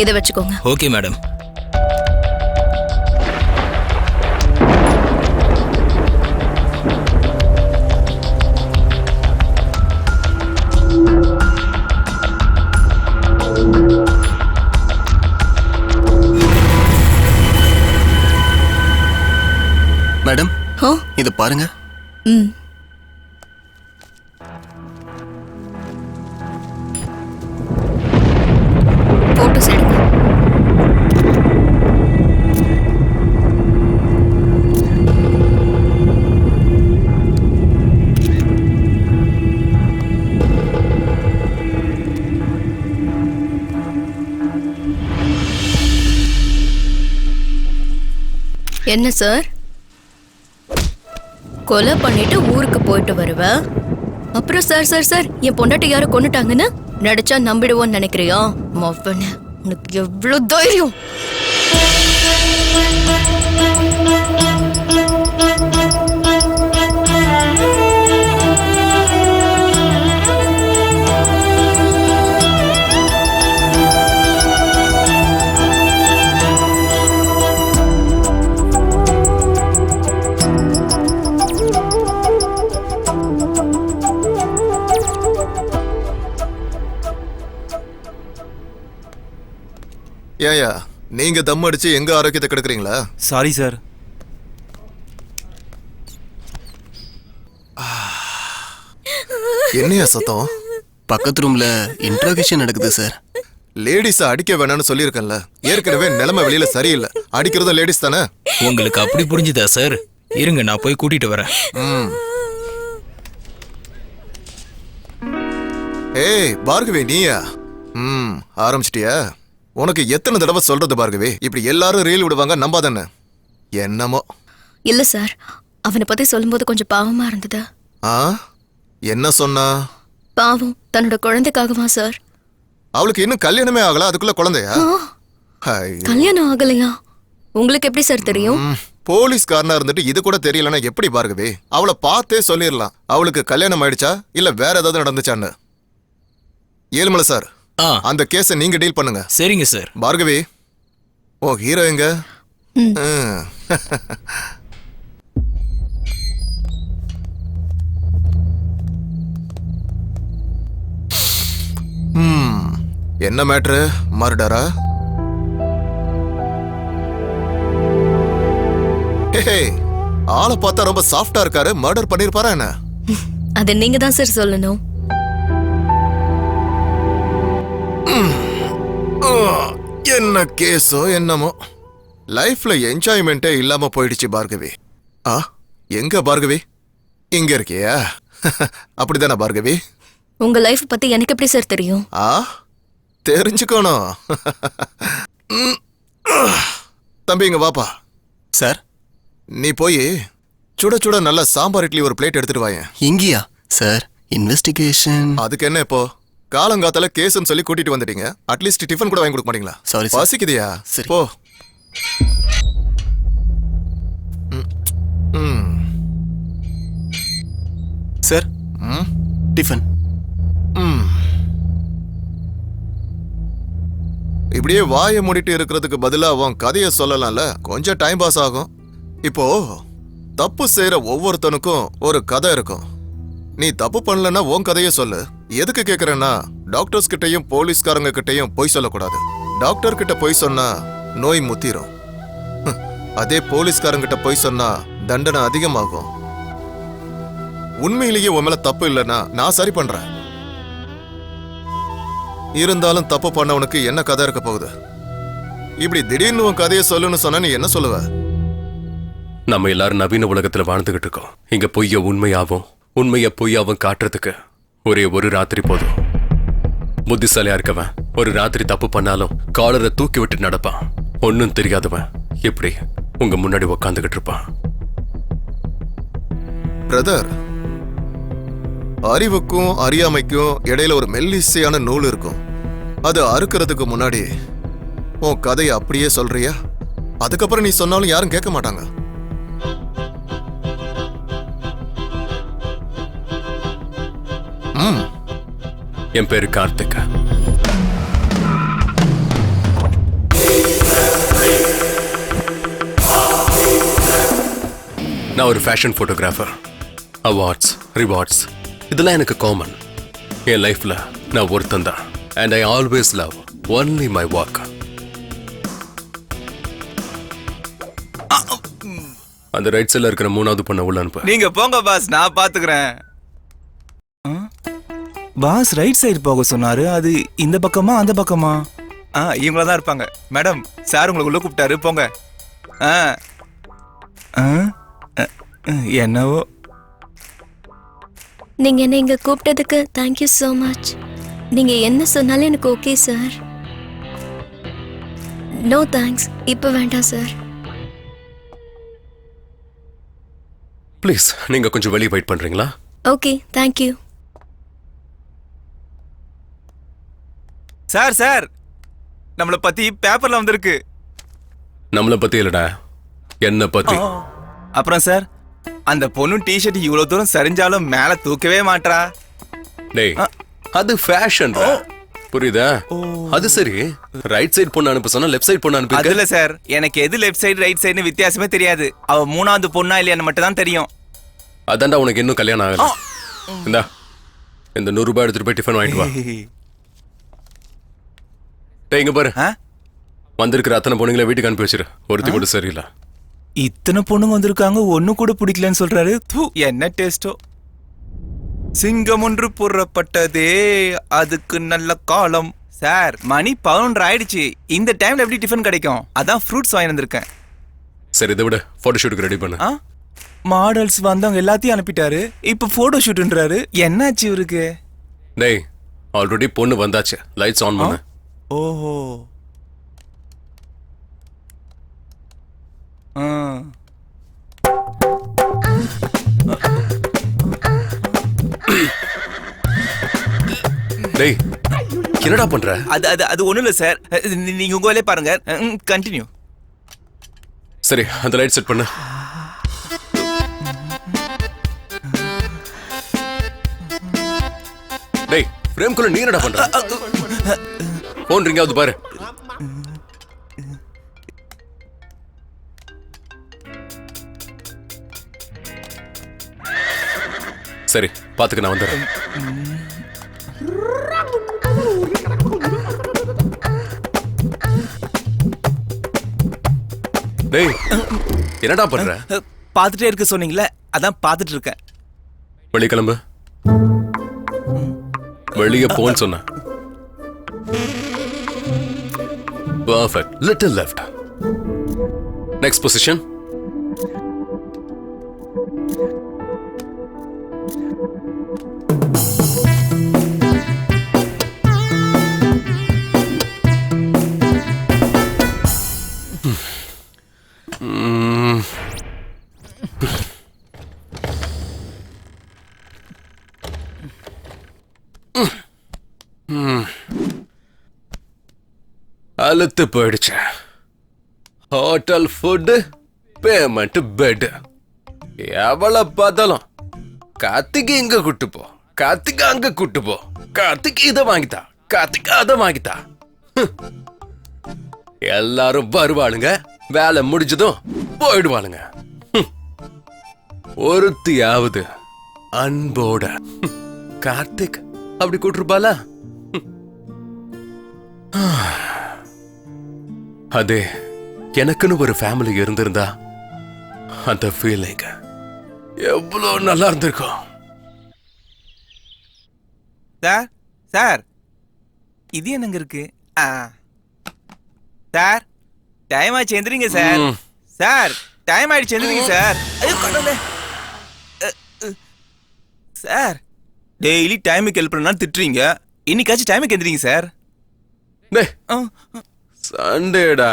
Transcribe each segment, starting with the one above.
இதை வச்சுக்கோங்க. Okay madam. Madam, இது பாருங்க. போட்டோஸ் எடுங்க. என்ன சார், கொலை பண்ணிட்டு ஊருக்கு போயிட்டு வருவ, அப்புறம் சார் சார் சார் என் பொண்டாட்டி யாரை கொன்னுட்டாங்கன்னு நடிச்சா நம்பிடுவோன்னு நினைக்கிறியா? மொவன, உனக்கு எவ்வளவு தைரியம்? ஏயா, நீங்க தம் அடிச்சு எங்க ஆரோக்கியத்தை கெடுக்குறீங்களா? Sorry sir. என்னையா சத்தம்? பக்கத்து ரூம்ல இன்ட்ரோகேஷன் நடக்குது சார். லேடிஸ அடிக்க வேணாம்னு சொல்லியிருக்கேன்ல. ஏற்கனவே நிலைமை வெளியில சரியில்லை. அடிக்கிறதும் லேடிஸ் தானே. உங்களுக்கு அப்படி புரிஞ்சுதா சார்? இருங்க, நான் போய் கூட்டிட்டு வரேன். ஏய் பார்கவி, நீயா? ஆரம்பிச்சிட்டியா? உனக்கு எத்தனை தடவை சொல்றது பார்கவி, இப்படி எல்லாரும் ரீல் விடுவாங்க, நம்பாதானே? என்னமோ. இல்ல சார், அவனை பத்தி சொல்லும்போது கொஞ்சம் பாவமா இருந்தது. என்ன சொன்னா? பாவம், தன்னோட குழந்தைக்காகவா சார்? அவளுக்கு இன்னும் கல்யாணமே ஆகல, அதுக்குள்ள குழந்தையா? கல்யாணம் ஆகலையா? உங்களுக்கு எப்படி சார் தெரியும்? போலீஸ்காரனா இருந்துட்டு இது கூட தெரியலன்னா எப்படி பார்கவி? அவளை பார்த்தே சொல்லிடலாம் அவளுக்கு கல்யாணம் ஆயிடுச்சா இல்ல வேற ஏதாவது நடந்துச்சான்னு. ஏழுமலை சார், அந்த கேஸை நீங்க டீல் பண்ணுங்க. சரிங்க சார். பார்கவி, ஓ ஹீரோ எங்க? என்ன மேட்ரு? மர்டரா? ஆளை பார்த்தா ரொம்ப சாஃப்டா இருக்காரு. மர்டர் பண்ணிருப்பாரா என்ன? அதை நீங்க தான் சார் சொல்லணும். என்ன கேஸோ என்னமோ. லைஃப்ல என்ஜாய்மெண்டே இல்லாம போயிடுச்சு பார்கவி. எங்க பார்கவி? இங்க இருக்கியா? அப்படிதானே பார்கவி? உங்க லைஃப் பத்தி எனக்கு எப்படி சார் தெரியும்? தெரிஞ்சுக்கணும். தம்பி இங்க வாப்பா. சார், நீ போய் சுட சுட நல்ல சாம்பார் இட்லி ஒரு பிளேட் எடுத்துட்டு வாங்க. இங்கயா சார்? இன்வெஸ்டிகேஷன். அதுக்கு என்ன இப்போ? காலங்காத்தால கேஸ்ன்னு சொல்லி கூட்டிட்டு வந்துட்டீங்க. அட்லீஸ்ட் டிஃபன் கூட வாங்கி கொடுக்க மாட்டீங்களா? சாரி, பசிக்குதியா? சரி போ. Sir, tiffin. இப்படியே வாயை மூடிட்டு இருக்கிறதுக்கு பதிலா உன் கதையை சொல்லலாம்ல. கொஞ்சம் டைம் பாஸ் ஆகும். இப்போ தப்பு செய்யற ஒவ்வொருத்தனுக்கும் ஒரு கதை இருக்கும். நீ தப்பு பண்ணலன்னா உன் கதையை சொல்லு. எதுக்கு கேக்குறேன்னா, டாக்டர்ஸ் கிட்டையும் போலீஸ்காரங்க கிட்டையும் பொய் சொல்லக்கூடாது. டாக்டர் கிட்ட பொய் சொன்னா நோய் முத்திரும். அதே போலீஸ்காரங்கிட்ட பொய் சொன்னா தண்டனை அதிகமாகும். உண்மையிலேயே உன் மேல தப்பு இல்லைன்னா நான் சரி பண்றேன். இருந்தாலும் தப்பு பண்ணவனுக்கு என்ன கதை இருக்க போகுது? இப்படி திடீர்னு உன் கதையை சொல்லுன்னு சொன்னா நீ என்ன சொல்லுவ? நம்ம எல்லாரும் நவீன உலகத்துல வாழ்ந்துகிட்டு இருக்கோம். இங்க பொய்ய உண்மையாவும் உண்மைய பொய்யாவும் காட்டுறதுக்கு ஒரே ஒரு ராத்திரி போதும். புத்திசாலியா இருக்கவன் ஒரு ராத்திரி தப்பு பண்ணாலும் காலரை தூக்கி விட்டு நடப்பான். ஒன்னும் தெரியாதவன் எப்படி உங்க முன்னாடி உக்காந்துகிட்டு இருப்பான்? பிரதர், அறிவுக்கும் அறியாமைக்கும் இடையில ஒரு மெல்லிசையான நூல் இருக்கும். அது அறுக்கிறதுக்கு முன்னாடி உன் கதையை அப்படியே சொல்றியா? அதுக்கப்புறம் நீ சொன்னாலும் யாரும் கேட்க மாட்டாங்க. என் பேரு கார்த்திக். நான் ஒரு ஃபேஷன் ஃபோட்டோகிராஃபர். அவார்ட்ஸ், ரிவார்ட்ஸ் இதெல்லாம் எனக்கு காமன். என் லைஃப்ல நான் ஒருத்தன் தான். And I always love only my work. அந்த ரைட் சைடில் இருக்கிற 3வது பொண்ணை உள்ள அனுப்பு. நீங்க போங்க பாஸ், நான் பாத்துக்கிறேன். பாஸ் ரைட் சைடு போக சொன்னாரு. அது இந்த பக்கமா அந்த பக்கமா? இவங்கள தான் இருப்பாங்க. மேடம், சார் உங்களுக்கு உள்ள கூப்பிட்டாரு, போங்க. என்னவோ. நீங்க என்ன இங்க கூப்பிட்டதுக்கு தேங்க்யூ so மச். நீங்க என்ன சொன்னாலும் எனக்கு ஓகே சார். நோ தேங்க்ஸ், இப்போ வேண்டாம் சார். ப்ளீஸ் நீங்க கொஞ்சம் வெளியே வெயிட் பண்றீங்களா? Okay, thank you. சார் சார், நம்மள பத்தி பேப்பர்ல வந்திருக்கு. நம்மளை பத்தி இல்லடா, என்ன பத்தி. அப்புறம் சார், அந்த பொண்ணு டிஷர்ட் இவ்வளவு தூரம் சரிஞ்சாலும் மேல தூக்கவே மாட்டா. டேய், அது ஃபேஷன். புரியுதா? அது சரி, ரைட் சைடு பொண்ணு அனுப்ப சொன்னா லெஃப்ட் சைடு பொண்ணு அனுப்பி. அதுல சார், எனக்கு எது லெஃப்ட் சைடு ரைட் சைடுன்னு வித்தியாசமே தெரியாது. அவ 3வது பொண்ணா இல்லையான்னு மட்டும் தான் தெரியும். அதான்டா உனக்கு இன்னும் கல்யாணம் ஆகல. இந்தா இந்த 100 ரூபாய் எடுத்துட்டு போய் டிஃபன் வாங்கிட்டு வா. டேய் இங்க பாரு, வந்திருக்கிற அத்தனை பொண்ணுங்களை வீட்டுக்கு அனுப்பி வச்சிரு. ஒருத்தி கூட சரியில்லை. இத்தனை பொண்ணுங்க வந்திருக்காங்க, ஒண்ணு கூட பிடிக்கலன்னு சொல்றாரு. என்ன டேஸ்டோ. சிங்கம் ஒன்று புறப்பட்டதே, அதுக்கு நல்ல காலம். சார், மணி 11 ஆயிடுச்சு. இந்த டைம்ல எப்படி டிஃபன் கிடைக்கும்? அதான் ஃப்ரூட்ஸ் வாங்கி வந்திருக்கேன். சரி, இதை விட போட்டோ ஷூட்டுக்கு ரெடி பண்ணு. மாடல்ஸ் வந்தவங்க எல்லாத்தையும் அனுப்பிட்டாரு, இப்ப போட்டோ ஷூட்ன்றாரு. என்னாச்சு இவருக்கு? டேய், ஆல்ரெடி பொண்ணு வந்தாச்சு. லைட்ஸ் ஆன் பண்ணு. ஓஹோ. டேய், என்னடா பண்ற? அது ஒண்ணும் இல்ல சார், நீங்க உங்க வேலையை பாருங்க. கண்டினியூ. சரி, அந்த லைட் செட் பண்ணு. டேய், ஃப்ரேம்குள்ள நீ என்னடா பண்ற? போன் ரிங் ஆகுது பாரு. சரி, பாத்துக்க, நான் வந்துடுறேன். டேய், என்னடா பண்ற? பாத்துட்டே இருக்க சொன்னீங்களே, அதான் பாத்துட்டு இருக்கேன். வெளிய கிளம்பு. வெளிய போன்னு சொன்ன. Perfect. Little left. Next position. அழுத்து போயிடுச்சு. Hotel food, payment, bed. எவ்வளவு பார்த்தாலும் கார்த்திக் இங்க கூட்டு போ, கார்த்திக் அங்க கூட்டு போ, கார்த்திக் இதை வாங்கித்தா, கார்த்திக் அதை வாங்கித்தா. எல்லாரும் வருவாளுங்க, வேலை முடிஞ்சதும் போயிடுவாளுங்க. ஒருத்தியாவது அன்போட கார்த்திக் அப்படி கூட்டிருப்பாளா? அதே எனக்குன்னு ஒரு ஃபேமிலி இருந்திருந்தா அந்த ஃபீலிங் எவ்வளவு நல்லா இருந்திருக்கும். சார் சார், இது என்னங்க இருக்கு? சார், டைம் ஆயிடுச்சு, எந்திரிங்க சார். சார், டைம் ஆயிடுச்சு, எந்திரிங்க சார். ஐயோ கடவுளே. சார், டெய்லி டைமுக்கு ஹெல்ப் பண்ணா திட்டுறீங்க, இன்னைக்காச்சும் டைமுக்கு எந்திரிங்க சார். சண்டேடா,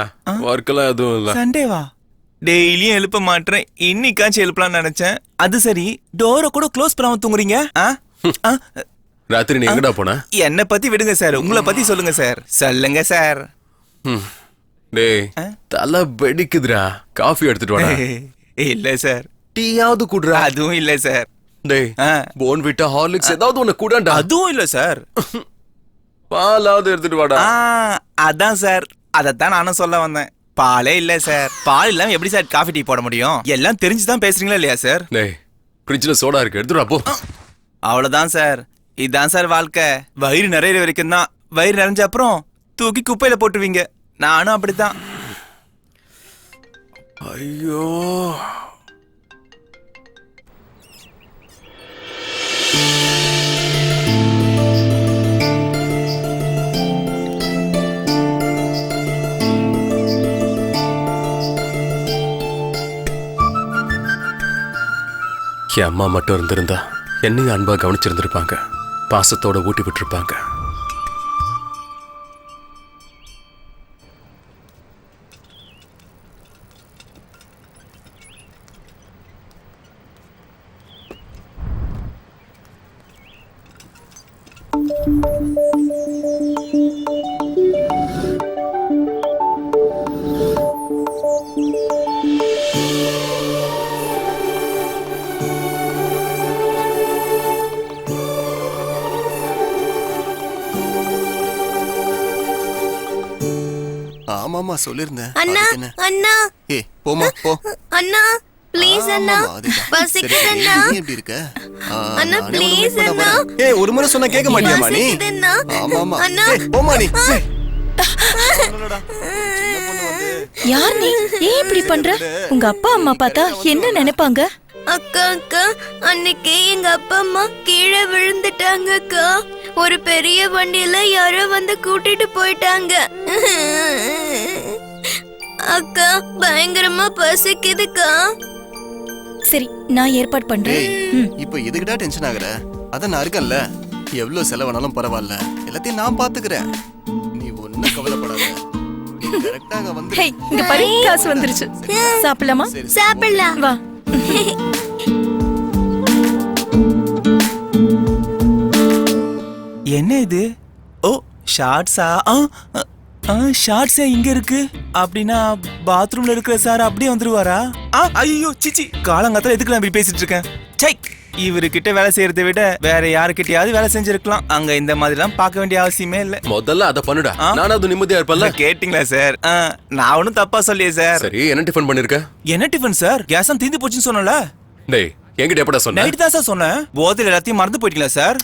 ஒர்க்கெல்லாம் எதுவும் இல்ல. சண்டேவா? டெய்லியும் எழுப்ப மாட்டேன், இன்னைக்காச்சும் எழுப்பலாம்னு நினைச்சேன். அது சரி, டோரை கூட க்ளோஸ் பண்ணாம தூங்குறீங்க. ராத்திரி நீ எங்கடா போன? என்ன பத்தி விடுங்க சார், உங்களை பத்தி சொல்லுங்க சார். சொல்லுங்க சார். டேய், தலை வெடிக்குதுடா, காஃபி எடுத்துட்டு வாடா. இல்ல சார். டீயாவது குடுறா. அதுவும் இல்ல சார். டேய், போன்விட்டா, ஹார்லிக்ஸ் ஏதாவது ஒண்ணு குடாண்டா. அதுவும் இல்ல சார். பாலாவது எடுத்துட்டு வாடா. அதான் சார், அதத்தான் நானும் சொல்ல வந்தேன். பாலே இல்ல சார். பால் இல்லாம எப்படி சார் காஃபி டீ போட முடியும்? எல்லாம் தெரிஞ்சுதான் பேசுறீங்களா இல்லையா சார்? டேய் ஃப்ரிட்ஜ்ல சோடா இருக்கு, எடுத்துடா போ. அவ்வளவுதான் சார். இதுதான் சார் வாழ்க்கை. வயிறு நிறையிற வரைக்கும் தான். வயிறு நிறைஞ்ச அப்புறம் தூக்கி குப்பையில போட்டுருவீங்க. நானும் அப்படித்தான். ஐயோ என் அம்மா மட்டும் இருந்திருந்தா என்னையும் அன்பா கவனிச்சிருந்திருப்பாங்க, பாசத்தோட ஊட்டி விட்டுருப்பாங்க. ஆமாமா சொல்லிருந்தேன். அண்ணா அதுக்கு என்ன? அண்ணா ஏய் போமா போ. அண்ணா ப்ளீஸ் அண்ணா ஆமாமா, அதுதான். பசிக்குது சரி, அண்ணா. நீ எப்படி இருக்க? அண்ணா, நானே உன்னை please meet பண்ண அண்ணா. வரேன். ஏய் ஒரு முறை சொன்னா கேட்க மாட்டியாமா நீ? பசிக்குது அண்ணா. ஆமாமா. அண்ணா. ஏய், போமா நீ. ஏய். யார் நீ? ஏன் இப்படி பண்ற? உங்க அப்பா அம்மா பார்த்தா என்ன நினைப்பாங்க? அக்கா அக்கா அன்னைக்கு எங்க அப்பா அம்மா கீழே விழுந்துட்டாங்க அக்கா. ஒரு பெரிய வண்டியில யாரோ வந்து கூட்டிட்டு போயிட்டாங்க. அக்கா பயங்கரமா பசிக்குதுக்கா. சரி, நான் ஏற்பாடு பண்றேன். ஏய், இப்போ எதுக்குடா டென்ஷன் ஆகுற? அதான் நான் இருக்கேன்ல. எவ்வளவு செலவானாலும் பரவாயில்ல, எல்லாத்தையும் நான் பாத்துக்கிறேன். நீ ஒண்ணும் கவலைப்படாத. நீ கரெக்டாக வந்து ஹே, இங்க பாரு, காசு வந்துருச்சு. சாப்பிடலாமா? சரி, சாப்பிடலாம். வா. என்ன இது? ஓ ஷார்ட்ஸா? ஷார்ட்ஸே இங்க இருக்கு. அப்படின்னா பாத்ரூம்ல இருக்கிற சார் அப்படியே வந்துருவாரா? ஐயோ சிச்சி, காலங்காத்தால எதுக்கு நான் இப்படி பேசிட்டு இருக்கேன்? சை, இவருக்கிட்ட வேலை செய்யறதை விட வேற யாருக்கிட்டயாவது வேலை செஞ்சிருக்கலாம். அங்க இந்த மாதிரி எல்லாம் பார்க்க வேண்டிய அவசியமே இல்ல. முதல்ல அதை பண்ணுடா, நானாவது நிம்மதியா இருப்பல்ல. கேட்டிங்களா சார்? நான் ஒன்னும் தப்பா சொல்லியே சார். சரி, என்ன டிஃபன் பண்ணிருக்க? என்ன டிஃபன் சார்? கேஸம் தீந்து போச்சுன்னு சொன்னல. டேய் என்கிட்ட எப்படா சொன்ன? நைட் தான் சார் சொன்னேன். போதையில எல்லாத்தையும் மறந்து போயிட்டீங்களா சார்?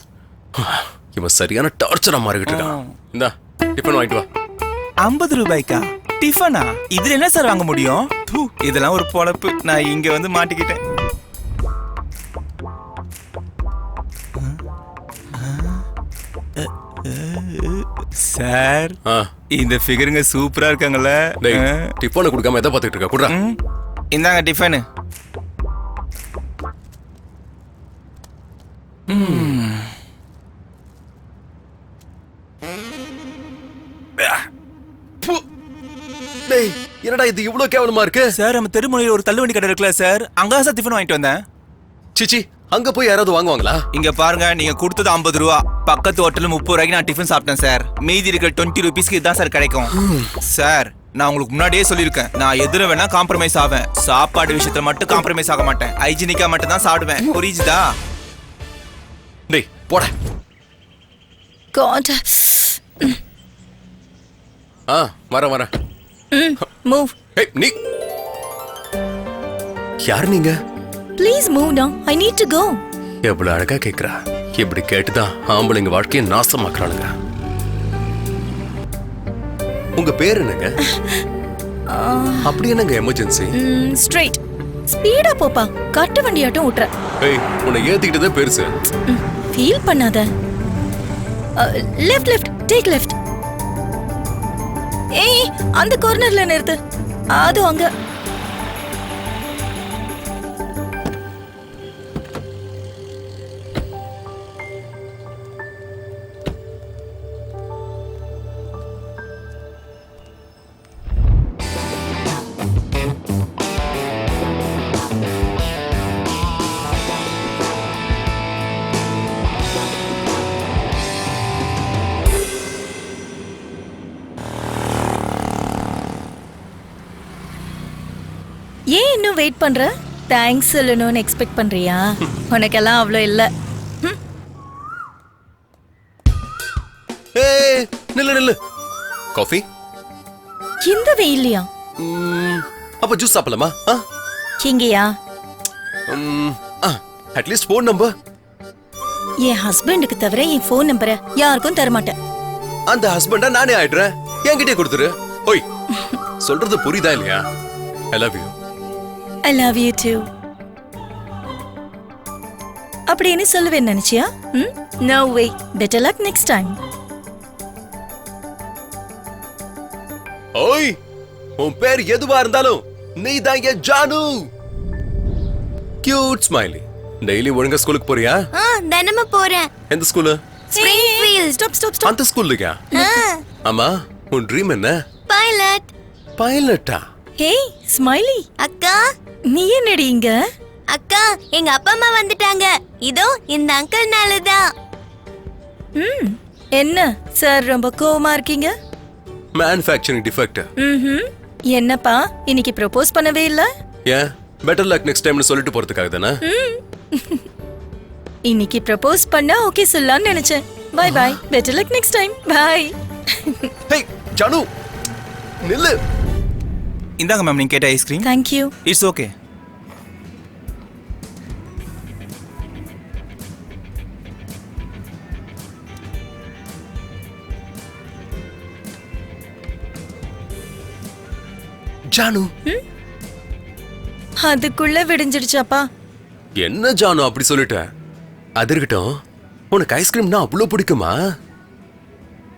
இவன் சரியான டார்ச்சரா மாறிக்கிட்டு இருக்கான். இந்தா டிஃபன் வாங்கிட்டு வா. 50 ரூபாய்க்கா டிஃபனா? இதுல என்ன சார் வாங்க முடியும்? தூ, இதெல்லாம் ஒரு பொழப்பு. நான் இங்க வந்து மாட்டிக்கிட்டேன். சார் ஆ, இந்த ஃபிகருங்க சூப்பரா இருக்காங்கல்ல. டேய் டிஃபனை கொடுக்காம எதை பார்த்துக்கிட்டு இருக்க? குடுறா. இந்தாங்க டிஃபனு. டேய் என்னடா இது இவ்ளோ கேவலமா இருக்கு? சார் நம்ம தெருமுனையில் ஒரு தள்ளுவண்டி கடை இருக்குல்ல சார், அங்க சார் டிஃபன் வாங்கிட்டு வந்தேன். சிச்சி, அங்க போய் யாராவது வாங்குவாங்களா? இங்க பாருங்க, நீங்க கொடுத்தது 50 ரூபா. பக்கத்து ஹோட்டல்ல 30 ரூபாய்க்கு நான் டிஃபன் சாப்பிட்டேன் சார். மீதி இருக்கிற 20 ருபீஸ்க்கு இதுதான் சார் கிடைக்கும். சார் நான் உங்களுக்கு முன்னாடியே சொல்லியிருக்கேன், நான் எதுல வேணா காம்ப்ரமைஸ் ஆவேன். சாப்பாடு விஷயத்துல மட்டும் காம்ப்ரமைஸ் ஆக மாட்டேன். ஹைஜீனிக்கா மட்டும் தான் சாப்பிடுவேன். புரியுதா? டேய் போட. God. வரேன். Move. ஏய் நீ யார் நீங்க? Please move now. I need to go. எவ்வளவு அழகா கேக்குறா. இப்படி கேட்டுதான் ஆம்பளைங்க வாழ்க்கையை நாசமாக்குறானுங்க. உங்க பேர் என்னங்க? அப்படி என்னங்க எமர்ஜென்சி? Straight. ஸ்பீடா போப்பா. கட்ட வண்டியாட்டம் ஓட்டுற. ஏய் உன்னை ஏத்திக்கிட்டதே பெருசு. ஃபீல் பண்ணாத. Left take left. ஏய் அந்த கார்னர்ல நிறுத்து. அது அங்க. ஏன் இன்னும் வெயிட் பண்ற? தேங்க்ஸ் சொல்லணும்னு எக்ஸ்பெக்ட் பண்றியா? உனக்கெல்லாம் அவ்வளோ இல்ல. ஏய் நில்லு. காஃபி? இந்த வெயில்லையா? அப்ப ஜூஸ் சாப்பிடலாமா? இங்கயா? At least phone number. என் ஹஸ்பண்டுக்கு தவிர என் ஃபோன் நம்பரை யாருக்கும் தரமாட்டேன். அந்த ஹஸ்பண்டா நானே ஆயிடுறேன். என்கிட்டே கொடுத்துரு. ஓய், சொல்றது புரியுதா இல்லையா? I love you. I love you too. அப்படின்னு சொல்லுவேன் நினைச்சியா? No way. Better luck next time. ஓய், உன் பேர் எதுவா இருந்தாலும் நீ தான் என் ஜானு. Cute smiley. டெய்லி ஒழுங்கா ஸ்கூலுக்கு போறியா? தினமும் போறேன். எந்த school? Springfield. Stop stop stop. அந்த ஸ்கூல்லையா? ஆமா, உன் ட்ரீம் என்ன? பைலட். பைலட்டா? ஹே ஸ்மைலி, அக்கா, நீ என்னடி இங்க? அக்கா, எங்க அப்பா அம்மா வந்துட்டாங்க. இதோ இந்த அங்கிள்னால தான். என்ன சார் ரொம்ப கோவமா இருக்கீங்க? Manufacturing defect. என்னப்பா இன்னைக்கு ப்ரோபோஸ் பண்ணவே இல்ல? ஏன்? பெட்டர் லக் நெக்ஸ்ட் டைம்னு சொல்லிட்டு போறதுக்காக தானே? இன்னைக்கு ப்ரோபோஸ் பண்ணா ஓகே சொல்லலாம்னு நினைச்சேன். Bye bye. Better luck next time. Bye. Hey Janu, நில்லு. இந்தாங்க மேம், நீங்க கேட்ட ice cream. Thank you. It's okay. Janu, அதுக்குள்ள விடிஞ்சிடுச்சாப்பா? என்ன ஜானு அப்படி சொல்லிட்ட? அது இருக்கட்டும், உனக்கு ஐஸ்கிரீம்னா அவ்வளோ பிடிக்குமா?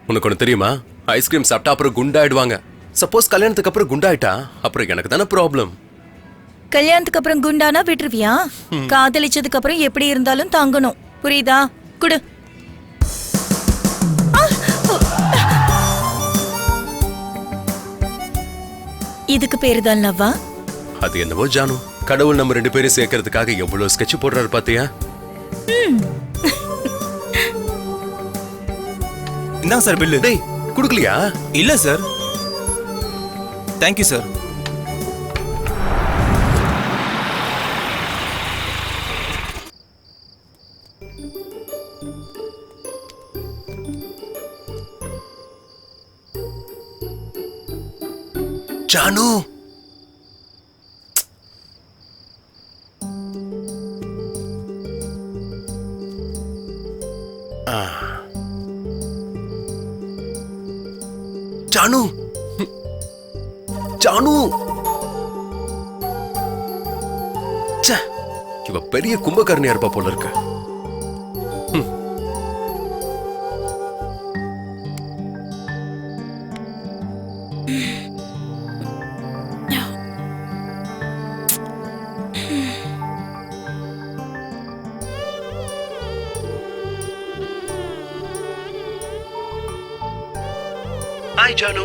உனக்கு ஒன்று தெரியுமா? ஐஸ்கிரீம் சாப்பிட்டா அப்புறம் குண்டாயிடுவாங்க. சப்போஸ் கல்யாணத்துக்கு அப்புறம் குண்டாயிட்டா அப்புறம் எனக்கு தானே ப்ராப்ளம். கல்யாணத்துக்கு அப்புறம் குண்டானா விட்டுருவியா? காதலிச்சதுக்கு அப்புறம் எப்படி இருந்தாலும் தாங்கணும். புரியுதா? குடு. இதுக்கு பேரு தான் லவ்வா? அது என்னவோ ஜானு, கடவுள் நம்ம 2 பேரும் சேர்க்கறதுக்காக எவ்வளவு ஸ்கெட்ச் போடுறாரு பாத்தியா? இந்தாங்க சார் பில்லு. டேய், குடுக்கலையா? இல்ல sir. Thank you sir. Janu, Janu, Janu. ச்சே, இவ பெரிய கும்பகர்ணியா இருப்பா போல இருக்கு. ஹாய் ஜானு,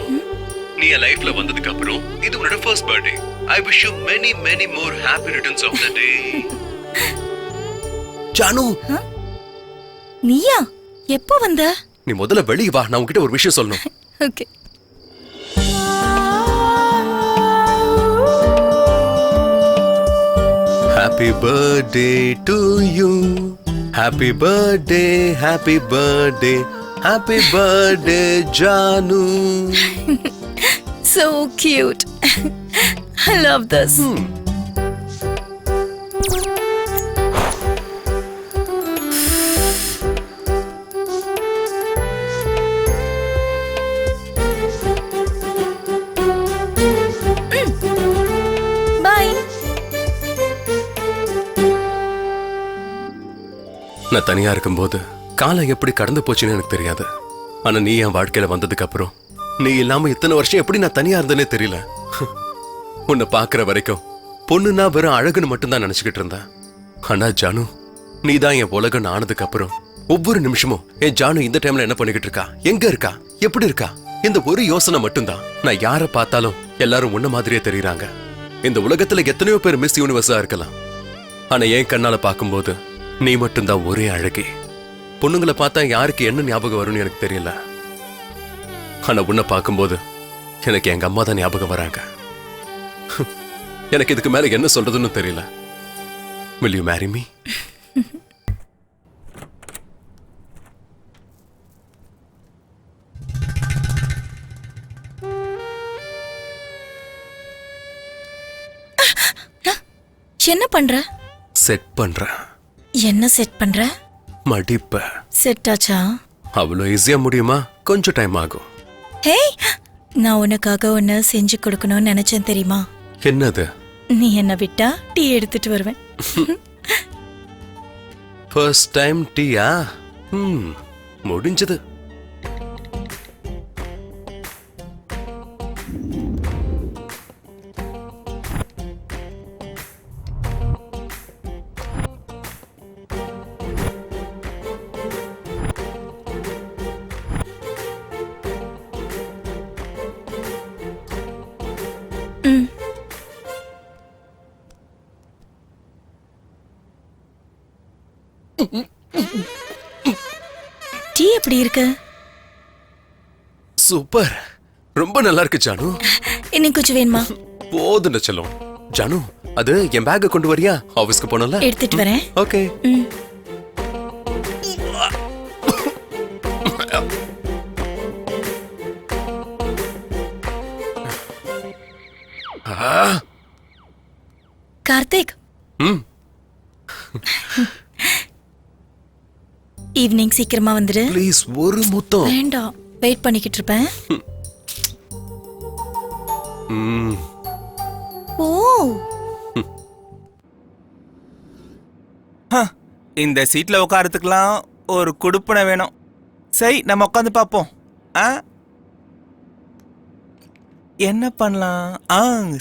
நீ என் லைஃப்ல வந்ததுக்கு அப்புறம் இது உன்னோட first birthday. I wish you many many more happy returns of the day. Janu, நீயா? எப்போ வந்த? நீ முதல்ல வெளிய வா, நான் உன்கிட்ட ஒரு விஷயம் சொல்லணும். Okay. Happy birthday to you. Happy birthday, happy birthday. Happy birthday, Janu. So cute. I love this. Bye. நான் தனியா இருக்கும்போது காலம் எப்படி கடந்து போச்சுன்னு எனக்கு தெரியாது. ஆனா நீ என் வாழ்க்கையில வந்ததுக்கு அப்புறம் நீ இல்லாம இத்தனை வருஷம் எப்படி நான் தனியா இருந்தேனே தெரியல. உன்னை பாக்குற வரைக்கும் பொண்ணுன்னா வெறும் அழகுன்னு மட்டும்தான் நினைச்சுக்கிட்டு இருந்தேன். ஆனா ஜானு, நீ தான் என் உலகம் ஆனதுக்கு அப்புறம் ஒவ்வொரு நிமிஷமும் என் ஜானு இந்த டைம்ல என்ன பண்ணிக்கிட்டு இருக்கா, எங்க இருக்கா, எப்படி இருக்கா, இந்த ஒரு யோசனை மட்டும்தான். நான் யார பார்த்தாலும் எல்லாரும் உன்ன மாதிரியே தெரியுறாங்க. இந்த உலகத்துல எத்தனையோ பேர் மிஸ் யூனிவர்ஸா இருக்கலாம். ஆனா என் கண்ணால பார்க்கும்போது நீ மட்டும்தான் ஒரே அழகி. பொண்ணுங்களை பார்த்தா யாருக்கு என்ன ஞாபகம் வரும்னு எனக்கு தெரியல. ஆனா உன்னை பார்க்கும்போது எனக்கு எங்க அம்மா தான் ஞாபகம் வராங்க. எனக்கு இதுக்கு மேல என்ன சொல்றதுன்னு தெரியல. Will you marry me? என்ன பண்ற? செட் பண்றேன். என்ன செட் பண்ற? மடிப்ப. செட் ஆச்சா? அவ்வளோ ஈஸியா முடியுமா? கொஞ்சம் டைம் ஆகும். ஹேய், நான் உனக்காக ஒன்னு செஞ்சு கொடுக்கணும்னு நினைச்சேன் தெரியுமா? என்னது? நீ என்ன விட்டா டீ எடுத்துட்டு வருவேன். ஃபர்ஸ்ட் டைம் டீயா? முடிஞ்சது. டீ எப்படி இருக்கு? சூப்பர், ரொம்ப நல்லா இருக்கு ஜானு. இன்னும் கொஞ்சம் வேணுமா? போதும் செல்லம். ஜானு, அது என் பேக்க கொண்டு வரியா? ஆபீஸ்க்கு போனல. எடுத்துட்டு வரேன். ஓகே. கார்த்திக், ஈவினிங் சீக்கிரமா வந்துடு. ப்ளீஸ் ஒரு முத்தம். வேண்டாம், வெயிட் பண்ணிக்கிட்டு இருப்பேன். ஓ, இந்த சீட்ல உட்காரத்துக்குலாம் ஒரு குடுப்பனை வேணும். சரி, நம்ம உட்காந்து பார்ப்போம். என்ன பண்ணலாம்?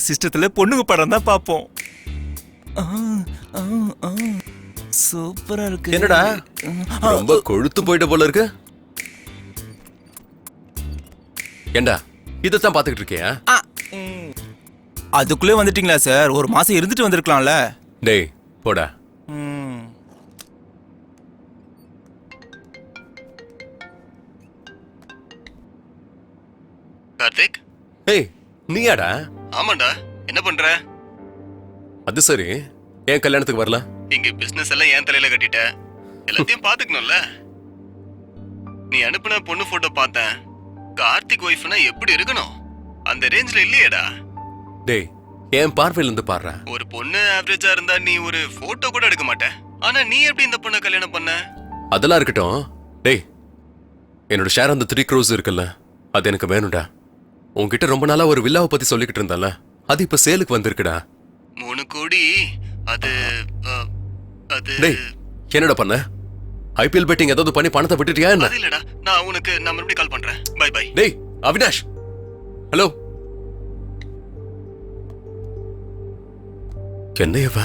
சிஸ்டத்துல பொண்ணுங்க படம் தான் பார்ப்போம். சூப்பரா இருக்கு. என்னடா ரொம்ப கொழுத்து போயிட்ட போல இருக்கு. ஏண்டா இதத்தான் பாத்துக்கிட்டு இருக்கியா? அதுக்குள்ளே வந்துட்டீங்களா சார்? ஒரு மாசம் இருந்துட்டு வந்திருக்கலாம்ல. டேய் போடா. கார்த்திக். ஏய் நீயாடா? ஆமாண்டா. என்ன பண்ற? அது சரி, ஏன் கல்யாணத்துக்கு வரல? இங்க பிசினஸ் எல்லாம் என் தலையில கட்டிட்ட. எல்லாத்தையும் பாத்துக்கணும்ல. நீ அனுப்புன பொண்ணு போட்டோ பார்த்தேன். கார்த்திக் ஒய்ஃப்னா எப்படி இருக்கணும்? அந்த ரேஞ்ச்ல இல்லையேடா. டேய் என் பார்வையில இருந்து பாடுற. ஒரு பொண்ணு ஆவரேஜா இருந்தா நீ ஒரு போட்டோ கூட எடுக்க மாட்ட. ஆனா நீ எப்படி இந்த பொண்ணை கல்யாணம் பண்ண? அதெல்லாம் இருக்கட்டும். டேய் என்னோட ஷேர் அந்த 3 crores இருக்குல்ல, அது எனக்கு வேணும்டா. உன்கிட்ட ரொம்ப நாளா ஒரு வில்லாவை பத்தி சொல்லிக்கிட்டு இருந்தால, அது இப்ப சேலுக்கு வந்திருக்குடா. 3 கோடி. அது டேய் என்னடா பண்ண? ஐபிஎல் பெட்டிங் ஏதாவது பண்ணி பணத்தை விட்டுட்டியா என்ன? அது இல்லடா. நான் மறுபடியும் கால் பண்றேன். Bye bye. டேய் அவினாஷ், ஹலோ. என்னையவ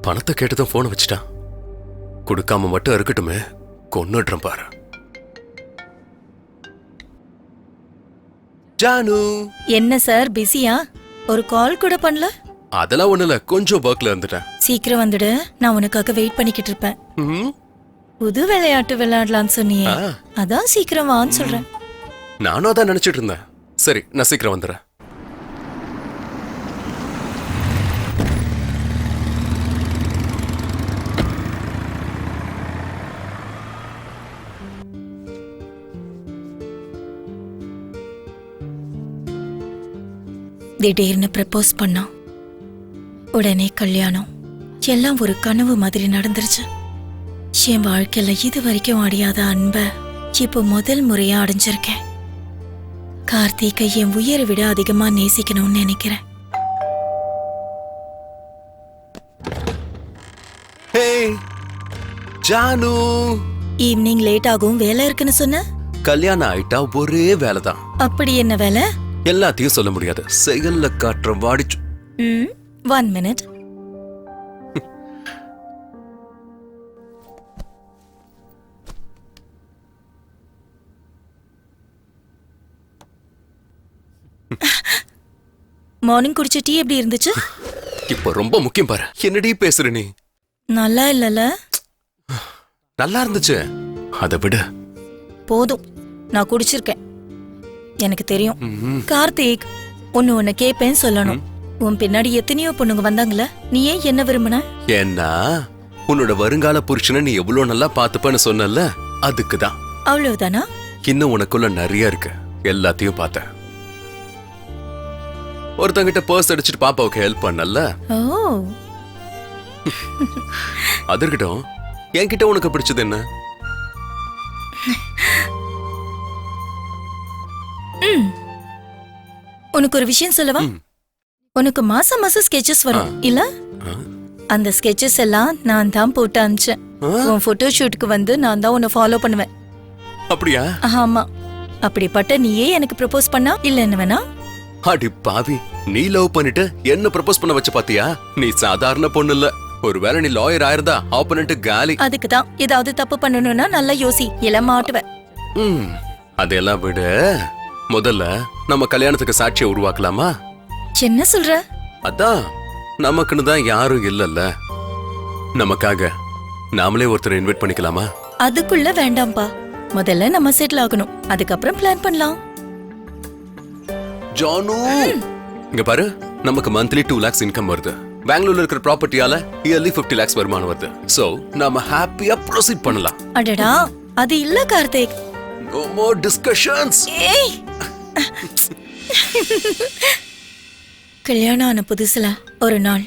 பணத்தை கேட்டுதான் போனை வச்சுட்டான். கொடுக்காம மட்டும் இருக்கட்டுமே, கொன்னுடுறேன் பாரு. ஜானு. என்ன சார் பிஸியா? ஒரு கால் கூட பண்ணல? அதெல்லாம் ஒண்ணு இல்ல, கொஞ்சம் ஒர்க்ல இருந்துட்டேன். சீக்கிரம் வந்துடு, நான் உனக்காக வெயிட் பண்ணிக்கிட்டு இருப்பேன். புது விளையாட்டு விளையாடலான்னு சொன்னியே, அதான் சீக்கிரம் வான்னு சொல்றேன். நானும் அதான் நினைச்சிட்டு இருந்தேன். சரி, நான் சீக்கிரம் வந்துடுறேன். திடீர்னு ப்ரப்போஸ் பண்ணான். உடனே கல்யாணம். எல்லாம் ஒரு கனவு மாதிரி நடந்துருச்சு. என் வாழ்க்கையில இது வரைக்கும் அடையாத அன்ப இப்போ முதல் முறையா அடைஞ்சிருக்கேன். கார்த்திகை என் உயிரை விட அதிகமா நேசிக்கணும்னு நினைக்கிறேன். ஜானு, ஈவினிங் லேட் ஆகும், வேலை இருக்குன்னு சொன்ன. கல்யாணம் ஆயிட்டா ஒரே வேலைதான். அப்படி என்ன வேலை? எல்லாத்தையும் சொல்ல முடியாது, செயல்ல காட்டுற வாடிச்சு. 1 minute. மார்னிங் குடிச்ச டீ எப்படி இருந்துச்சு? இப்ப ரொம்ப முக்கியம் பாரு. என்னடி பேசுற நீ? நல்லா இல்லல? நல்லா இருந்துச்சு. அதை விட போதும், நான் குடிச்சிருக்கேன், எனக்கு தெரியும். கார்த்திக், ஒன்னு கேப்பேன்னு சொல்லணும். உன் பின்னாடி எத்தனையோ பொண்ணுங்க வந்தாங்களே, நீ ஏன் என்ன விரும்பின? ஏன்னா உன்னோட வருங்கால புருஷனை நீ எவ்வளவு நல்லா பாத்துப்பன்னு சொன்னல, அதுக்குதான். அவ்வளவுதானா? இன்னும் உனக்குள்ள நிறைய இருக்கு, எல்லாத்தையும் பார்த்தேன். ஒருத்தங்கிட்ட பர்ஸ் அடிச்சுட்டு பாப்பாவுக்கு ஹெல்ப் பண்ணல. ஓ, அது இருக்கட்டும், என்கிட்ட உனக்கு பிடிச்சது என்ன? உனக்கு ஒரு விஷயம் சொல்லவா? உனக்கு மாசம் மாசம் ஸ்கெச்சஸ் வரும் இல்ல? அந்த ஸ்கெச்சஸ் எல்லாம் நான் தான் போட்டு அனுப்பிச்சேன். உன் போட்டோ ஷூட்டுக்கு வந்து நான் தான் உன்னை ஃபாலோ பண்ணுவேன். அப்படியா? ஆமா. அப்படிப்பட்ட நீயே எனக்கு ப்ரப்போஸ் பண்ணா இல்ல என்ன வேணா? அடி பாவி, நீ லவ் பண்ணிட்டு என்ன ப்ரப்போஸ் பண்ண வச்ச பாத்தியா? நீ சாதாரண பொண்ணு இல்ல. ஒருவேளை நீ லாயர் ஆயிருந்தா ஆப்போனன்ட் காலி. அதுக்கு தான் ஏதாவது தப்பு பண்ணணும்னா நல்லா யோசி, இல்ல மாட்டுவேன். அதெல்லாம் விட முதல்ல நம்ம கல்யாணத்துக்கு சாட்சியை உருவாக்கலாமா? என்ன சொல்ற? அதான், நமக்குன்னு தான் யாரும் இல்லல்ல. நமக்காக நாமளே ஒருத்தரை இன்வைட் பண்ணிக்கலாமா? அதுக்குள்ள வேண்டாம்பா. முதல்ல நம்ம செட்டில் ஆகணும், அதுக்கப்புறம் பிளான் பண்ணலாம். ஜானு, இங்க பாரு, நமக்கு மந்த்லி 2 lakhs இன்கம் வருது. பெங்களூர்ல இருக்கிற ப்ராப்பர்ட்டியால இயர்லி 50 lakhs வருமானம் வருது. சோ நாம ஹாப்பியா ப்ரொசீட் பண்ணலாம். அடடா, அது இல்ல கார்த்திக். No more discussions. ஏய், கல்யாணம் ஆன புதுசுல ஒரு நாள்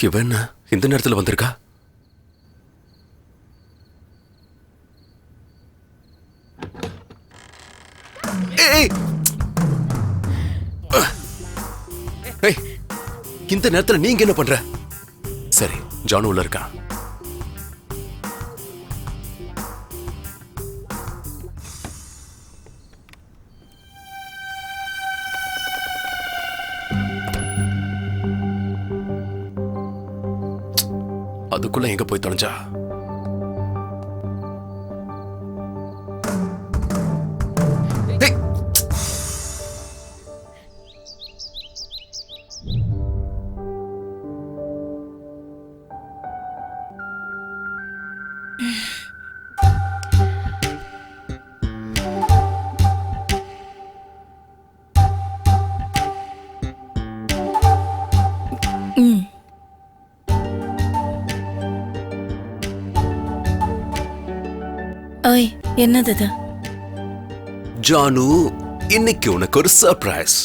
இவன் இந்த நேரத்துல வந்திருக்கா? ஏய், ஏய், இந்த நேரத்துல நீங்க என்ன பண்ற? சரி, ஜானு உள்ள இருக்கா? அதுக்குள்ள எங்க போய் தொலைஞ்சா? ஓய், என்னது இது? ஜானு, இன்னைக்கு உனக்கு ஒரு சர்ப்ரைஸ்.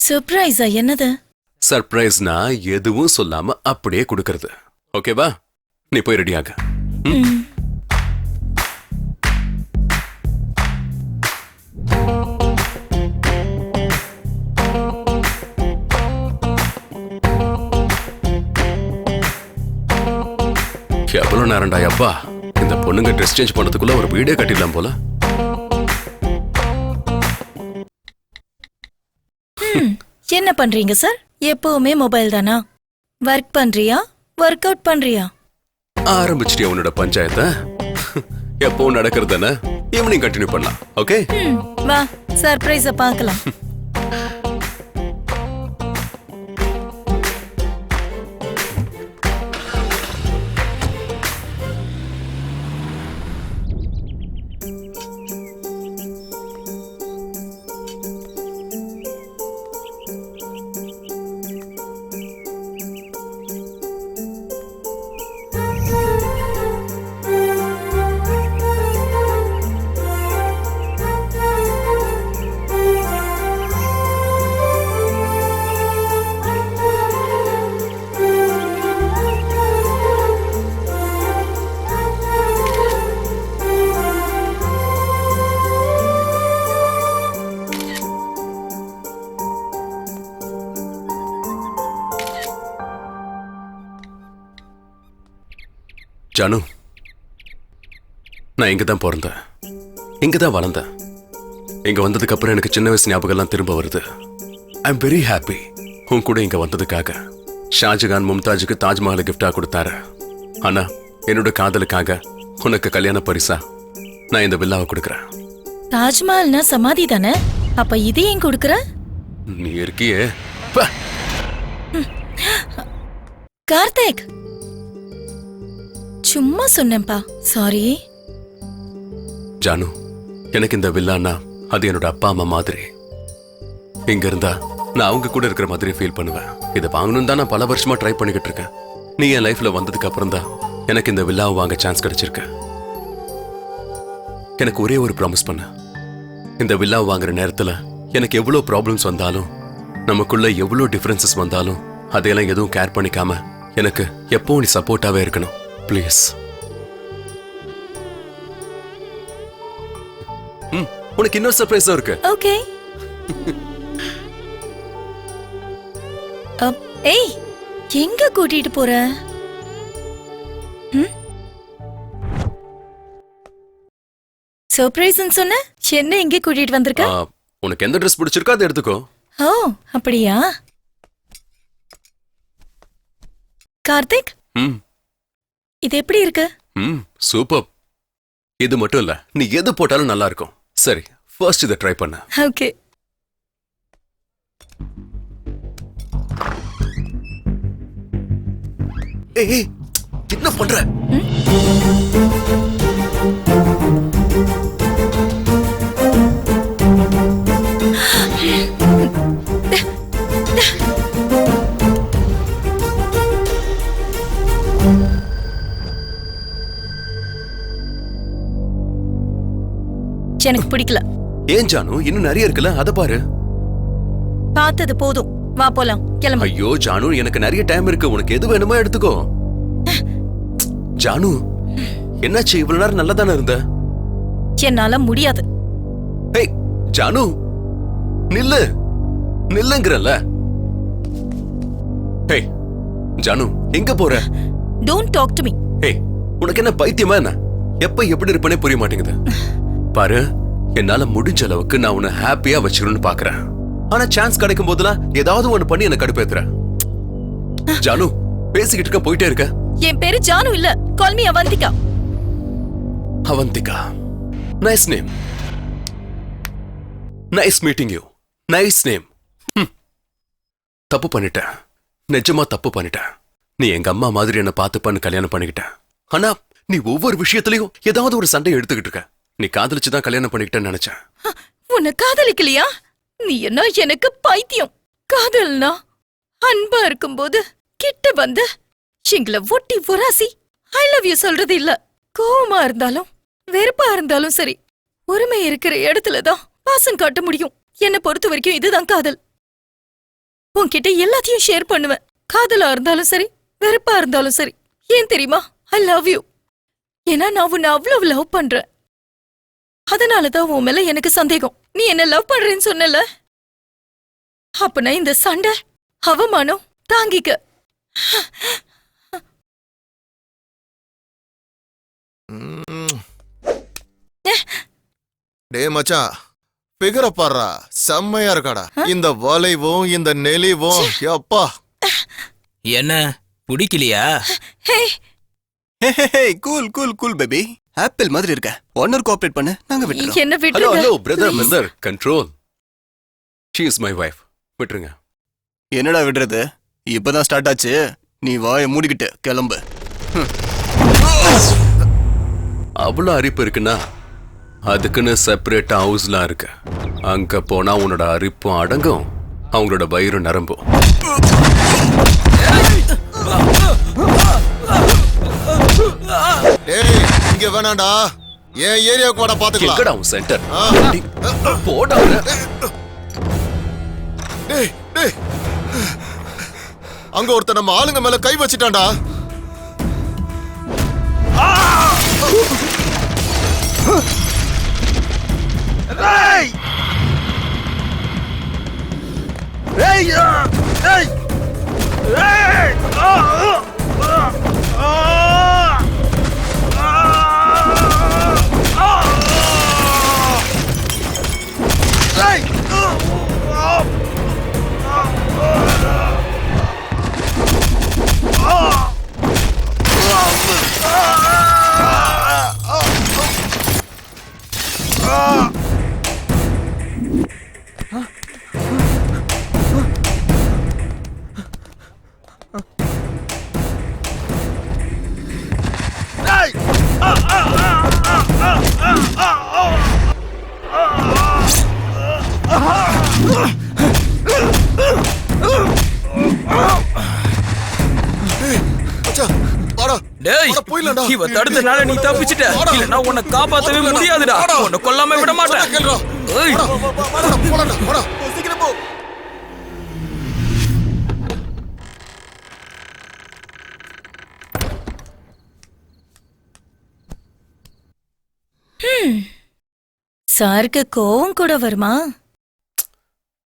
சர்ப்ரைஸா? என்னது? சர்ப்ரைஸ்னா எதுவும் சொல்லாம அப்படியே கொடுக்கறது. ஓகேவா? நீ போய் ரெடியாக. எவ்வளவு நேரம்டா அப்பா? இந்த பொண்ணுங்க ட்ரெஸ் சேஞ்ச் பண்றதுக்குள்ள ஒரு வீடியோ கட்டிடலாம் போல. என்ன பண்றீங்க சார்? எப்பவுமே மொபைல் தானா? ஒர்க் பண்றியா, ஒர்க் அவுட் பண்றியா? ஆரம்பிச்சிட்டியா உன்னோட பஞ்சாயத்தை? எப்பவும் நடக்கிறது தானே, ஈவினிங் கண்டினியூ பண்ணலாம். ஓகே, வா சர்ப்ரைஸ பார்க்கலாம். ஜானு, நான் இங்க தான் பிறந்தேன், இங்க தான் வளர்ந்தேன். இங்க வந்ததுக்கு அப்புறம் எனக்கு சின்ன வயசு ஞாபகம் எல்லாம் திரும்ப வருது. ஐ எம் வெரி ஹாப்பி உன் கூட இங்க வந்ததுக்காக. ஷாஜகான் மும்தாஜுக்கு தாஜ்மஹாலை கிஃப்டா கொடுத்தாரு. ஆனா என்னோட காதலுக்காக உனக்கு கல்யாண பரிசா நான் இந்த வில்லாவை கொடுக்கறேன். தாஜ்மஹால்னா சமாதி தானே? அப்ப இது ஏன் கொடுக்கற? நீ இருக்கியே. கார்த்திக், சும்மா சொன்னேன்பா, சாரி. ஜானு, எனக்கு இந்த வில்லானா அது என்னோட அப்பா அம்மா மாதிரி. இங்க இருந்தா நான் அவங்க கூட இருக்கிற மாதிரி ஃபீல் பண்ணுவேன். இதை வாங்கணும்னு தான் நான் பல வருஷமா ட்ரை பண்ணிக்கிட்டு இருக்கேன். நீ என் லைஃப்ல வந்ததுக்கு அப்புறம் தான் எனக்கு இந்த வில்லாவை வாங்க சான்ஸ் கிடைச்சிருக்கு. எனக்கு ஒரே ஒரு ப்ராமிஸ் பண்ண, இந்த வில்லாவை வாங்குற நேரத்துல எனக்கு எவ்வளவு ப்ராப்ளம்ஸ் வந்தாலும், நமக்குள்ள எவ்வளவு டிஃபரன்சஸ் வந்தாலும் அதையெல்லாம் எதுவும் கேர் பண்ணிக்காம எனக்கு எப்பவும் நீ சப்போர்ட்டாவே இருக்கணும். ப்ளீஸ். உனக்கு இன்னொரு சர்ப்ரைஸும் இருக்கு. ஓகே. ஏய், எங்க கூட்டிட்டு போற? சர்ப்ரைஸ்னு சொன்ன, என்ன எங்க கூட்டிட்டு வந்திருக்க? உனக்கு எந்த ட்ரெஸ் பிடிச்சிருக்கோ அதை எடுத்துக்கோ. ஓ, அப்படியா? கார்த்திக், இது எப்படி இருக்கு? சூப்பர். இது மட்டும் இல்ல, நீ எது போட்டாலும் நல்லா இருக்கும். சரி, ஃபர்ஸ்ட் இதை ட்ரை பண்ண. ஓகே. ஏய், என்ன பண்ற? எனக்கு பிடிக்கல. ஏன் ஜானு, இன்னும் நிறைய இருக்குல்ல, அத பாரு. பார்த்தது போதும், வா போலாம், கிளம்பு. ஐயோ ஜானு, எனக்கு நிறைய டைம் இருக்கு, உனக்கு எது வேணுமோ எடுத்துக்கோ. ஜானு, என்னாச்சு? இவ்வளவு நேரம் நல்லா தானே இருந்த. என்னால முடியாது. ஏய் ஜானு, நில்லு, நில்லுங்கறல. ஏய் ஜானு, எங்க போற? Don't talk to me. ஏய், உனக்கு என்ன பைத்தியமா என்ன? எப்ப எப்படி இருப்பனே புரிய மாட்டேங்குது. பாரு, என்னால முடிஞ்ச அளவுக்கு நான் உன்னை ஹாப்பியா வச்சுக்கணும்னு பாக்குறேன். ஆனா சான்ஸ் கிடைக்கும் போதெல்லாம் ஏதாவது ஒண்ணு பண்ணி என்ன கடுப்பேத்துற. ஜானு, பேசிக்கிட்டு இருக்க, போயிட்டே இருக்க. என் பேரு ஜானு இல்ல, call me Avanthika. Avanthika, nice name. Nice meeting you. Nice name. தப்பு பண்ணிட்டேன், நிஜமா தப்பு பண்ணிட்டேன். நீ எங்க அம்மா மாதிரி என்ன பார்த்துப்பான்னு கல்யாணம் பண்ணிக்கிட்ட. ஆனா நீ ஒவ்வொரு விஷயத்திலையும் ஏதாவது ஒரு சண்டையை எடுத்துக்கிட்டு இருக்க. நீ காதலிச்சுதான் கல்யாணம் பண்ணிக்கிட்டேன்னு நினைச்சேன். உன்னை காதலிக்கலையா? நீ என்ன எனக்கு பைத்தியம்? காதல்னா அன்பா இருக்கும்போது கிட்ட வந்து எங்களை ஒட்டி உராசி ஐ லவ் யூ சொல்றது இல்ல. கோவமா இருந்தாலும் வெறுப்பா இருந்தாலும் சரி, உரிமை இருக்கிற இடத்துலதான் பாசம் காட்ட முடியும். என்னை பொறுத்த வரைக்கும் இதுதான் காதல். உன்கிட்ட எல்லாத்தையும் ஷேர் பண்ணுவேன், காதலா இருந்தாலும் சரி, வெறுப்பா இருந்தாலும் சரி. ஏன் தெரியுமா? ஐ லவ் யூ. ஏன்னா நான் உன்னை அவ்வளவு லவ் பண்றேன். அதனாலதான் உன் மேல எனக்கு சந்தேகம். நீ என்ன லவ் பண்றேன்னு சொன்னல, அப்பனா இந்த சண்டை அவமானம் தாங்கிக்க. டே மச்சான், பிகர பாடுறா, செம்மையா இருக்காடா. இந்த வளைவும் இந்த நெளிவும், அப்பா. என்ன பிடிக்கலையா? Cool cool cool baby, apple மாதிரி இருக்க. ஒன்னர் கோஆபரேட் பண்ணு, நாங்க விட்டுறோம். என்ன ஹலோ விட்டுருங்க. Hello brother, control. She is my wife. விட்டுருங்க. என்னடா விடுறது? இப்பதான் ஸ்டார்ட் ஆச்சு. நீ வாயை மூடிக்கிட்டு கிளம்பு. அவ்வளோ அரிப்பு இருக்குன்னா அதுக்குன்னு செப்பரேட் ஹவுஸ்லாம் இருக்கு. அங்க போனா உன்னோட அரிப்பும் அடங்கும், அவங்களோட வயிறு நரம்பும். டேய், இங்க வேணாண்டா, என் ஏரியாவுக்கு வாடா, பாத்துக்கலாம். எங்கடா உன் சென்டர்? போடா. டேய் டேய், அங்க ஒருத்தன் நம்ம ஆளுங்க மேல கை வச்சிட்டான்டா. மச்சான், வாடா. டேய் வாடா, போயிடலாம்டா. இவ தடுத்தனால நீ தப்பிச்சிட்ட. இல்லனா உன்னை காப்பாத்தவே முடியாதுடா. உன்னை கொல்லாம விட மாட்டேன். கேளுடா. ஏய், வாடா, போலாம்டா, வாடா. சீக்கிரம் போ. சாருக்கு கோவம் கூட வருமா?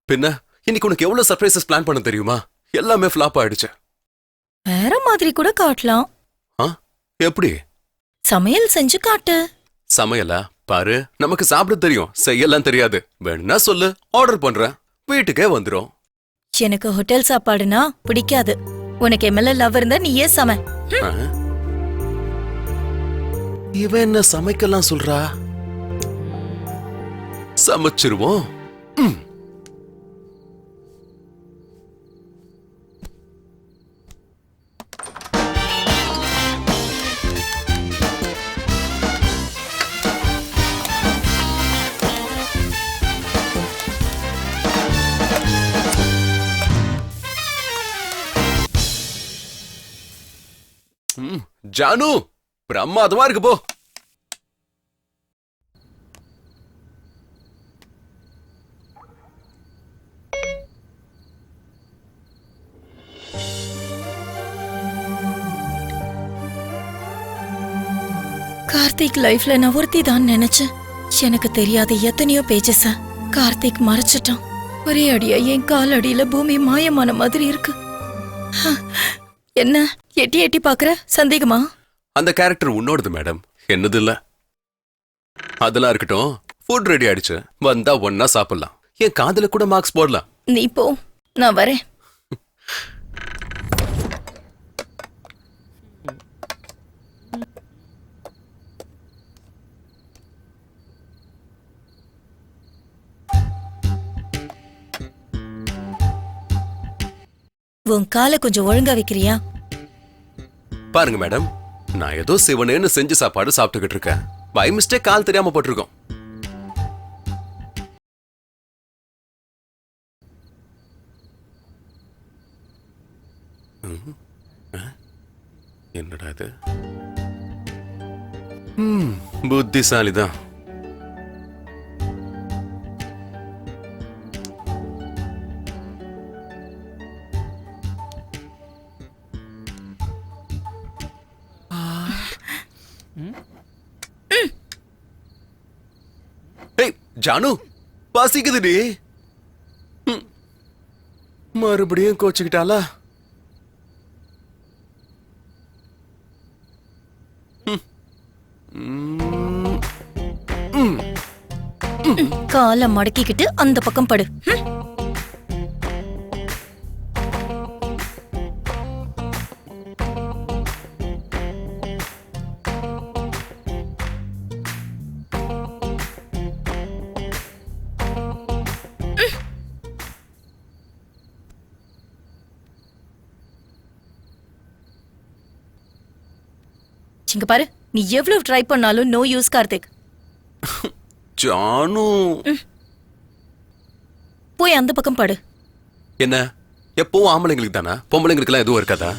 பின்ன இன்னைக்கு உனக்கு எவ்வளவு சர்ப்ரைசஸ் பிளான் பண்ண தெரியுமா? எல்லாமே ஃபிளாப் ஆயிடுச்சு. வேற மாதிரி கூட காட்டலாம். ஆ? எப்படி? சமையல் செஞ்சு காட்டு. சமையலா? பாரு, நமக்கு சாப்பிட தெரியும், செய்யலாம் தெரியாது. வேணும்னா சொல்லு, ஆர்டர் பண்றேன், வீட்டுக்கே வந்துரும். எனக்கு ஹோட்டல் சாப்பாடுனா பிடிக்காது. உனக்கு எம்எல்ஏ லவ் இருந்தா நீயே சமை. ஆ? இவன் என்ன சமைக்கலாம் சொல்றா? சமைச்சிருவோம். ம். ஜானு, பிரமாதமா இருக்கு போ. கார்த்திக் லைஃப்ல நான் ஒருத்தி தான் நினைச்சேன். எனக்கு தெரியாத எத்தனையோ பேஜஸ கார்த்திக் மறைச்சிட்டான். ஒரே அடியா என் கால் அடியில பூமி மாயமான மாதிரி இருக்கு. என்ன எட்டி எட்டி பாக்குற? சந்தேகமா? அந்த கேரக்டர் உன்னோடது மேடம், என்னது இல்ல. அதெல்லாம் இருக்கட்டும், ஃபுட் ரெடி ஆயிடுச்சு, வந்தா ஒன்னா சாப்பிடலாம். என் காதுல கூட மார்க்ஸ் போடலாம். நீ போ, நான் வரேன். உன் காலை கொஞ்சம் ஒழுங்கா வைக்கிறியா? பாருங்க மேடம், நான் ஏதோ சிவனேன்னு செஞ்சு சாப்பாடு சாப்பிட்டுக்கிட்டு இருக்கேன். பை மிஸ்டேக் கால் தெரியாம போட்டிருக்கோம். என்னடா இது? புத்திசாலிதான். ஜானு, பசிக்குதுடி. மறுபடியும் கோச்சுக்கிட்டாளா? காலை மடக்கிக்கிட்டு அந்த பக்கம் படு. இங்க பாரு, நீ எவ்வளவு ட்ரை பண்ணாலும் நோ யூஸ் கார்த்திக். ஜானு, போய் அந்த பக்கம் படு. என்ன எப்பவும் ஆம்பளைங்களுக்கு தானா? பொம்பளைங்களுக்கு எல்லாம் எதுவும் இருக்காதா?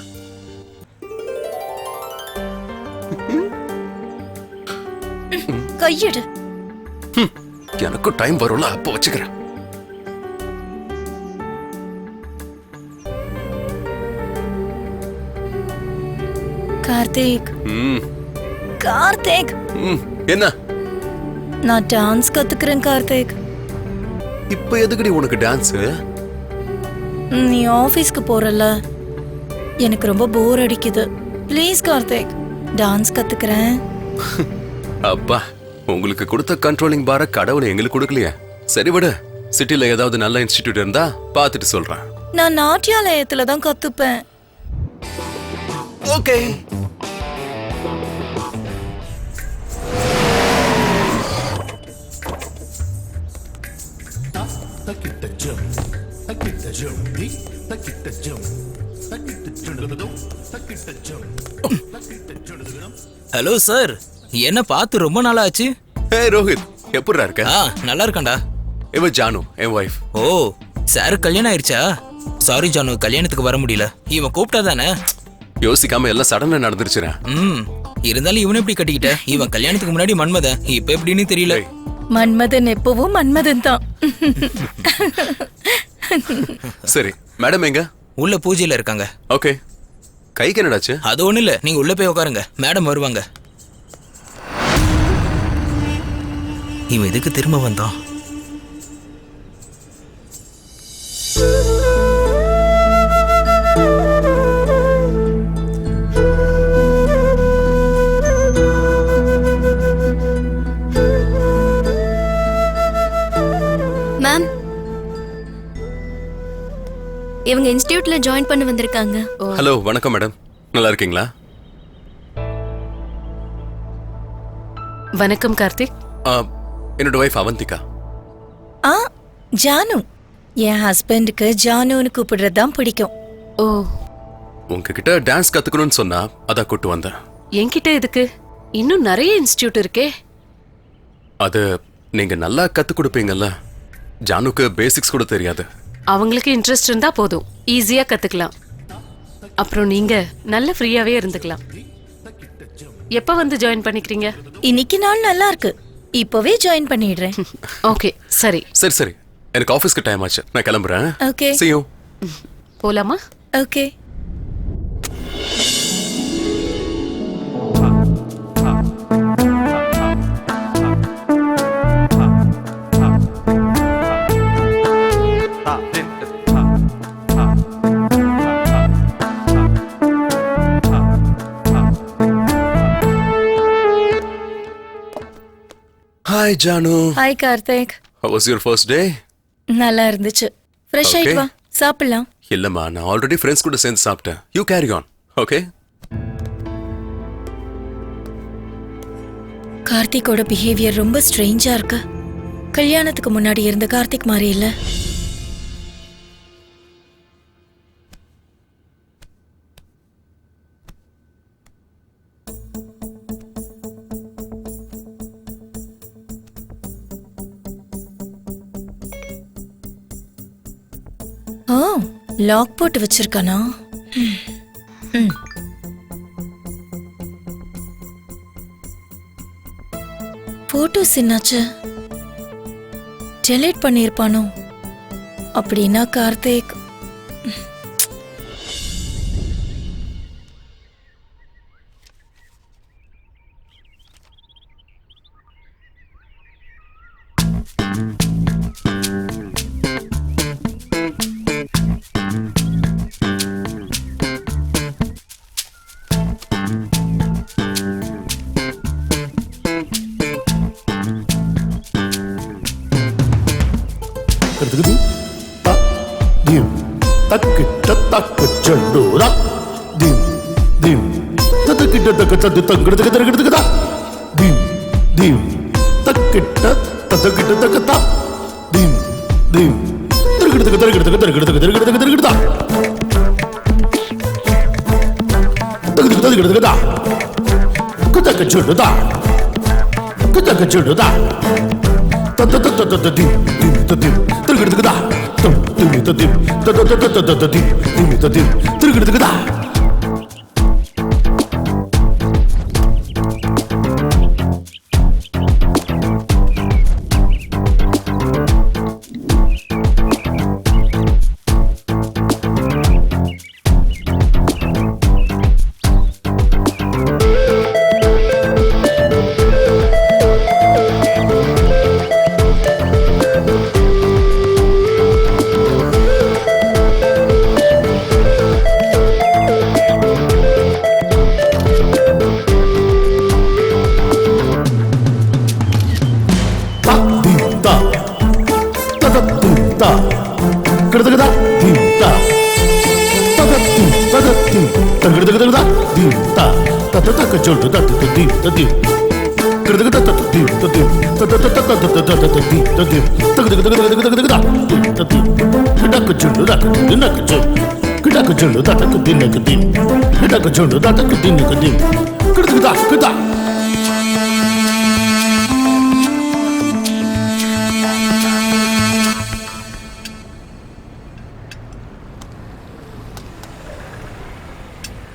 கையெடு. எனக்கும் டைம் வரும்ல, அப்ப வச்சுக்கிறேன். கார்த்திக், கார்த்திக், என்ன? நான் டான்ஸ் கத்துக்கிறேன் கார்த்திக். இப்ப எதுக்குடி உனக்கு டான்ஸ்? நீ ஆபீஸ்க்கு போறல, எனக்கு ரொம்ப போர் அடிக்குது. ப்ளீஸ் கார்த்திக், டான்ஸ் கத்துக்கிறேன். அப்பா, உங்களுக்கு கொடுத்த கண்ட்ரோலிங் பார கடவுளை எங்களுக்கு கொடுக்கலையே. சரி விடு, சிட்டில ஏதாவது நல்ல இன்ஸ்டிடியூட் இருந்தா பாத்துட்டு சொல்றேன். நான் நாட்டியாலயத்துல தான் கத்துப்பேன். ஓகே. ஹலோ சார், என்ன பார்த்து ரொம்ப நாள் ஆச்சு. ஹே ரோஹித், எப்படிடா இருக்க? நல்லா இருக்கேன்டா. இவ ஜானு என் ஒய்ஃப். ஓ சார் கல்யாணம் ஆயிடுச்சா? சாரி ஜானு, கல்யாணத்துக்கு வர முடியல. இவன் கூப்பிட்டா தானே? யோசிக்காம எல்லாம் சடனா நடந்துருச்சுரேன். இருந்தாலும் இவனை எப்படி கட்டிக்கிட்ட? இவன் கல்யாணத்துக்கு முன்னாடி மன்மதன், இப்ப எப்படின்னு தெரியல. மன்மதன் எப்பவும் மன்மதன் தான். சரி மேடம் எங்க? உள்ள பூஜையில இருக்காங்க. ஓகே. கைக்கு என்னடாச்சு? அது ஒண்ணு இல்ல, நீங்க உள்ள போய் உட்காருங்க, மேடம் வருவாங்க. இவன் எதுக்கு திரும்ப வந்தான்? மேம், இவங்க இன்ஸ்டிடியூட்ல ஜாயின் பண்ண வந்திருக்காங்க. ஹலோ வணக்கம் மேடம், நல்லா இருக்கீங்களா? வணக்கம் கார்த்திக். என்னோட ஒய்ஃப் அவந்திகா. ஆ ஜானு, என் ஹஸ்பண்டுக்கு ஜானுன்னு கூப்பிடுறதுதான் பிடிக்கும். ஓ, உங்ககிட்ட டான்ஸ் கத்துக்கணும்னு சொன்னா அதான் கூட்டு வந்தேன். என்கிட்ட எதுக்கு? இன்னும் நிறைய இன்ஸ்டிடியூட் இருக்கே. அது நீங்க நல்லா கத்து கொடுப்பீங்கல்ல. ஜானுக்கு பேசிக்ஸ் கூட தெரியாது. அவங்களுக்கு இன்ட்ரெஸ்ட் இருந்தா போதும், ஈஸியா கத்துக்கலாம். அப்புறம் நீங்க நல்ல ஃப்ரீயாவே இருந்துக்கலாம். எப்ப வந்து ஜாயின் பண்ணிக்கிறீங்க? இன்னைக்கு நாள் நல்லா இருக்கு, இப்பவே ஜாயின் பண்ணிடுறேன். ஓகே சரி. சரி சரி, எனக்கு ஆஃபீஸ்க்கு டைம் ஆச்சு, நான் கிளம்புறேன். ஓகே. See you. போலாமா? Okay. Hi Janu. Hi Karthik. How was your first day? நல்லா இருந்துச்சு. Fresh Okay. ஆயிட்டு வா, சாப்பிடலாம். இல்லம்மா, நான் ஆல்ரெடி ஃப்ரெண்ட்ஸ் கூட சேர்ந்து சாப்பிட்டேன். You carry on. ஓகே. கார்த்திக்கோட பிஹேவியர் ரொம்ப ஸ்ட்ரேஞ்சா இருக்கு. கல்யாணத்துக்கு முன்னாடி இருந்த கார்த்திக் மாதிரி இல்ல. ஓ, லாக் போட்டு வச்சிருக்கானா? போட்டோஸ் என்னாச்சு? டெலீட் பண்ணியிருப்பானோ? அப்படின்னா கார்த்திக்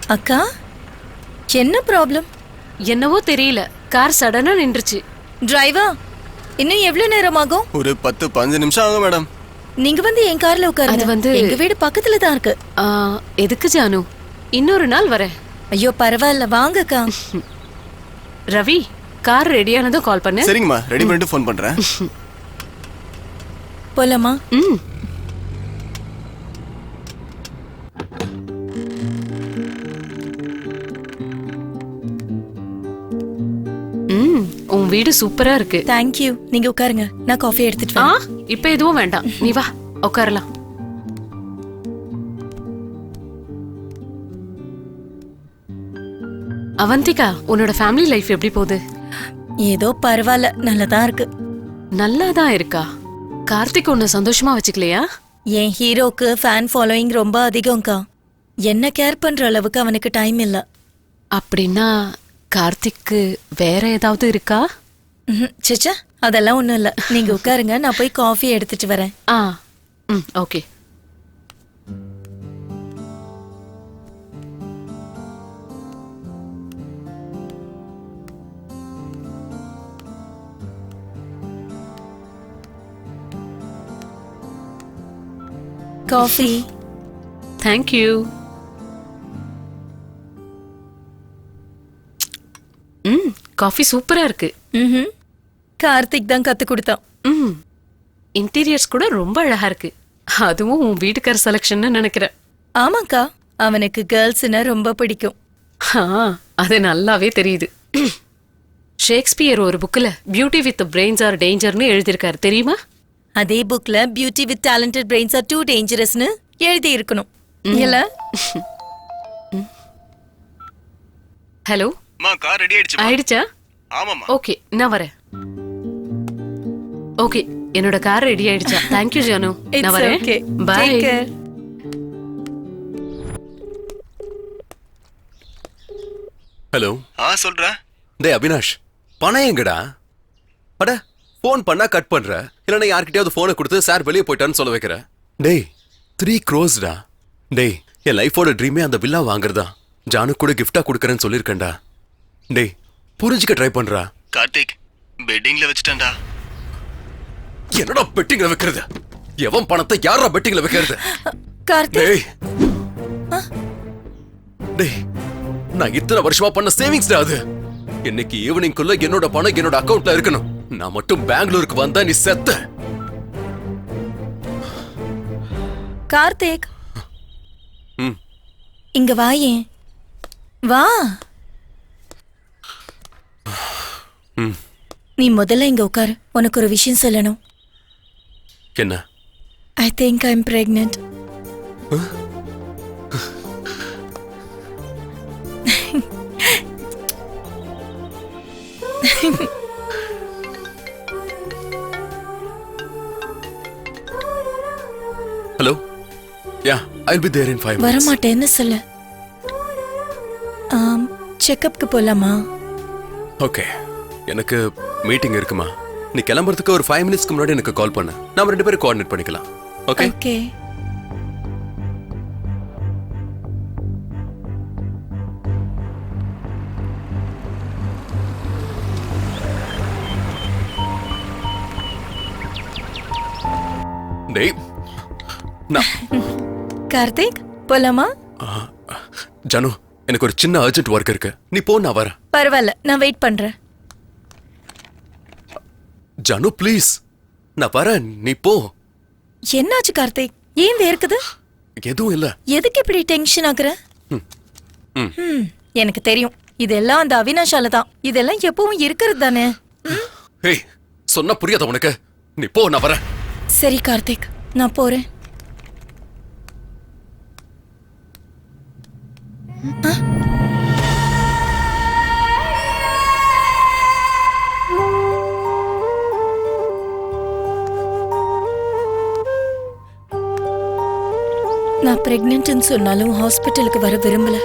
அக்கா என்ன ப்ராப்ளம்? என்னவோ தெரியல, கார் சடனா நின்றுச்சு. டிரைவர், இன்னும் எவ்வளவு நேரம் ஆகும்? ஒரு 10-15 நிமிஷம் ஆகும் மேடம். நீங்க வந்து என் கார்ல உட்காருங்க. அது வந்து- எங்க வீடு பக்கத்துல தான் இருக்கு. ஆ, எதுக்கு ஜானு? இன்னொரு நாள் வரேன். ஐயோ பரவாயில்ல, வாங்கக்கா. ரவி, கார் ரெடியானதும் கால் பண்ணு. சரிங்கம்மா, ரெடி பண்ணிட்டு ஃபோன் பண்றேன். போலாமா? ம். உன் வீடு சூப்பரா இருக்கு. தேங்க்யூ. நீங்க உட்காருங்க, நான் காஃபி எடுத்துட்டு ஆ, வரேன். இப்ப எதுவும் வேண்டாம், நீ வா உட்காரலாம். அவந்திகா, உன்னோட ஃபேமிலி லைஃப் எப்படி போகுது? ஏதோ பரவாயில்ல, நல்லதான் இருக்கு. நல்லாதான் இருக்கா? கார்த்திக் உன்னை சந்தோஷமா வச்சுக்கலையா? என் ஹீரோக்கு ஃபேன் ஃபாலோயிங் ரொம்ப அதிகம்க்கா. என்ன கேர் பண்ற அளவுக்கு அவனுக்கு டைம் இல்ல. அப்படின்னா கார்த்திக்கு வேற ஏதாவது இருக்கா? சிச்சா, அதெல்லாம் ஒண்ணும் இல்ல. நீங்க உட்காருங்க, நான் போய் காஃபி எடுத்துட்டு வரேன். ஆ, ம், ஓகே. காஃபி. தேங்க்யூ. ம், காஃபி சூப்பரா இருக்கு. ம்ஹும். கார்த்திக் தான் கத்து கொடுத்தான். ம், இன்டீரியர்ஸ் கூட ரொம்ப அழகா இருக்கு. அதுவும் உன் வீட்டுக்கார செலக்ஷன் நினைக்கிறேன். ஆமாக்கா, அவனுக்கு கேர்ள்ஸ்னா ரொம்ப பிடிக்கும். ஆ, அது நல்லாவே தெரியுது. ஷேக்ஸ்பியர் ஒரு புக்ல பியூட்டி வித் பிரெயின்ஸ் ஆர் டேஞ்சர்னு எழுதியிருக்காரு, தெரியுமா? அதே புக்ல beauty with talented brains are too டேஞ்சரஸ்னு எழுதி இருக்கணும் இல்ல? ஹலோ, அம்மா, கார் ரெடி ஆயிடுச்சு. ஆயிடுச்சா? ஆமாம்மா. ஓகே, நான் வரேன். ஓகே, என்னோட கார் ரெடி ஆயிடுச்சா? தேங்க்யூ ஜானு, நான் It's வரேன். okay. Bye. Take care. Hello. சொல்றா. டேய் அவினாஷ், பணம் எங்கடா? அட, ஃபோன் பண்ணா கட் பண்ற, இல்லைன்னா யார்கிட்டயாவது ஃபோனை கொடுத்து சார் வெளியே போயிட்டான்னு சொல்ல வைக்கிற. டேய் 3 crores-டா. டேய், என் லைஃபோட ட்ரீமே அந்த வில்லா வாங்குறதா. ஜானு கூட கிஃப்டா கொடுக்கறேன்னு சொல்லியிருக்கேன்டா. டேய், புரிஞ்சுக்க ட்ரை பண்றா. கார்த்திக், பெட்டிங்ல வச்சுட்டேன்டா. என்னடா பெட்டிங்ல வைக்கிறது? எவன் பணத்தை யாரா பெட்டிங்ல வைக்கிறது? கார்த்திக், டேய் டேய், நான் இத்தனை வருஷமா பண்ண சேவிங்ஸ்டா அது. இன்னைக்கு ஈவினிங்குள்ள என்னோட பணம் என்னோட அக்கவுண்ட்ல இருக்கணும். நான் மட்டும் பெங்களூருக்கு வந்தா நீ செத்த. கார்த்திக், ம். இங்க வாயேன். வா. நீ முதல்ல இங்க உட்காரு, உனக்கு ஒரு விஷயம் சொல்லணும். என்ன? I think I'm pregnant. Hello. Yeah, I'll be there in 5 minutes. வரமாட்டேன்னு சொல்லு. செக்கப்க்கு போலாமா? ஓகே, எனக்கு மீட்டிங் இருக்குமா? நீ கிளம்புறதுக்கு ஒரு 5 minutesக்கு முன்னாடி எனக்கு கால் பண்ணு. நாம 2 பேரும் கோஆர்டினேட் பண்ணிக்கலாம். ஓகே? ஓகே. டேய், நான் கார்த்திக், போலாமா? ஜானு, எனக்கு ஒரு சின்ன அர்ஜென்ட் ஒர்க் இருக்கு. நீ போ, நான் வரேன். பரவாயில்ல, நான் வெயிட் பண்றேன். ஜானு ப்ளீஸ், நான் வரேன், நீ போ. என்னாச்சு கார்த்திக்? ஏன் வேர்க்குது? எதுவும் இல்ல. எதுக்கு இப்படி டென்ஷன் ஆகுற? எனக்கு தெரியும், இதெல்லாம் அந்த அவினாஷால தான். இதெல்லாம் எப்பவும் இருக்கிறது தானே. ஏய், சொன்னா புரியாத உனக்கு? நீ போ, நான் வரேன். சரி கார்த்திக், நான் போறேன். நான் பிரெக்னன்ட்னு சொன்னாலும் ஹாஸ்பிட்டலுக்கு வர விரும்பல.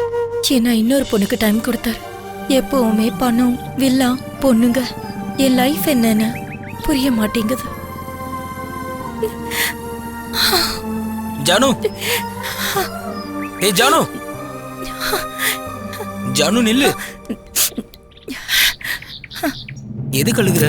ஏன்னா இன்னொரு பொண்ணுக்கு டைம் கொடுத்தாரு. எப்பவுமே பணம், வில்லா, பொண்ணுங்க, என் லைஃப் என்னன்னு புரிய மாட்டேங்குது. ஜானு, ஏய் ஜானு, ஜானு நில்லு. எது கழுகுற?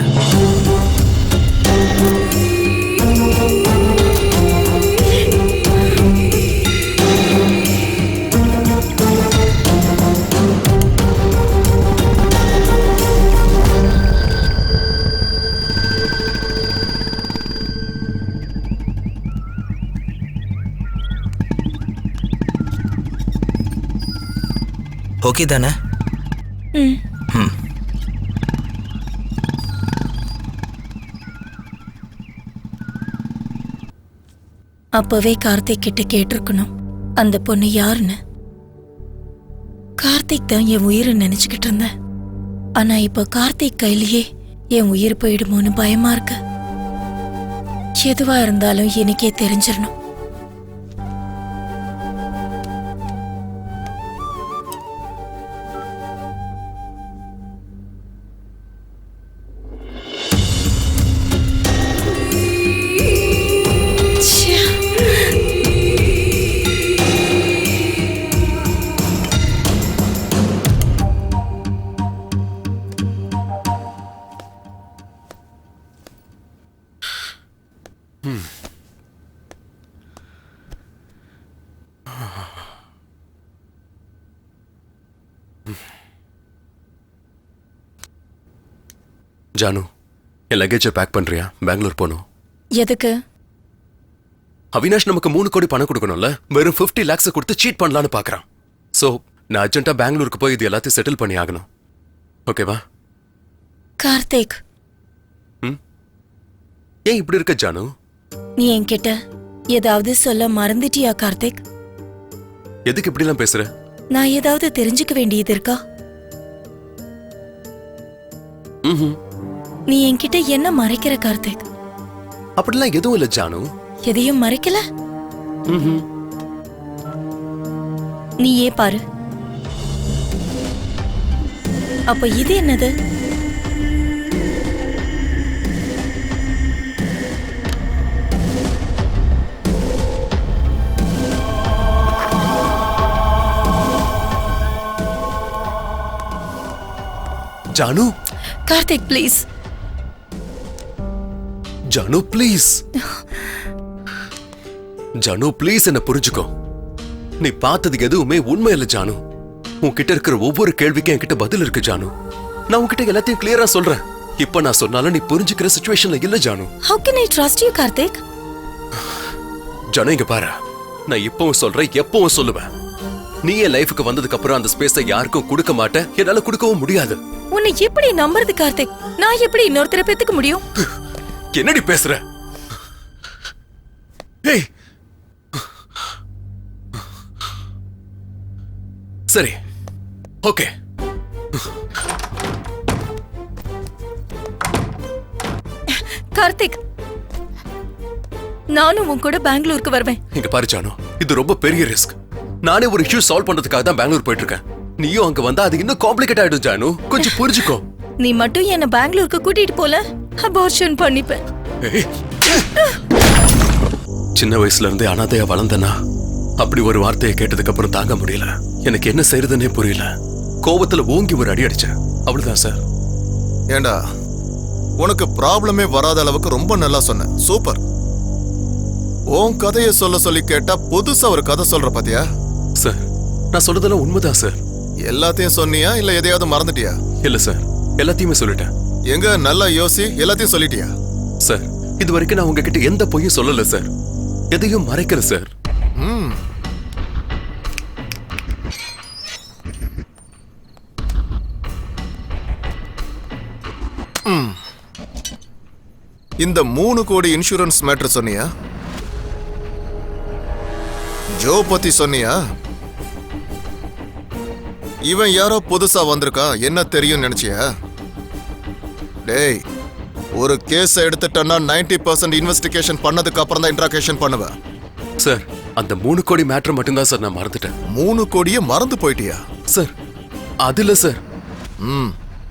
ஓகே தானே? ம். அப்பவே கார்த்திக் கிட்ட கேட்டிருக்கணும் அந்த பொண்ணு யாருன்னு. கார்த்திக் தான் என் உயிரை நினைச்சுக்கிட்டு இருந்தேன். ஆனா இப்ப கார்த்திக் கையிலேயே என் உயிர் போயிடுமோன்னு பயமா இருக்கு. எதுவா இருந்தாலும் எனக்கே தெரிஞ்சிடணும். ஜானு, என் லக்கேஜை பேக் பண்றியா? பெங்களூர் போகணும். எதுக்கு? அவினாஷ் நமக்கு 3 கோடி பணம் கொடுக்கணும்ல, வெறும் 50 lakhs கொடுத்து சீட் பண்ணலான்னு பாக்குறான். சோ நான் அர்ஜென்ட்டா பெங்களூருக்கு போய் இது எல்லாத்தையும் செட்டில் பண்ணி ஆகணும். ஓகேவா? கார்த்திக், ஏன் இப்படி இருக்க ஜானு? நீ என்கிட்ட ஏதாவது சொல்ல மறந்துட்டியா கார்த்திக்? எதுக்கு இப்படி எல்லாம் பேசுற? நான் ஏதாவது தெரிஞ்சுக்க வேண்டியது இருக்கா? நீ என்கிட்ட என்ன மறைக்கிற கார்த்திக்? அப்படிலாம் எதுவும் இல்ல ஜானு. எதையும் மறைக்கல? நீயே பாரு. அப்ப இது என்னது? Janu, Karthik please. Janu please. Janu please, என்ன புரிஞ்சுக்கோ. நீ பார்த்தது எதுவுமே உண்மை இல்ல ஜானு. உன்கிட்ட இருக்கிற ஒவ்வொரு கேள்விக்கும் என்கிட்ட பதில் இருக்கு ஜானு. நான் உன்கிட்ட எல்லாத்தையும் கிளியரா சொல்றேன். இப்ப நான் சொன்னாலும் நீ புரிஞ்சுக்கிற சிச்சுவேஷன்ல இல்ல Janu. How can I trust you Karthik? Janu இங்க பாரு, நான் இப்பவும் சொல்றேன், எப்பவும் சொல்லுவேன். நீ என் லைஃபுக்கு வந்ததுக்கு அப்புறம் அந்த ஸ்பேஸை யாருக்கும் கொடுக்க மாட்டேன், என்னால கொடுக்கவும் முடியாது. உன்னை எப்படி நம்புறது கார்த்திக்? நான் எப்படி இன்னொருத்தரை பெத்துக்க முடியும்? என்னடி பேசுற? ஏய், சரி, ஓகே. கார்த்திக், நானும் உன் கூட பெங்களூருக்கு வருவேன். இங்க பாரு ஜானு, இது ரொம்ப பெரிய ரிஸ்க். நானே ஒரு இஷ்யூ சால்வ் பண்றதுக்காக தான் பெங்களூர் போயிட்டு இருக்கேன். நீயும் அங்க வந்தா அது இன்னும் காம்ப்ளிகேட் ஆயிடும் ஜானு. கொஞ்சம் புரிஞ்சுக்கோ. நீ மட்டும் என்ன பெங்களூருக்கு கூட்டிட்டு போல, அபார்ஷன் பண்ணிப்பேன். ஏய், சின்ன வயசுல இருந்தே அனாதையா வளர்ந்தனா, அப்படி ஒரு வார்த்தையை கேட்டதுக்கு அப்புறம் தாங்க முடியல. எனக்கு என்ன செய்யறதுன்னே புரியல. கோபத்துல ஓங்கி ஒரு அடி அடிச்சேன். அவ்வளவுதான் சார். ஏண்டா, உனக்கு ப்ராப்ளமே வராத அளவுக்கு ரொம்ப நல்லா சொன்ன. சூப்பர். உன் கதையை சொல்ல சொல்லி கேட்டா புதுசா ஒரு கதை சொல்ற பாத்தியா? சார், நான் சொல்றதெல்லாம் உண்மைதான் சார். எல்லாத்தையும் சொன்னியா இல்ல எதையாவது மறந்துட்டியா? இல்ல சார், எல்லாத்தையுமே சொல்லிட்டேன். எங்க நல்லா யோசி, எல்லாத்தையும் சொல்லிட்டியா? சார், இது வரைக்கும் நான் உங்ககிட்ட எந்த பொய்யும் சொல்லல சார். எதையும் மறைக்கல சார். இந்த 3 கோடி இன்சூரன்ஸ் மேட்டர் சொன்னியா? ஜோ பத்தி சொன்னியா? இவன் யாரோ புதுசா வந்திருக்கான், என்ன தெரியும் நினைச்சியா? டேய், ஒரு கேஸ் எடுத்துட்டனா 90% இன்வெஸ்டிகேஷன் பண்ணதுக்கு அப்புறம் தான் இன்ட்ராகேஷன் பண்ணுவேன். சார், அந்த 3 கோடி மேட்டர் மட்டும்தான் சார் நான் மறந்துட்டேன். 3 கோடியே மறந்து போயிட்டியா? சார், அதுல சார்.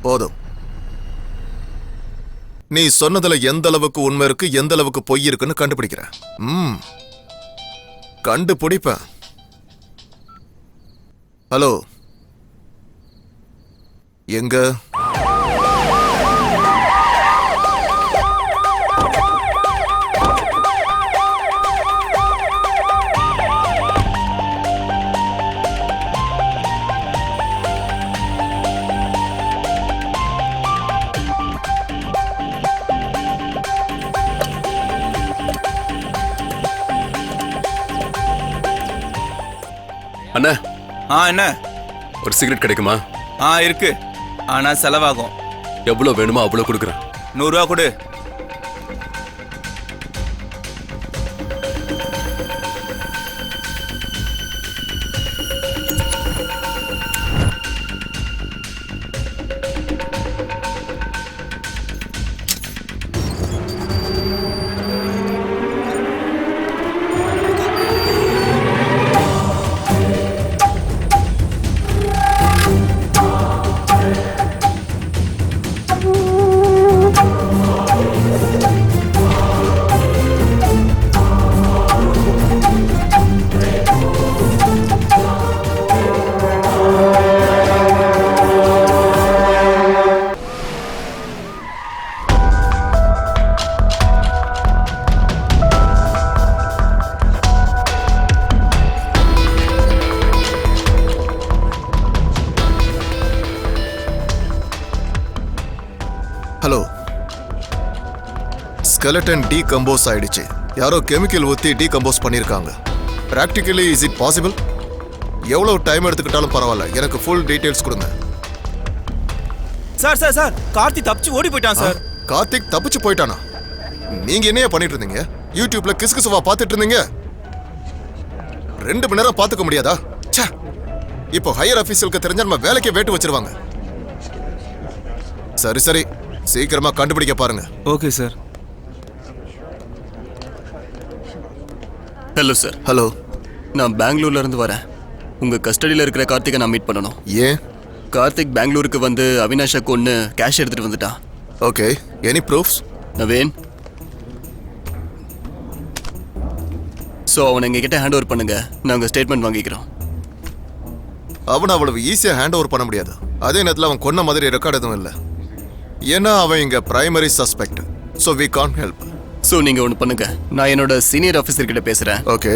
போதும். நீ சொன்னதுல எந்த அளவுக்கு உண்மை இருக்கு, எந்த அளவுக்கு பொய் இருக்குன்னு கண்டுபிடிக்கிறேன். கண்டுபிடிப்பேன். ஹலோ, எங்க? அண்ணா, என்ன? ஒரு சிகரெட் கிடைக்குமா? இருக்கு. ஆனா செலவாகும். எவ்வளவு வேணுமோ அவ்வளவு கொடுக்குறேன். 100 ரூபா கொடு. ஹலோ, ஸ்கெலட்டன் டீகம்போஸ் ஆயிடுச்சு. யாரோ கெமிக்கல் ஊத்தி டீகம்போஸ் பண்ணிருக்காங்க. Practically is it possible? எவ்வளவு டைம் எடுத்துக்கிட்டாலும் பரவாயில்ல, எனக்கு ஃபுல் டீடைல்ஸ் கொடுங்க. சார் சார் சார், கார்த்தி தப்பிச்சு ஓடி போயிட்டான் சார். கார்த்திக் தப்பிச்சு போயிட்டானா? நீங்க என்னைய பண்ணிட்டு இருந்தீங்க? யூடியூப்ல கிசுகிசுவா பார்த்துட்டு இருந்தீங்க. 2 மணி நேரம் பார்த்துக்க முடியாதா? ச்சே, இப்போ ஹையர் ஆபீஸருக்கு தெரிஞ்சா நம்ம வேலைக்கே வேட்டு வச்சிருவாங்க. சரி சரி, சீக்கிரமா கண்டுபிடிக்க பாருங்க. Okay sir. Hello sir. Hello, நான் பெங்களூர்ல இருந்து வரேன். உங்க கஸ்டடியில் இருக்கிற கார்த்திகை நான் மீட் பண்ணணும். ஏன்? கார்த்திக் பெங்களூருக்கு வந்து அவினாஷை கொன்னு கேஷ் எடுத்துட்டு வந்துட்டான். Okay, any proofs? Naveen, so அவனை எங்ககிட்ட ஹேண்ட் ஓவர் பண்ணுங்க. நாங்கள் ஸ்டேட்மெண்ட் வாங்கிக்கிறோம். அவனை அவ்வளவு ஈஸியா ஹேண்ட் ஓவர் பண்ண முடியாது. அதே நேரத்தில் அவன் கொன்ன மாதிரி ரெக்கார்ட் எதுவும் இல்லை. ஏன்னா அவன் இங்க primary suspect. So we can't help. So நீங்கள் ஒன்று பண்ணுங்க, நான் என்னோட சீனியர் ஆஃபீஸர் கிட்ட பேசுகிறேன். ஓகே,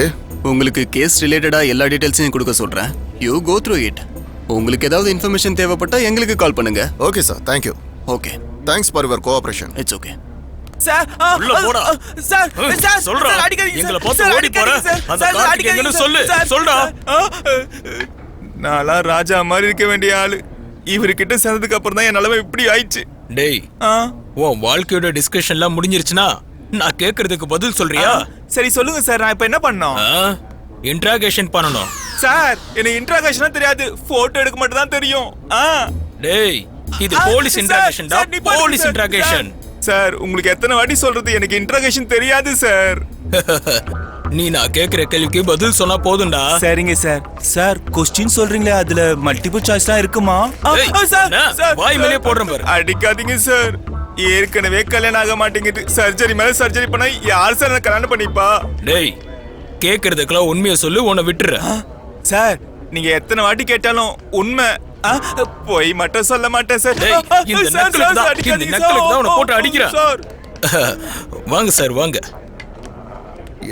உங்களுக்கு கேஸ் ரிலேட்டடாக எல்லா டீட்டெயில்ஸையும் கொடுக்க சொல்கிறேன். You go through it. உங்களுக்கு ஏதாவது இன்ஃபர்மேஷன் தேவைப்பட்டா எங்களுக்கு கால் பண்ணுங்க. Okay sir, thank you. Okay, thanks for your cooperation. It's okay. Sir உள்ள போடா. சார் சார் சொல்றா, சார், அடிக்காதீங்க எங்களை சார். பார்த்து சார், ஓடி போற. அடிக்காதீங்க சார். அந்த சார், கார்த்திக் அடிக்காதீங்க எங்கன்னு சார். சொல்லு. சார், சொல்டா. நான்லாம் ராஜா மாதிரி இருக்க வேண்டிய ஆளு. இவர்கிட்ட சேர்ந்ததுக்கு அப்புறம் தான் என் நிலைமை இப்படி ஆயிடுச்சு. டேய், உன் வாழ்க்கையோட டிஸ்கஷன்லாம் முடிஞ்சிருச்சுனா நான் கேக்குறதுக்கு பதில் சொல்றியா? சரி சொல்லுங்க சார், நான் இப்ப என்ன பண்ணணும்? இன்ட்ராகேஷன் பண்ணணும். சார், எனக்கு இன்ட்ராகேஷனா தெரியாது, போட்டோ எடுக்க மட்டும் தான் தெரியும். டேய், இது போலீஸ் இன்ட்ராகேஷன் டா, போலீஸ் இன்ட்ராகேஷன். சார், உங்களுக்கு எத்தனை வாட்டி சொல்றது, எனக்கு இன்ட்ராகேஷன் தெரியாது சார். நீ நான் கேக்குற கேள்விக்கு பதில் சொன்னா போதும்டா. சரிங்க சார். சார், क्वेश्चन சொல்றீங்களே, அதுல மல்டிபிள் சாய்ஸ்லாம் இருக்குமா? சார், வாய் மேலே போடுறேன் பாரு. அடிக்காதீங்க சார். ஏற்கனவே கல்யாணம் ஆக மாட்டேங்குது. சர்ஜரி மேல சர்ஜரி பண்ணா யார் சார் என்ன கல்யாணம் பண்ணிப்பா? டேய், கேக்குறதுக்குலாம் உண்மையை சொல்லு, உன்னை விட்டுற. சார், நீங்க எத்தனை வாட்டி கேட்டாலும் உண்மை, போய் மட்டும் சொல்ல மாட்டேன் சார். டேய், இந்த நக்கலுக்கு தான் உன்னை போட்டு அடிக்கிறேன். வாங்க சார், வாங்க.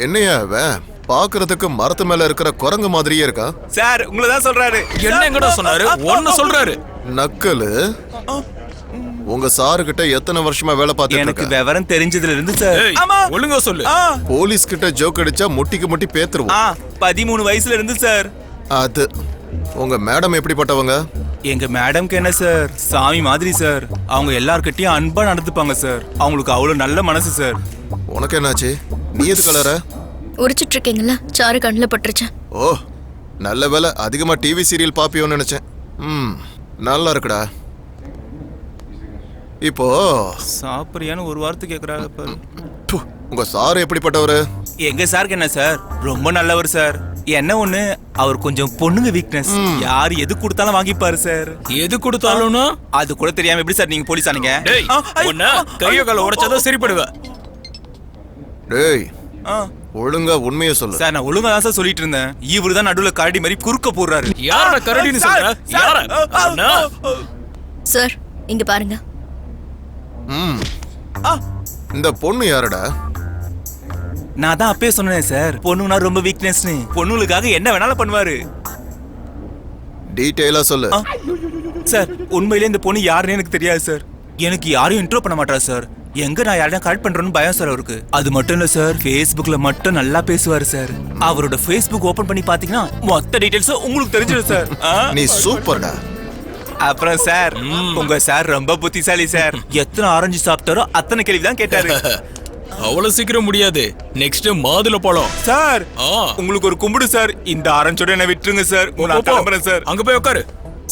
என்னையா அவன் பாக்குறதுக்கு மரத்து மேல இருக்கிற குரங்கு மாதிரியே இருக்கா? சார், உங்களை தான் சொல்றாரு. என்ன எங்கடா சொன்னாரு? ஒன்னு சொல்றாரு. நக்கலு, உங்க சாரு கிட்ட எத்தனை வருஷமா வேலை பார்த்துட்டு எனக்கு இருக்க? விவரம் தெரிஞ்சதுல இருந்து சார். ஏய், ஒழுங்கா சொல்லு. போலீஸ் கிட்ட ஜோக் அடிச்சா முட்டிக்கு முட்டி பேத்துருவோம். 13 வயசுல இருந்து சார். அது உங்க மேடம் எப்படிப்பட்டவங்க? எங்க மேடம்க்கு என்ன சார், சாமி மாதிரி சார். அவங்க எல்லார்கிட்டயும் அன்பா நடந்துப்பாங்க சார். அவங்களுக்கு அவ்வளவு நல்ல மனசு சார். உனக்கு என்னாச்சு? நீ எது கலர? உரிச்சிட்டு இருக்கீங்களா? சாரு கண்ணில் பட்டுருச்சேன். ஓ, நல்ல வேலை, அதிகமா டிவி சீரியல் பாப்பியோன்னு நினைச்சேன். நல்லா இருக்குடா. இப்போ சாப்பிடுறியான்னு ஒரு வார்த்தை கேக்குறாங்க பாரு. உங்க சார் எப்படிப்பட்டவரு? எங்க சாருக்கு என்ன சார், ரொம்ப நல்லவர் சார். என்ன ஒண்ணு, அவர் கொஞ்சம் பொண்ணுங்க வீக்னஸ். யாரு எது கொடுத்தாலும் வாங்கிப்பாரு சார். எது கொடுத்தாலும் அது கூட தெரியாம எப்படி சார் நீங்க போலீஸ் ஆனீங்க? டேய், உன்னை கைய கால உடைச்சாதான் சரிப்படுவ. டேய், ஒழுங்கா உண்மையை சொல்லு. சார் நான் ஒழுங்கா தான் சார் சொல்லிட்டு இருந்தேன். இவரு தான் நடுவுல கரடி மாதிரி குறுக்க போடுறாரு. யாரடா கரடின்னு சொல்ற? யார? அண்ணா. சார் இங்க பாருங்க. ம். இந்த பொண்ணு யாரடா? நான் தான் அப்பயே சொன்னேன் சார், பொண்ணுனா ரொம்ப வீக்னஸ்னு. பொண்ணுங்களுக்காக என்ன வேணாலும் பண்ணுவாரு. டீடைலா சொல்லு. சார் உண்மையிலே இந்த பொண்ணு யாருன்னு எனக்கு தெரியாது சார். எனக்கு யாரையும் இன்ட்ரோ பண்ண மாட்டா சார். எங்க நான் யாரையும் கரெக்ட் பண்றேன்னு பயம் சார் அவருக்கு. அது மட்டும் இல்ல சார், Facebookல மட்டும் நல்லா பேசுவாரு சார். அவரோட Facebook ஓபன் பண்ணி பாத்தீங்கன்னா மொத்த டீடைல்ஸும் உங்களுக்கு தெரிஞ்சிடும் சார். நீ சூப்பர்டா. அப்புறம் சார் உங்க சார் ரொம்ப புத்திசாலி சார். எத்தனை ஆரஞ்சு சாப்பிட்டாரோ அத்தனை கேள்வி தான் கேட்டாரு. அவ்வளவு சீக்கிரம் முடியாது. நெக்ஸ்ட் மாதுளை பழம். சார் உங்களுக்கு ஒரு கும்பிடு சார். இந்த ஆரஞ்சோட என்ன விட்டுருங்க சார். நான் கிளம்புறேன் சார். அங்க போய் உட்காரு.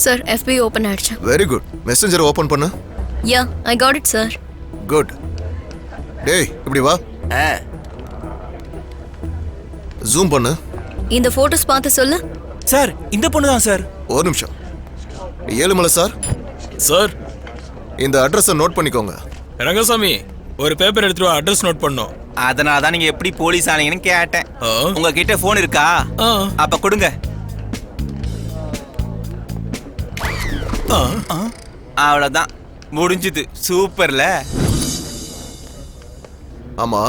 சார் FB ஓபன் ஆயிடுச்சு. Very good. மெசஞ்சர் ஓபன் பண்ணு. Yeah I got it sir. Good. டேய் இப்படி வா. ஜூம் பண்ணு. இந்த போட்டோஸ் பார்த்து சொல்லு. சார் இந்த பொண்ணு தான் சார். ஒரு நிமிஷம். ஏழுமலை சார். சார் இந்த அட்ரஸை நோட் பண்ணிக்கோங்க. ரங்கசாமி ஒரு பேப்பர் எடுத்துட்டு வா, அட்ரஸ் நோட் பண்ணோம். அதனால தான் நீங்க எப்படி போலீஸ் ஆனீங்கன்னு கேட்டேன். உங்ககிட்ட போன் இருக்கா? அப்ப கொடுங்க. அவ்வளவுதான் முடிஞ்சது. சூப்பர்ல. ஆமா,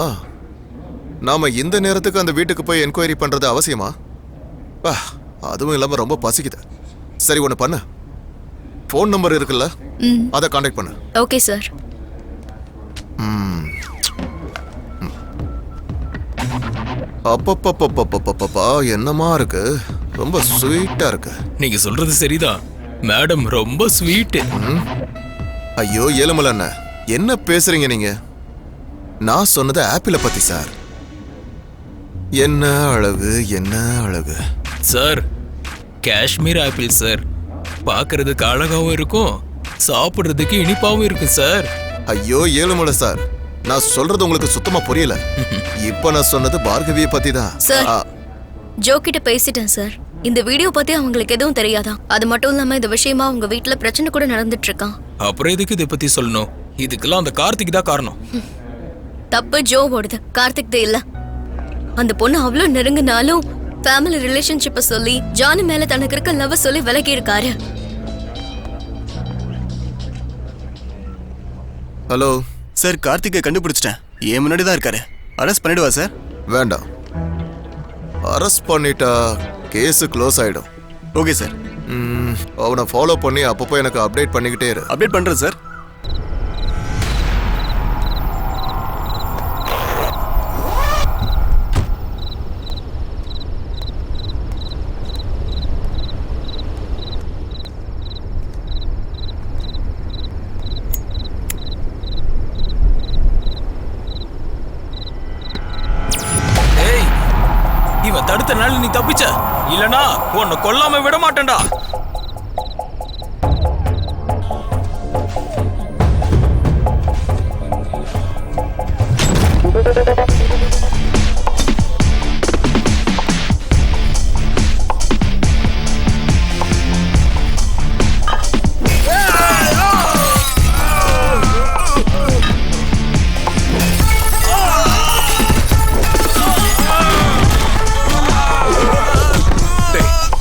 நாம இந்த நேரத்துக்கு அந்த வீட்டுக்கு போய் என்கொயரி பண்றது அவசியமா? அதுவும் இல்லாம ரொம்ப பசிக்குது. சரி ஒண்ணு பண்ணு, ஃபோன் நம்பர் இருக்குல்ல, அதை கான்டாக்ட் பண்ணு. Okay sir. அப்பப்பப்பப்பப்பப்பா என்னமா இருக்கு, ரொம்ப ஸ்வீட்டா இருக்கு. நீங்க சொல்றது சரிதான் மேடம், ரொம்ப ஸ்வீட். ஐயோ ஏழுமலை அண்ணா, என்ன பேசுறீங்க நீங்க? நான் சொன்னது ஆப்பிள பத்தி சார். என்ன அழகு, என்ன அழகு சார். Kashmir apple sir. பார்க்கிறதுக்கு அழகாவும் இருக்கும், சாப்பிடுறதுக்கு இனிப்பாவும் இருக்கும் சார். ஐயோ ஏழுமலை சார், நான் சொல்றது உங்களுக்கு சுத்தமா புரியல. இப்ப நான் சொன்னது பார்கவியை பத்தி தான் சார். ஜோ கிட்ட பேசிட்டேன் சார். இந்த வீடியோ பத்தி அவங்களுக்கு எதுவும் தெரியாதான். அது மட்டும் இல்லாம இந்த விஷயமா உங்க வீட்டுல பிரச்சனை கூட நடந்துட்டு இருக்கான். அப்புறம் எதுக்கு இதை பத்தி சொல்லணும்? இதுக்கெல்லாம் அந்த கார்த்திக் தான் காரணம். தப்பு ஜோவோடது, கார்த்திக் இல்ல. அந்த பொண்ணு அவ்வளவு நெருங்கினாலும் ஃபேமிலி ரிலேஷன்ஷிப்பை சொல்லி ஜானு மேல தனக்கு இருக்க லவ் சொல்லி விலகி இருக்காரு. ஹலோ சார், கார்த்திகை கண்டுபிடிச்சிட்டேன். ஏன் முன்னாடி தான் இருக்காரு. அரெஸ்ட் பண்ணிடுவா சார்? வேண்டாம், அரெஸ்ட் பண்ணிட்டா கேஸ் க்ளோஸ் ஆயிடும். Okay sir. அவனை ஃபாலோ பண்ணி அப்பப்போ எனக்கு அப்டேட் பண்ணிக்கிட்டே இரு. அப்டேட் பண்றேன் சார். இவன் தடுத்த நாள் நீ தப்பிச்ச, இல்லனா உன்னை கொல்லாம விட மாட்டேன்டா.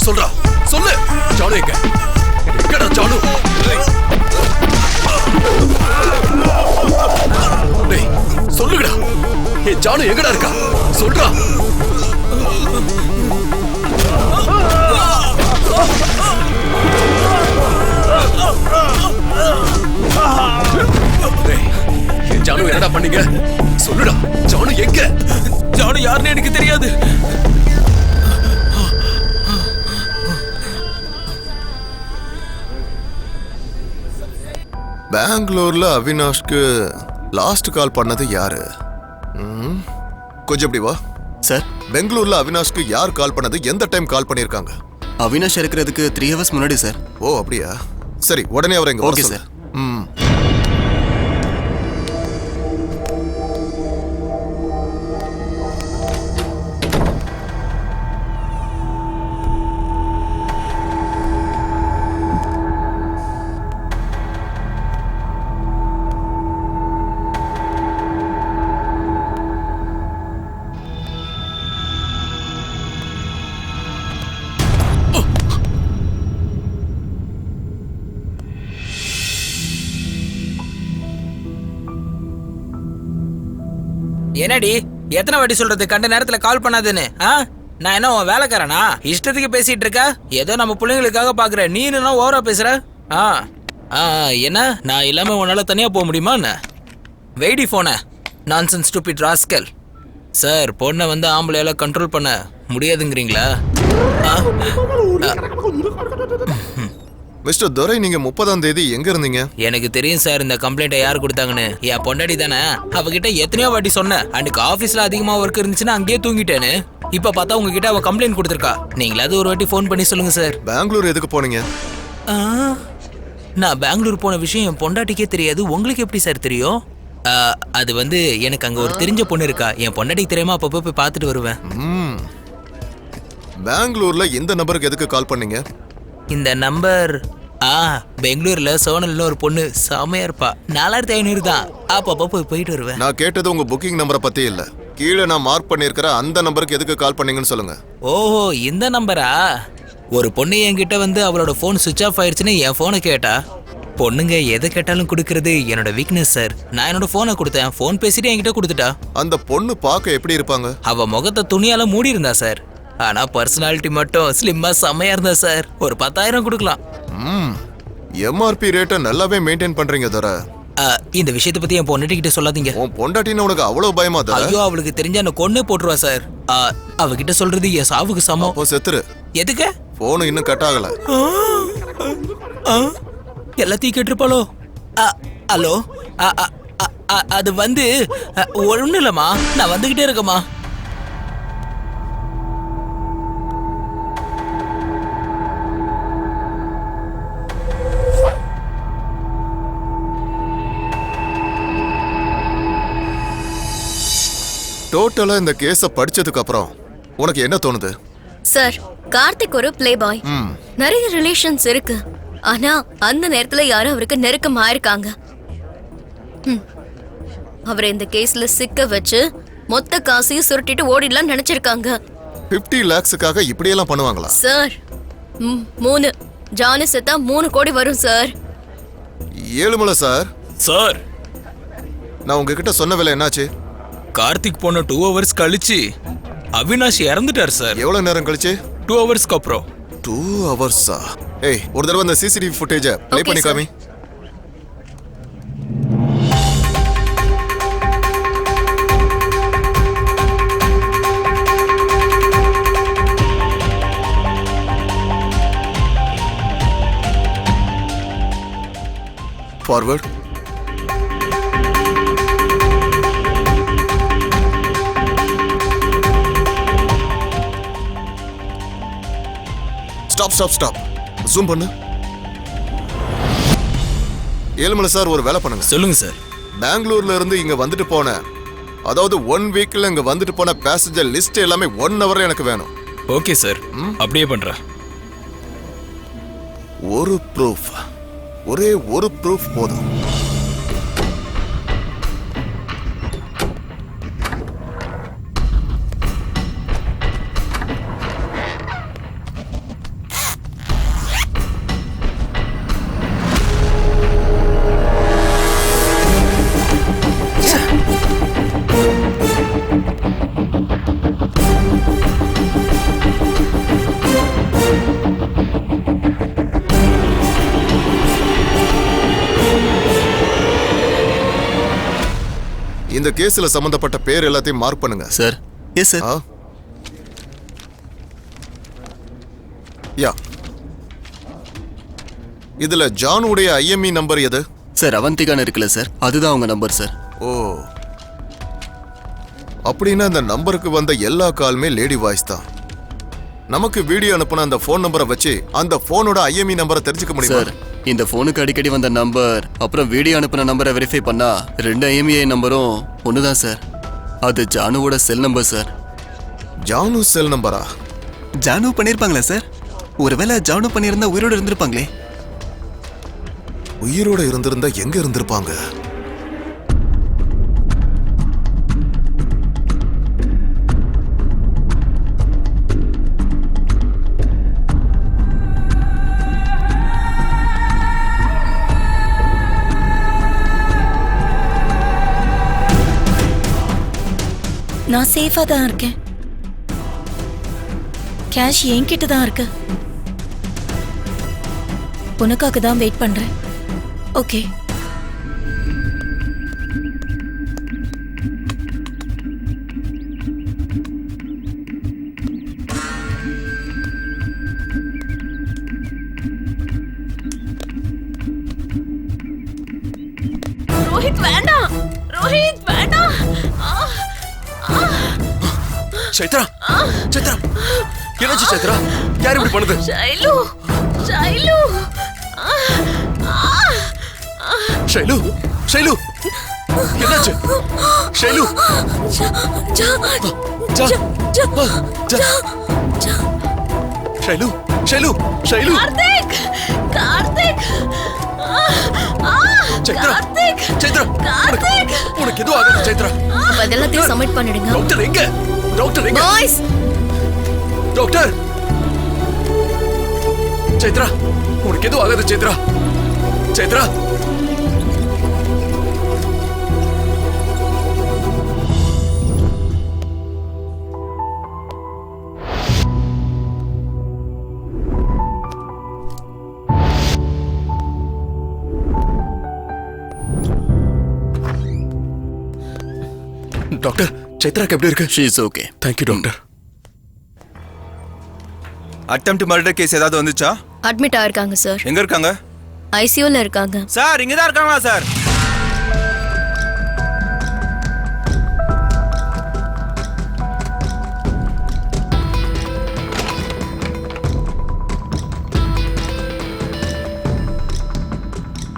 சொல்றா, சொல்லு. ஜானு எங்க? எங்கடா ஜானு? டேய் சொல்லுங்கடா, ஏ ஜானு எங்கடா இருக்கா? சொல்றா. டேய் ஜானு என்னடா பண்ணீங்க? சொல்லுடா, ஜானு எங்க? ஜானு யாருன்னு எனக்கு தெரியாது. பெங்களூர்ல அவினாஷ்க்கு லாஸ்ட் கால் பண்ணது யாரு? கொஞ்சம் இப்படி வா சார். பெங்களூர்ல அவினாஷ்க்கு யார் கால் பண்ணது, எந்த டைம் கால் பண்ணிருக்காங்க? அவினாஷ் இருக்கிறதுக்கு 3 hours முன்னாடி சார். ஓ அப்படியா, சரி உடனே அவரை இங்க ஓகே வர சார். சொல்லு. என்னடி எத்தனை வாட்டி சொல்றது கண்ட நேரத்துல கால் பண்ணாதுன்னு? நான் என்ன உன் வேலைக்காரனா? இஷ்டத்துக்கு பேசிட்டு இருக்க. ஏதோ நம்ம பிள்ளைங்களுக்காக பாக்குற, நீ என்ன ஓவரா பேசுற? என்ன நான் இல்லாம உன்னால தனியா போக முடியுமா என்ன? வெயிடி போன நான்சென்ஸ் ஸ்டூபிட் ராஸ்கல். சார், பொண்ணை வந்து ஆம்பளையால கண்ட்ரோல் பண்ண முடியாதுங்கிறீங்களா? மிஸ்டர் துரை, நீங்க 30ஆம் தேதி எங்க இருந்தீங்க? எனக்கு தெரியும் சார் இந்த கம்ப்ளைண்ட்டை யார் கொடுத்தாங்கன்னு. என் பொண்டாடி தானே. அவகிட்ட எத்தனையோ வாட்டி சொன்னேன். அன்னைக்கு ஆஃபீஸில் அதிகமாக ஒர்க் இருந்துச்சுன்னா அங்கேயே தூங்கிட்டேன்னு. இப்போ பார்த்தா உங்ககிட்ட அவள் கம்ப்ளைண்ட் கொடுத்துருக்கா. நீங்களாவது ஒரு வாட்டி ஃபோன் பண்ணி சொல்லுங்க சார். பெங்களூர் எதுக்கு போனீங்க? நான் பெங்களூர் போன விஷயம் என் பொண்டாட்டிக்கே தெரியாது. உங்களுக்கு எப்படி சார் தெரியும்? அது வந்து எனக்கு அங்கே ஒரு தெரிஞ்ச பொண்ணு இருக்கா. என் பொண்டாட்டிக்கு தெரியாம அப்பப்போ போய் பார்த்துட்டு வருவேன். பெங்களூர்ல இந்த நம்பருக்கு எதுக்கு கால் பண்ணீங்க? இந்த நம்பர் பெங்களூர்ல சோனல்னு ஒரு பொண்ணு செமையா இருப்பா. 4500 தான். அப்பப்போ போயிட்டு வருவேன். நான் கேட்டது உங்க புக்கிங் நம்பரை பத்தி இல்ல. கீழே நான் மார்க் பண்ணிருக்கிற அந்த நம்பருக்கு எதுக்கு கால் பண்ணீங்கன்னு சொல்லுங்க. ஓஹோ, இந்த நம்பரா? ஒரு பொண்ணு என்கிட்ட வந்து அவளோட ஃபோன் சுவிட்ச் ஆஃப் ஆயிடுச்சுன்னு என் ஃபோனை கேட்டா. பொண்ணுங்க எதை கேட்டாலும் கொடுக்கறது என்னோட வீக்னஸ் சார். நான் என்னோட ஃபோனை கொடுத்தேன். ஃபோன் பேசிட்டு என்கிட்ட கொடுத்துட்டா. அந்த பொண்ணு பார்க்க எப்படி இருப்பாங்க? அவ முகத்தை துணியால மூடி இருந்தா சார். ஆனா பர்சனாலிட்டி மட்டும் ஸ்லிம்மா செமையா இருந்தா சார். ஒரு 10,000 கொடுக்கலாம். எம்ஆர்பி ரேட்டை நல்லாவே மெயின்டைன் பண்றீங்க தர. இந்த விஷயத்தை பத்தி என் பொண்டாட்டிகிட்ட சொல்லாதீங்க. உன் பொண்டாட்டின்னு உனக்கு அவ்வளவு பயமா தர? ஐயோ, அவளுக்கு தெரிஞ்சா என்ன கொன்னே போட்டுருவா சார். அவகிட்ட சொல்றது என் சாவுக்கு சமம். ஓ, செத்துரு. எதுக்கு? போன் இன்னும் கட் ஆகல. எல்லாத்தையும் கேட்டிருப்பாளோ? ஹலோ, அது வந்து ஒன்றும் இல்லைம்மா, நான் வந்துகிட்டே இருக்கேம்மா. டோட்டலா இந்த கேஸ படிச்சதுக்கு அப்புறம் உனக்கு என்ன தோணுது? சார், கார்த்திக் ஒரு பிளே பாய். நிறைய ரிலேஷன்ஸ் இருக்கு. ஆனா அந்த நேரத்துல யாரும் அவருக்கு நெருக்கமா இருக்காங்க. அவரை இந்த கேஸ்ல சிக்க வச்சு மொத்த காசையும் சுருட்டிட்டு ஓடிடலாம் நினைச்சிருக்காங்க. 50 lakhsக்காக இப்படி எல்லாம் பண்ணுவாங்களா? சார், 3 ஜானு செத்தா 3 கோடி வரும் சார். ஏழுமலை சார். சார், நான் உங்ககிட்ட சொன்ன வேலை என்னாச்சு? கார்த்திக் போன 2 hours கழிச்சு அவினாஷ் இறந்துட்டார் சார். எவ்வளவு நேரம் கழிச்சு? 2 ஹவர்ஸ்க்கு அப்புறம். 2 ஹவர்ஸா? ஏய், ஒரு தடவை அந்த சிசிடிவி ஃபுட்டேஜ ப்ளே பண்ணி காமி. ஃபார்வர்ட். ஸ்டாப். ஜூம் பண்ணு. ஏழுமலை சார், ஒரு வேலை பண்ணுங்க. சொல்லுங்க சார். பெங்களூர்ல இருந்து இங்க வந்துட்டு போன, அதாவது 1 வீக்ல இங்க வந்துட்டு போன பேசஞ்சர் லிஸ்ட் எல்லாமே 1 ஹவர்ல எனக்கு வேணும். ஓகே சார், அப்படியே பண்றேன். ஒரு ப்ரூஃப், ஒரே ஒரு ப்ரூஃப் போதும். இந்த கேஸ்ல சம்பந்தப்பட்ட பேர் எல்லாத்தையும் மார்க் பண்ணுங்க. சார். Yes sir. யா. இதுல ஜானுடைய ஐஎம்இ நம்பர் எது? சார், அவந்திகான்னு இருக்குல்ல சார், அதுதான் உங்க நம்பர் சார். ஓ, அப்படின்னா அந்த நம்பருக்கு வந்த எல்லா காலுமே லேடி வாய்ஸ் தான். நமக்கு வீடியோ அனுப்புன அந்த ஃபோன் நம்பரை வச்சு அந்த ஃபோனோட ஐஎம்இ நம்பரை தெரிஞ்சுக்க முடியும் சார். இந்த ஃபோனுக்கு அடிக்கடி வந்த நம்பர் அப்புறம் வீடியோ அனுப்புன நம்பரை வெரிஃபை பண்ணா 2 ஐஎம்இஐ நம்பரும் ஒண்ணுதான் சார். அது ஜானுவோட செல் நம்பர் சார். ஜானு செல் நம்பரா? ஜானு பண்ணிருப்பாங்களா சார்? ஒருவேளை ஜானு பண்ணியிருந்தா உயிரோட இருந்திருப்பாங்களே. உயிரோட இருந்திருந்தா எங்க இருந்திருப்பாங்க? நான் சேஃபா தான் இருக்கேன். கேஷ் என்கிட்ட தான் இருக்கு. உனக்காக தான் வெயிட் பண்றேன். ஓகே. ரோஹித் வேண்டாம், ரோஹித் வேண்டாம். சைத்ரா, சைத்ரா, என்னாச்சு சைத்ரா? யார் இப்படி பண்ணுது? ஷைலு, ஷைலு, ஷைலு, ஷைலு, என்னாச்சு? ஷைலு, ஷைலு, ஷைலு, ஷைலு, கார்த்திக், கார்த்திக், சைத்ரா, கார்த்திக், சைத்ரா, கார்த்திக். உனக்கு எதுவும் ஆகாது சைத்ரா. அப்ப அதெல்லாத்தையும் சப்மிட் பண்ணிடுங்க. டாக்டர் எங்க? டாக்டர் எங்க? Boys, doctor! சைத்ரா, உனக்கு எதுவும் ஆகாது சைத்ரா. சைத்ரா, டாக்டர், சைத்ராக்கு எப்படி இருக்கு? She is okay. Thank you doctor. Attempt murder case ஏதாவது வந்துச்சா? அட்மிட் ஆயிருக்காங்க சார். எங்க இருக்காங்க? ஐசியூல இருக்காங்க. சார் இங்க தான் இருக்காங்களா சார்?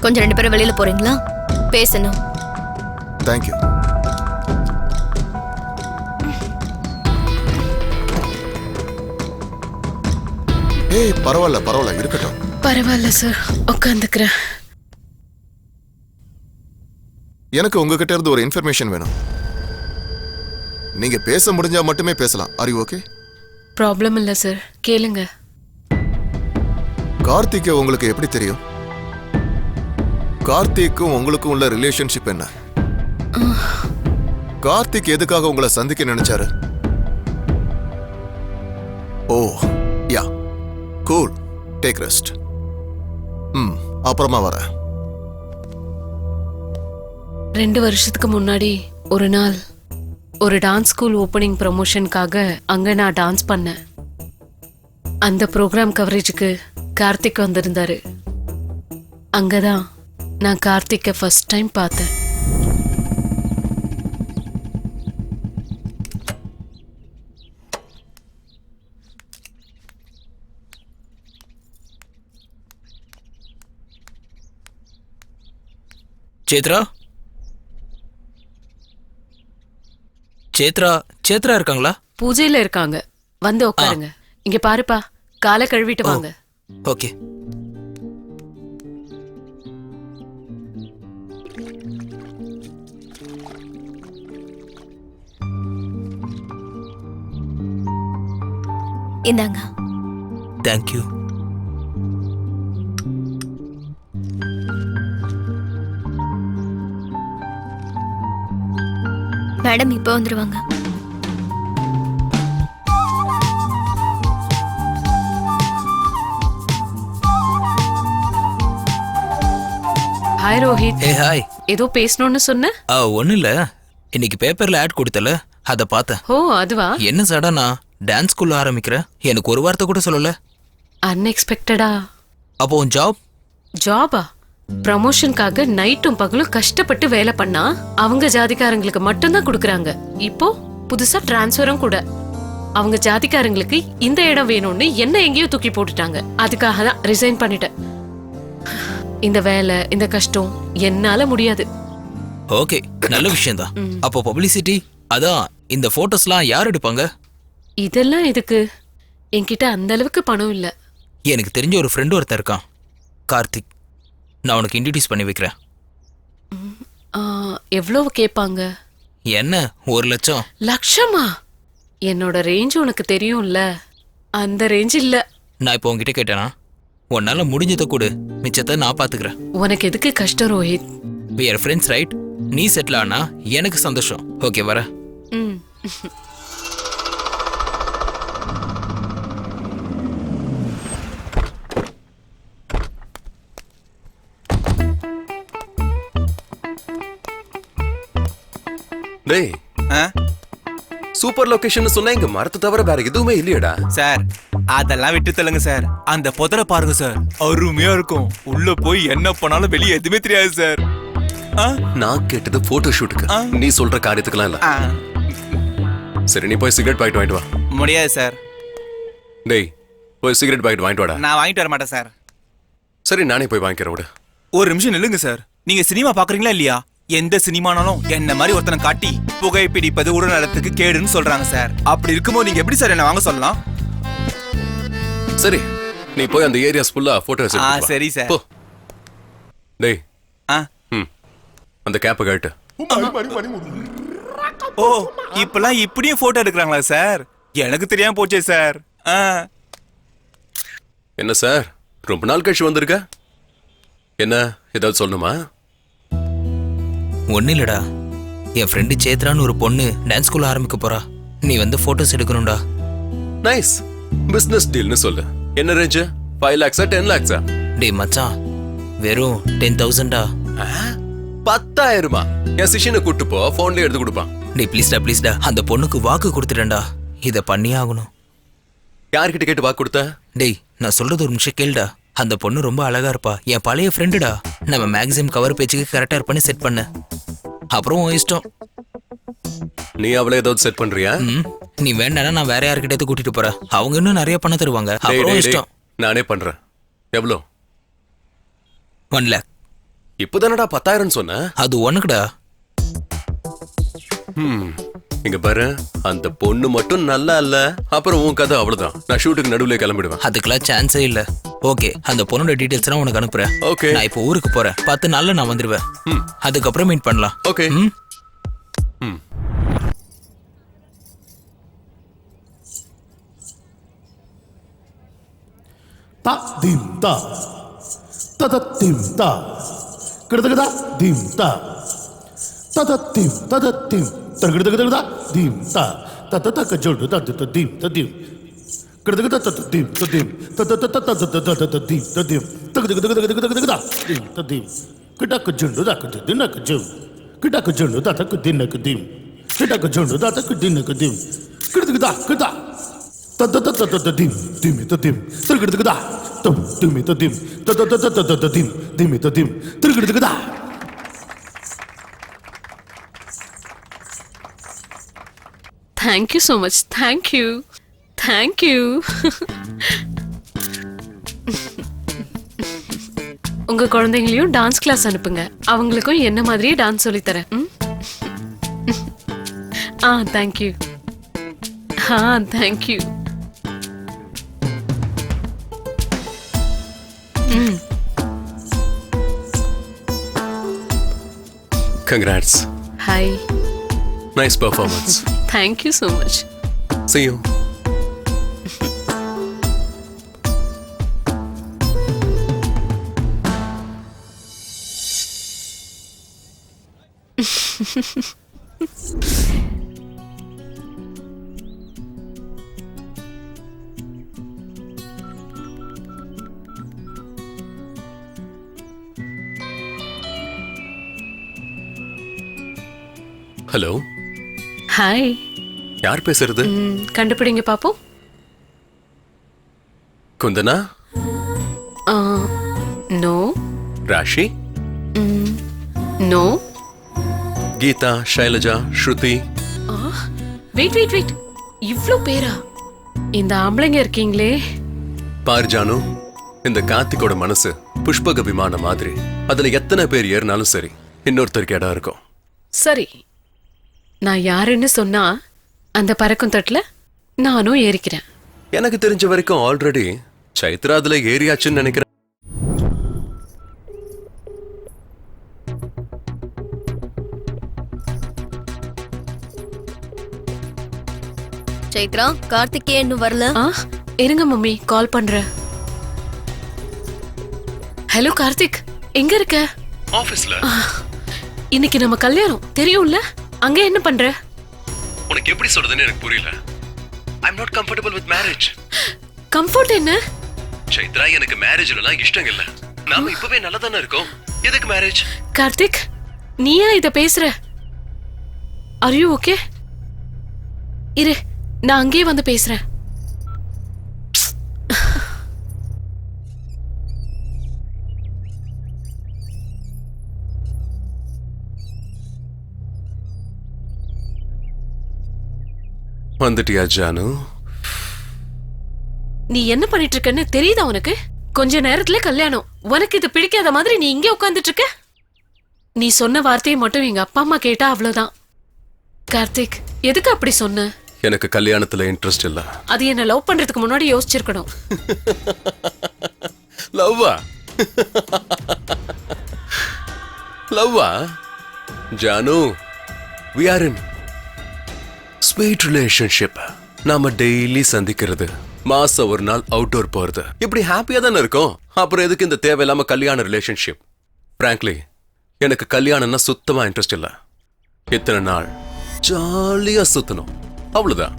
கொஞ்சம் 2 பேரும் வெளியில போறீங்களா? பேசணும். தேங்க்யூ. ஏய், பரவாயில்ல பரவாயில்ல, இருக்கட்டும். பரவாயில்ல சார், உட்காந்துக்கிறேன். எனக்கு உங்ககிட்ட இருந்து ஒரு இன்ஃபர்மேஷன் வேணும். நீங்க பேச முடிஞ்சா மட்டுமே பேசலாம். Are you okay? ப்ராப்ளம் இல்லை சார், கேளுங்க. கார்த்திகை உங்களுக்கு எப்படி தெரியும்? கார்த்திக்கும் உங்களுக்கும் உள்ள ரிலேஷன்ஷிப் என்ன? கார்த்திக் எதுக்காக உங்களை சந்திக்க நினைச்சாரு? ஓ யா, கூல், டேக் ரெஸ்ட். அப்புறமா வரேன். 2 வருஷத்துக்கு முன்னாடி ஒரு நாள் ஒரு டான்ஸ் ஸ்கூல் ஓப்பனிங் ப்ரமோஷனுக்காக அங்க நான் டான்ஸ் பண்ணேன். அந்த ப்ரோக்ராம் கவரேஜுக்கு கார்த்திக் வந்திருந்தாரு. அங்கதான் நான் கார்த்திக்கை ஃபர்ஸ்ட் டைம் பார்த்தேன். சேத்ரா, சேத்ரா, சேத்ரா இருக்காங்களா? பூஜையில இருக்காங்க, வந்து உட்காருங்க. இங்க பாருப்பா, காலை கழுவிட்டு வாங்க. ஓகே. இந்தாங்க. தேங்க்யூ. மேடம் இப்ப வந்துருவாங்க. ஹாய் ரோஹித். ஏ ஹாய். ஏதோ பேசணும்னு சொன்ன? ஒன்றும் இல்லை, இன்னைக்கு பேப்பரில் ஆட் கொடுத்தல, அதை பார்த்தேன். ஓ அதுவா? என்ன சடனா டான்ஸ் ஸ்கூல் ஆரம்பிக்கிற? எனக்கு ஒரு வார்த்தை கூட சொல்லல. அன்எக்ஸ்பெக்டடா. அப்போ உன் ஜாப்? ஜாபா? ப்ரமோஷனுக்காக நைட்டும் பகலும் கஷ்டப்பட்டு வேலை பண்ணா அவங்க ஜாதிக்காரங்களுக்கு மட்டும்தான் கொடுக்குறாங்க. இப்போ புதுசா டிரான்ஸ்ஃபரும் கூட. அவங்க ஜாதிக்காரங்களுக்கு இந்த இடம் வேணும்னு என்ன எங்கேயோ தூக்கி போட்டுட்டாங்க. அதுக்காக தான் ரிசைன் பண்ணிட்டேன். இந்த வேலை, இந்த கஷ்டம் என்னால முடியாது. ஓகே, நல்ல விஷயம்தான். அப்போ பப்ளிசிட்டி, அதான் இந்த போட்டோஸ்லாம் யார் எடுப்பாங்க? இதெல்லாம் எதுக்கு? என்கிட்ட அந்த அளவுக்கு பணம் இல்ல. எனக்கு தெரிஞ்ச ஒரு ஃப்ரெண்ட் ஒருத்தர் இருக்கான், கார்த்திக். நான் உனக்கு இன்ட்ரடியூஸ் பண்ணி வைக்கிறேன். எவ்வளவு கேட்பாங்க? என்ன, 1 லட்சம்? லட்சமா? என்னோட ரேஞ்ச் உனக்கு தெரியும்ல, அந்த ரேஞ்ச் இல்ல. நான் இப்போ உங்ககிட்ட கேட்டேனா? உன்னால முடிஞ்சதை கொடு, மிச்சத்தை நான் பாத்துக்கிறேன். உனக்கு எதுக்கு கஷ்டம் Rohit? we are friends, right? நீ செட்டில் ஆனா எனக்கு சந்தோஷம். ஓகே, வர. டேய் ஆ? சூப்பர் லொகேஷன் சொன்னா இங்க மரத்தை தவிர வேற எதுவுமே இல்லையடா. சார் அதெல்லாம் விட்டு தள்ளுங்க சார். அந்த புதரை பாருங்க சார், அருமையா இருக்கும். உள்ள போய் என்ன பண்ணாலும் வெளியே எதுவுமே தெரியாது சார். ஆ? நான் கேட்டது போட்டோ ஷூட்டுக்கு, ஆ. நீ சொல்ற காரியத்துக்குலாம் இல்ல. ஆ, சரி நீ போய் சிகரெட் பாக்கெட் வாங்கிட்டு வா. முடியாது சார். டேய் போய் சிகரெட் பாக்கெட் வாங்கிட்டு வாடா. நான் வாங்கிட்டு வர மாட்டேன் சார். சரி நானே போய் வாங்கிக்கிறேன் விடு. ஒரு நிமிஷம் நில்லுங்க சார். நீங்க சினிமா பாக்குறீங்களா இல்லையா? எந்த சினிமானாலும் என்ன மாதிரி ஒருத்தனை காட்டி புகைப்பிடிப்பது உடல் நலத்துக்கு கேடுன்னு சொல்றாங்க சார். அப்படி இருக்கும்போது நீங்க எப்படி சார் என்ன வாங்க சொல்லலாம்? சரி நீ போய் அந்த ஏரியாஸ் ஃபுல்லா போட்டோ ஆ, சரி சார். போ. டேய் ஆ. அந்த கேப்பை கழட்டு. ஓ இப்பெல்லாம் இப்படியும் போட்டோ எடுக்கிறாங்களா சார்? எனக்கு தெரியாம போச்சே சார். ஆ. என்ன சார் ரொம்ப நாள் கழிச்சு வந்திருக்க? என்ன ஏதாவது சொல்லணுமா? ஒன்றும் இல்லடா, என் ஃப்ரெண்டு சேத்ரான்னு ஒரு பொண்ணு டான்ஸ் ஸ்கூல் ஆரம்பிக்க போறா. நீ வந்து ஃபோட்டோஸ் எடுக்கணும்டா. நைஸ் பிசினஸ் டீல்னு சொல்லு. என்ன ரேஞ்ச்? 5 lakhs 10 lakhs? டேய் மச்சான், வெறும் 10,000டா. 10,000? என் சிஷியனை கூட்டு போ, போன்லயே எடுத்து கொடுப்பான். டேய் ப்ளீஸ்டா, அந்த பொண்ணுக்கு வாக்கு கொடுத்துட்டேன்டா. இதை பண்ணியே ஆகணும். யார்கிட்ட கேட்டு வாக்கு கொடுத்த? டேய் நான் சொல்றது ஒரு நிமிஷம் கேளுடா. அந்த பொண்ணு ரொம்ப அழகா இருப்பா, என் பழைய ஃப்ரெண்டுடா. நம்ம மேக்ஸிம் கவர் பேஜுக்கு கரெக்டா பண்ணி செட் பண்ண. அப்புறம் உன் இஷ்டம். நீ அவளை ஏதாவது செட் பண்றியா? நீ வேண்டானா நான் வேற யார்கிட்டயாவது கூட்டிட்டு போறேன். அவங்க இன்னும் நிறைய பணம் தருவாங்க. அப்புறம் இஷ்டம். நானே பண்றேன். எவ்வளோ? 1 lakh. இப்பதானடா 10,000 சொன்ன. அது உனக்குடா. இங்க பாரு, அந்த பொண்ணு மட்டும் நல்லா இல்ல, அப்புறம் உன் கதை அவ்வளவுதான். நான் ஷூட்டுக்கு நடுவுல கிளம்பிடுவேன். அதுக்கெல்லாம் சான்ஸே இல்ல. ஓகே, அந்த பொண்ணோட டீடைல்ஸ் எல்லாம் உனக்கு அனுப்புறேன். ஓகே. நான் இப்போ ஊருக்கு போறேன். 10 நாள்ல நான் வந்துருவேன். அதுக்கப்புறம் மீட் பண்ணலாம். Okay. Ta dim ta ta ta dim ta kada dim ta ta ta dim ta dim ta dim ta ta ta ta ka jodu ta ta dim kada ta dim ta dim ta ta ta ta ta ta ta ta dim ta dim ta dim ta dim kada ka jodu da ka din ka jom kada ka jodu da ta ka din ka dim kada ka jodu da ta ka din ka dim kada ta ta ta ta ta ta dim ta dim ta tum dim ta dim ta ta ta ta ta ta dim ta dim ta thank you so much. Thank you. உங்க குழந்தைங்களையும் dance class அனுப்புங்க. அவங்களுக்கும் என்ன மாதிரியே dance சொல்லித்தரேன். Thank you. Thank you. Congrats. Hi. Nice performance. Thank you so much. See you. Hello. Hi. யார் பேசுறது? கண்டுபிடிங்க பாப்போம். குந்தனா? நோ. ராஷி? நோ. கீதா, ஷைலஜா, ஸ்ருதி? வெயிட். இவ்ளோ பேரா? இந்த ஆம்பளைங்க இருக்கீங்களே. பாரு ஜானு, இந்த கார்த்திகோட மனசு புஷ்பக விமானம் மாதிரி. அதுல எத்தனை பேர் ஏறினாலும் சரி, இன்னொருத்தருக்கு இடம் இருக்கும். சரி, நான் யாருன்னு சொன்னா அந்த பறக்கும் தட்டுல நானும் ஏறிக்கிறேன். எனக்கு தெரிஞ்ச வரைக்கும் ஆல்ரெடி சைத்ரா அதுல ஏறியாச்சுன்னு நினைக்கிறேன். சைத்ரா, கார்த்திகே இன்னும் வரல. இருங்க மம்மி, கால் பண்றேன். ஹலோ கார்த்திக், எங்க இருக்க? ஆபீஸ்ல. இன்னைக்கு நம்ம கல்யாணம் தெரியும்ல, அங்க என்ன பண்ற? உனக்கு எப்படி சொல்றதுன்னு எனக்கு புரியல. I am not comfortable with marriage. Comfort என்ன? சைத்ரா, எனக்கு மேரேஜ்லாம் இஷ்டம் இல்ல. நாம இப்பவே நல்லா தானே இருக்கோம். எதுக்கு மேரேஜ்? கார்த்திக், நீயா இத பேசுற? Are you okay? இரு, நான் அங்கேயே வந்து பேசுறேன். வந்துட்டியா ஜானு? நீ என்ன பண்ணிட்டு இருக்கன்னு தெரியுதா உனக்கு? கொஞ்ச நேரத்துல கல்யாணம். உனக்கு இது பிடிக்காத மாதிரி நீ இங்கே உட்கார்ந்துட்டு இருக்க. நீ சொன்ன வார்த்தையை மட்டும் எங்க அப்பா அம்மா கேட்டா அவ்வளவுதான். கார்த்திக், எதுக்கு அப்படி சொன்ன? எனக்கு கல்யாணத்துல இன்ட்ரெஸ்ட் இல்ல. அது என்ன லவ் பண்றதுக்கு முன்னாடி யோசிச்சிருக்கணும். லவ்வா? லவ்வா? Janu, we are in sweet relationship. நாம டெய்லி சந்திக்கிறது, மாசம் ஒரு நாள் அவுட்டோர் போறது, இப்படி ஹாப்பியா தானே இருக்கும். அப்புறம் எதுக்கு இந்த தேவையில்லாம கல்யாண ரிலேஷன்ஷிப்? பிராங்க்லி, எனக்கு கல்யாணம்னா சுத்தமா இன்ட்ரெஸ்ட் இல்ல. இத்தனை நாள் ஜாலியா சுத்தணும், அவ்வளவுதான்.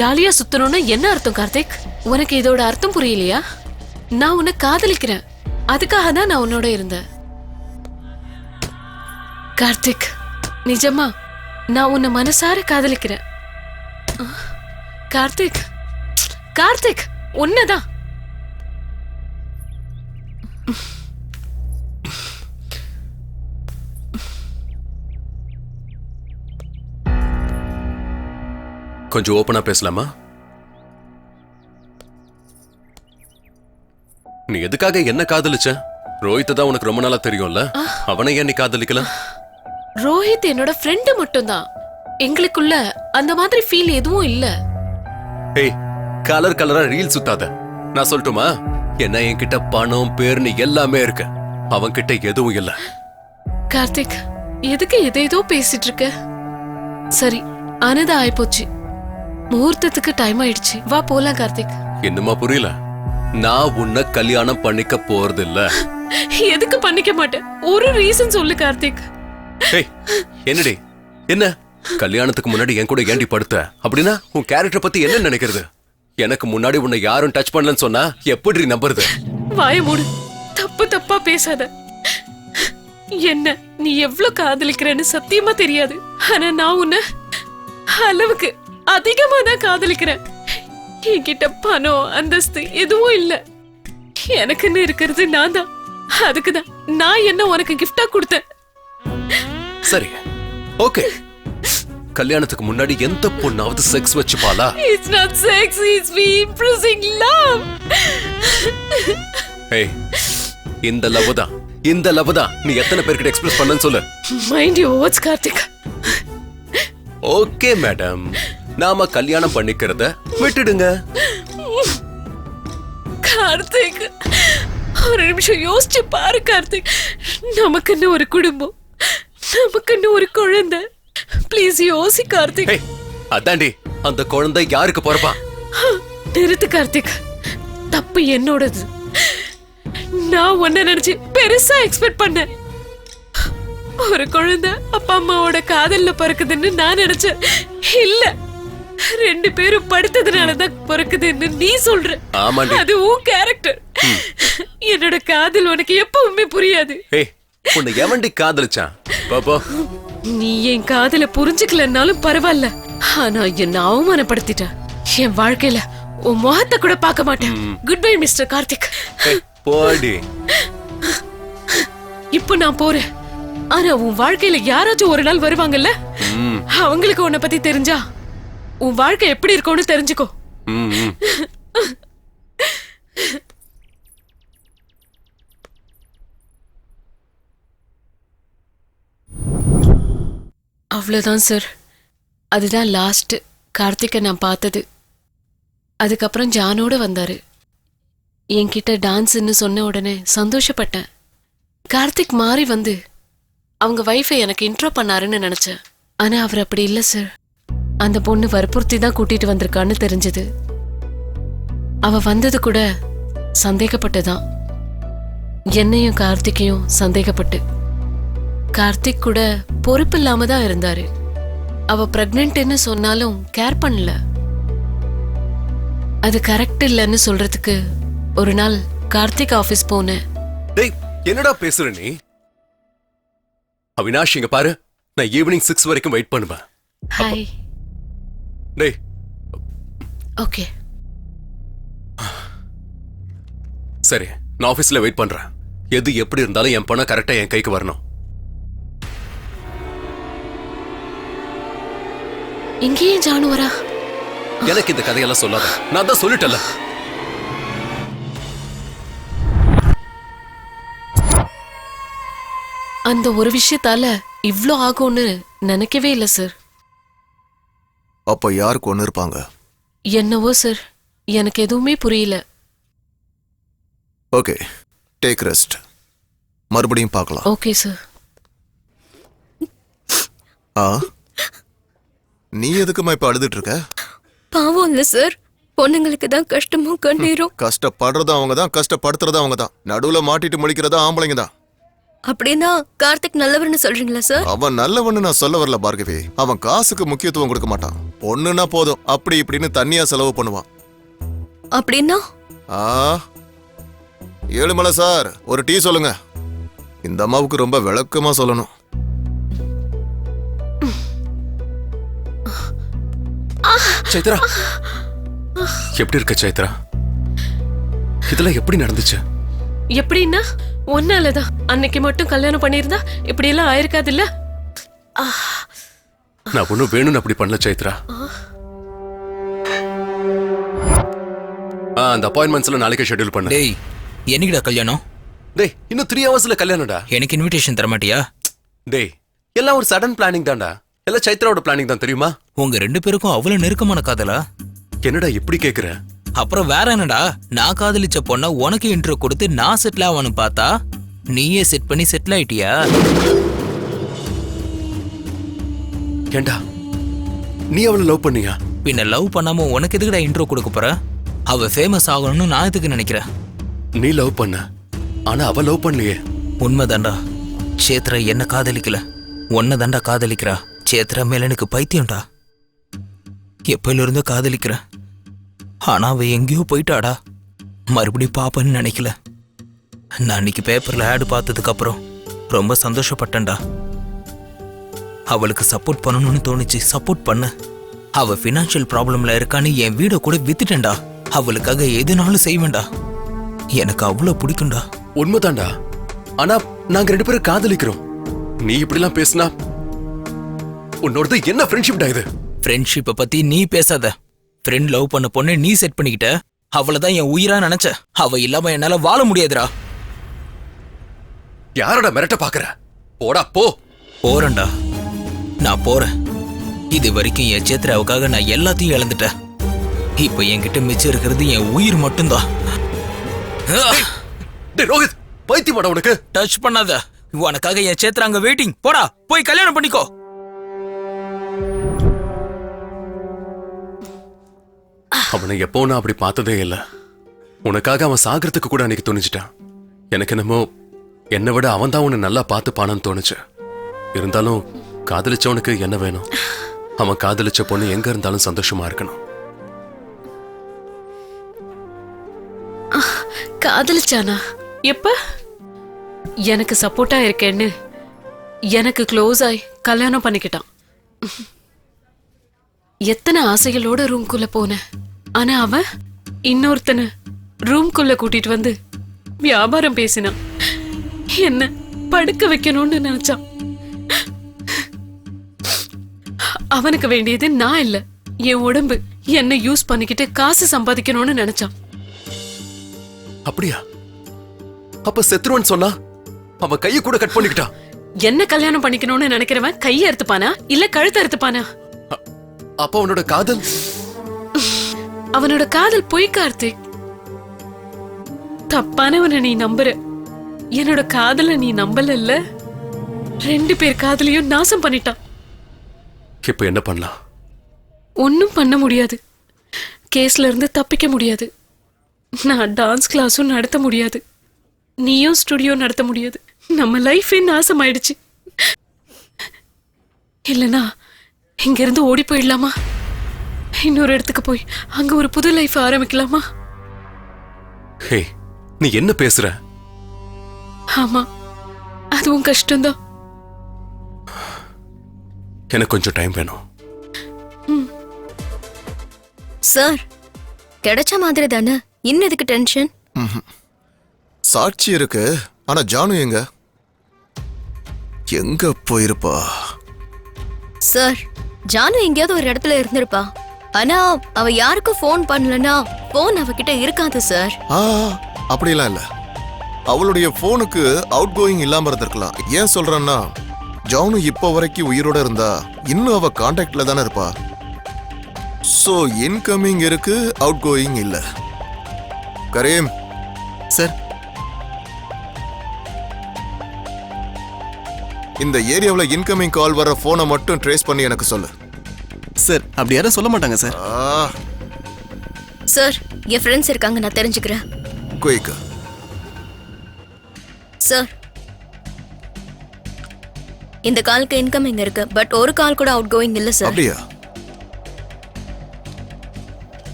ஜாலியா சுத்தணும்னா என்ன அர்த்தம் கார்த்திக்? உனக்கு இதோட அர்த்தம் புரியலையா? நான் உன்னை காதலிக்கிறேன், அதுக்காக தான் நான் உன்னோட இருந்தேன். கார்த்திக், நிஜமா நான் உன்னை மனசார காதலிக்கிறேன். கார்த்திக், கார்த்திக், உன்னதான். கொஞ்சம் ஓப்பனா பேசலாமா? நீ எதுக்காக என்ன காதலிச்ச? ரோஹித் தான் உனக்கு ரொம்ப நாளா தெரியும்ல, அவனை ஏன் நீ காதலிக்கல? ரோஹித் என்னோட ஃப்ரெண்டு மட்டும்தான். எங்களுக்குள்ள அந்த மாதிரி ஃபீல் எதுவும் இல்ல. ஏய், கலர் கலரா ரீல் சுத்தாத. நான் சொல்லட்டுமா? என்ன என்கிட்ட பணம் பேர்னு எல்லாமே இருக்கு, அவன் கிட்ட எதுவும் இல்ல. கார்த்திக், எதுக்கு எதேதோ பேசிட்டு இருக்க? சரி, ஆனதா ஆயிப்போச்சு. முகூர்த்தத்துக்கு டைம் ஆயிடுச்சு, வா போலாம். கார்த்திக், என்னமா புரியல? நான் உன்னை கல்யாணம் பண்ணிக்க போறது இல்ல. எதுக்கு பண்ணிக்க மாட்டேன்? ஒரு ரீசன் சொல்லு கார்த்திக். ஏய், என்னடி என்ன கல்யாணத்துக்கு முன்னாடி என் கூட ஏண்டி படுத்த? அப்படின்னா உன் கேரக்டர் பத்தி என்ன நினைக்கிறது? எனக்கு முன்னாடி உன்னை யாரும் டச் பண்ணலன்னு சொன்னா எப்படி நம்புறது? வாய மூடு, தப்பு தப்பா பேசாத. என்ன நீ எவ்வளவு காதலிக்கிறேன்னு சத்தியமா தெரியாது. ஆனா நான் உன்னை அளவுக்கு அதிகமா தான் காதலிக்கிறேன். என்கிட்ட பணம் அந்தஸ்து எதுவும் இல்ல. எனக்குன்னு இருக்கிறது நான் தான். அதுக்குதான் நான் என்ன உனக்கு கிஃப்டா கொடுத்தேன். சரி, ஓகே. கல்யாணத்துக்கு முன்னாடி எந்த பொண்ணாவது sex வச்சுப்பாளா? It's not sex, it's we impressing love. ஏய், இந்த லவ் தான், இந்த லவ் தான் நீ எத்தனை பேர்கிட்ட எக்ஸ்பிரஸ் பண்ணன்னு சொல்லு. Mind your words, Karthik. Okay madam, நாம கல்யாணம் பண்ணிக்கிறத விட்டுடுங்க. கார்த்திக், ஒரு நிமிஷம் யோசிச்சு பாரு கார்த்திக். நமக்குன்னு ஒரு குடும்பம், நமக்குன்னு ஒரு குழந்தை. ப்ளீஸ் யோசி கார்த்திக். அதாண்டி, அந்த குழந்தை யாருக்கு பிறப்பா? நிறுத்து கார்த்திக், தப்பு என்னோடது. நான் உன்ன நினைச்சு பெருசா எக்ஸ்பெக்ட் பண்ணேன். ஒரு குழந்தை அப்பா அம்மாவோட காதல்ல பிறக்குதுன்னு நான் நினைச்சேன். இல்ல, ரெண்டு பேரும் படுத்ததுனாலதான் பிறக்குதுன்னு நீ சொல்ற. அது உன் கேரக்டர். என்னோட காதல் உனக்கு எப்பவுமே புரியாது. உன்னை எவன்டி காதலிச்சான்? பாப்பா, நீ என் காதல புரிஞ்சுக்கலன்னாலும் பரவாயில்ல, ஆனா என்ன அவமானப்படுத்திட்ட. என் வாழ்க்கையில உன் முகத்தை கூட பார்க்க மாட்டேன். Goodbye mister Karthik. போடி. இப்போ நான் போறேன். ஆனா உன் வாழ்க்கையில யாராச்சும் ஒரு நாள் வருவாங்கல்ல, அவங்களுக்கு உன்னை பத்தி தெரிஞ்சா உன் வாழ்க்கை எப்படி இருக்கும்னு தெரிஞ்சுக்கோ. அவ்வளவுதான் சார். அதுதான் லாஸ்ட் கார்த்திகை நான் பார்த்தது. அதுக்கப்புறம் ஜானோட வந்தாரு. என்கிட்ட டான்ஸ்ன்னு சொன்ன உடனே சந்தோஷப்பட்டேன். கார்த்திக் மாறி வந்து அவங்க வைஃபை எனக்கு இன்ட்ரோ பண்ணாருன்னு நினைச்சேன். ஆனா அவர் அப்படி இல்லை சார். அந்த பொண்ணு வற்புறுத்தி தான் கூட்டிட்டு வந்திருக்கான்னு தெரிஞ்சது. அவ வந்தது கூட சந்தேகப்பட்டுதான், என்னையும் கார்த்திகையும் சந்தேகப்பட்டு. கார்த்திக் கூட பொறுப்பு இல்லாம தான் இருந்தாரு. அவ பிரெக்னென்ட்னு சொன்னாலும் கேர் பண்ணல. அது கரெக்ட் இல்லைன்னு சொல்றதுக்கு ஒரு நாள் கார்த்திக் ஆபீஸ் போனேன். டேய் என்னடா பேசுற நீ? அவினாஷ் இங்க பாரு, நான் ஈவினிங் 6 வரைக்கும் வெயிட் பண்ணுவேன். ஹாய். டேய் ஓகே சரி, நான் ஆபீஸ்ல வெயிட் பண்றேன். எது எப்படி இருந்தாலும் என் பணம் கரெக்டா என் கைக்கு வரணும். இங்கேயே ஜானுவரா? எனக்கு இந்த கதையெல்லாம் சொல்லாத, நான் தான் சொல்லிட்டல. அந்த ஒரு விஷயத்தால இவ்ளோ ஆகும்னு நினைக்கவே இல்லை சார். அப்ப யார் கொண்டு இருப்பாங்க? என்னவோ சார், எனக்கு எதுவுமே புரியல. Okay, take rest. மறுபடியும் பார்க்கலாம். Okay sir. நீ எதுக்குமா இப்ப அழுதுட்டு இருக்க? பாவம் இல்ல சார், பொண்ணுங்களுக்கு தான் கஷ்டமும் கண்ணீரும். கஷ்டப்படுறதும் அவங்க தான், கஷ்டப்படுத்துறதும் அவங்க தான். நடுவுல மாட்டிட்டு முடிக்கிறதா ஆம்பளைங்க தான். அப்படின்னா கார்த்திக் நல்லவர்னு சொல்றீங்களா சார்? அவன் நல்லவன்னு நான் சொல்ல வரல பார்கவி. அவன் காசுக்கு முக்கியத்துவம் கொடுக்க மாட்டான். பொண்ணுன்னா போதும் அப்படி இப்படின்னு தனியா செலவு பண்ணுவான். அப்படின்னா ஏழுமலை சார், ஒரு டீ சொல்லுங்க. இந்த அம்மாவுக்கு ரொம்ப விளக்கமா சொல்லணும். சைத்ரா, எப்படி இருக்க சைத்ரா? இதெல்லாம் எப்படி நடந்துச்சு? எப்படின்னா ஒன்னாலதான். அன்னைக்கு மட்டும் கல்யாணம் பண்ணிருந்தா இப்படி எல்லாம் ஆயிருக்காது இல்ல. நான் ஒன்னும் வேணும்னு அப்படி பண்ணல சைத்ரா. அந்த அப்பாயின்மெண்ட்ஸ்ல நாளைக்கு ஷெட்யூல் பண்ணு. டேய் என்னைக்குடா கல்யாணம்? டேய் இன்னும் 3 ஹவர்ஸ்ல கல்யாணம்டா. எனக்கு இன்விடேஷன் தர மாட்டியா? டேய் எல்லாம் ஒரு சடன் பிளானிங் தான்டா. எல்லாம் சைத்ராவோட பிளானிங் தான் தெரியுமா? உங்க 2 பேருக்கும் அவ்வளவு நெருக்கமான காதலா? என்னடா இப்படி கேக்குற? அப்புறம் வேற என்னடா, நான் காதலிச்ச பொண்ண உனக்கு இன்ட்ரோ கொடுத்து நான் செட்டில் ஆவான்னு பார்த்தா நீயே செட் பண்ணி செட்டில் ஆயிட்டியா? ஏண்டா நீ அவளை லவ் பண்ணியா? பின்ன லவ் பண்ணாம உனக்கு எதுக்குடா இன்ட்ரோ கொடுக்க போற? அவ ஃபேமஸ் ஆகணும்னு நான் எதுக்கு நினைக்கிறேன்? நீ லவ் பண்ண, ஆனா அவ லவ் பண்ணலையே. உண்மைதான்டா, சேத்ரா என்ன காதலிக்கல, உன்னை தாண்டா காதலிக்கிறா. சேத்ரா மேல எனக்கு பைத்தியம்டா. எப்பயில இருந்தோ காதலிக்கிற, ஆனா அவ எங்கேயோ போயிட்டாடா. மறுபடியும் பாப்பன்னு நினைக்கல. நான் அன்னைக்கு பேப்பர்ல ஆடு பார்த்ததுக்கு அப்புறம் ரொம்ப சந்தோஷப்பட்டேன்டா. அவளுக்கு சப்போர்ட் பண்ணணும்னு தோணுச்சு, சப்போர்ட் பண்ண. அவ ஃபினான்ஷியல் ப்ராப்ளம்ல இருக்கான்னு என் வீடை கூட வித்துட்டேன்டா. அவளுக்காக எதுனாலும் செய்வேன்டா. எனக்கு அவ்வளோ பிடிக்கும்டா. உண்மைதான்டா, ஆனா நாங்க 2 பேரும் காதலிக்கிறோம். நீ இப்படிலாம் பேசினா உன்னோடது என்ன ஃப்ரெண்ட்ஷிப்டா இது? ஃப்ரெண்ட்ஷிப்பை பத்தி நீ பேசாத. ஃப்ரெண்ட் லவ் பண்ண பொண்ணு நீ செட் பண்ணிக்கிட்ட. அவளைதான் என் உயிரா நினைச்ச. அவ இல்லாம என்னால வாழ முடியாதுடா. யாரோட மிரட்ட பாக்குற? போடா போ. போறேன்டா, நான் போறேன். இது வரைக்கும் என் சேத்ராவுக்காக நான் எல்லாத்தையும் இழந்துட்டேன். இப்ப என்கிட்ட மிச்சம் இருக்கிறது என் உயிர் மட்டும்தான். டேய் ரோஹித், பைத்தியமாடா உனக்கு? டச் பண்ணாத. உனக்காக என் சேத்ரா அங்க வெயிட்டிங். போடா, போய் கல்யாணம் பண்ணிக்கோ. அவனை எப்போ நான் அப்படி பார்த்ததே இல்லை. உனக்காக அவன் சாகிறதுக்கு கூட அன்னைக்கு துணிச்சிட்டான். எனக்கு என்னமோ என்னை விட அவன் தான் உன்னை நல்லா பார்த்துப்பானான்னு தோணுச்சு. இருந்தாலும் காதலிச்சவனுக்கு என்ன வேணும்? அவன் காதலிச்ச பொண்ணு எங்க இருந்தாலும் சந்தோஷமா இருக்கணும். காதலிச்சானா? எப்ப? எனக்கு சப்போர்ட்டா இருக்கேன்னு எனக்கு க்ளோஸ் ஆயி கல்யாணம் பண்ணிக்கிட்டான். எத்தனை ஆசைகளோட ரூம்குள்ள போனேன். ஆனா அவன் இன்னொருத்தனை ரூம்குள்ள கூட்டிட்டு வந்து வியாபாரம் பேசினான். என்ன படுக்க வைக்கணும்னு நினைச்சான். அவனுக்கு வேண்டியது நான் இல்ல, என் உடம்பு. என்ன யூஸ் பண்ணிக்கிட்டு காசு சம்பாதிக்கணும்னு நினைச்சான். அப்படியா? அப்ப செத்துருவன் சொன்னா அவன் கையை கூட கட் பண்ணிக்கிட்டான். என்ன கல்யாணம் பண்ணிக்கணும்னு நினைக்கிறவன் கையை அறுத்துப்பானா இல்ல கழுத்தை அறுத்துப்பானா? அப்ப அவனோட காதல்? அவனோட காதல் பொய் கார்த்திக். தப்பானவனை நீ நம்புற. என்னோட காதல நீ நம்பல. 2 பேர் காதலையும் நாசம் பண்ணிட்டான். இப்ப என்ன பண்ணலாம்? ஒன்னும் பண்ண முடியாது. கேஸ்ல இருந்து தப்பிக்க முடியாது. நான் டான்ஸ் கிளாஸும் நடத்த முடியாது. நீயும் ஸ்டுடியோ நடத்த முடியாது. நம்ம லைஃபே நாசம் ஆயிடுச்சு. இல்லனா இங்க இருந்து ஓடி போயிடலாமா? இன்னொரு இடத்துக்கு போய் அங்க ஒரு புது லைஃப் ஆரம்பிக்கலாமா? ஹே, நீ என்ன பேசுற? ஆமா, அதுவும் கஷ்டம்தான். எனக்கு கொஞ்சம் டைம் வேணும். சார், கிடைச்ச மாதிரி தானே, இன்னும் எதுக்கு டென்ஷன்? சாட்சி இருக்கு, ஆனா ஜானு எங்க போயிருப்பா? சார், ஜானு எங்கேயாவது ஒரு இடத்துல இருந்திருப்பா. ஆனா அவ யாருக்கும் ஃபோன் பண்ணலன்னா ஃபோன் அவகிட்ட இருக்காது சார். அப்படிலாம் இல்ல. அவளுடைய போனுக்கு அவுட் கோயிங் இல்லாம இருந்திருக்கலாம். ஏன் சொல்றேன்னா, ஜானு இப்ப வரைக்கும் உயிரோட இருந்தா இன்னும் அவ கான்டாக்ட்ல தானே இருப்பா. சோ இன்கமிங் இருக்கு, அவுட் கோயிங் இல்ல. கரீம் சார், இந்த ஏரியாவுல இன்கமிங் கால் வர போனை மட்டும் ட்ரேஸ் பண்ணி எனக்கு சொல்லு. சார் அப்படி யாரும் சொல்ல மாட்டாங்க சார். சார், என் ஃப்ரெண்ட்ஸ் இருக்காங்க, நான் தெரிஞ்சுக்கிறேன். குயிக். சார், இந்த காலுக்கு இன்கமிங் இருக்கு, பட் ஒரு கால் கூட அவுட் கோயிங் இல்ல சார். அப்படியா?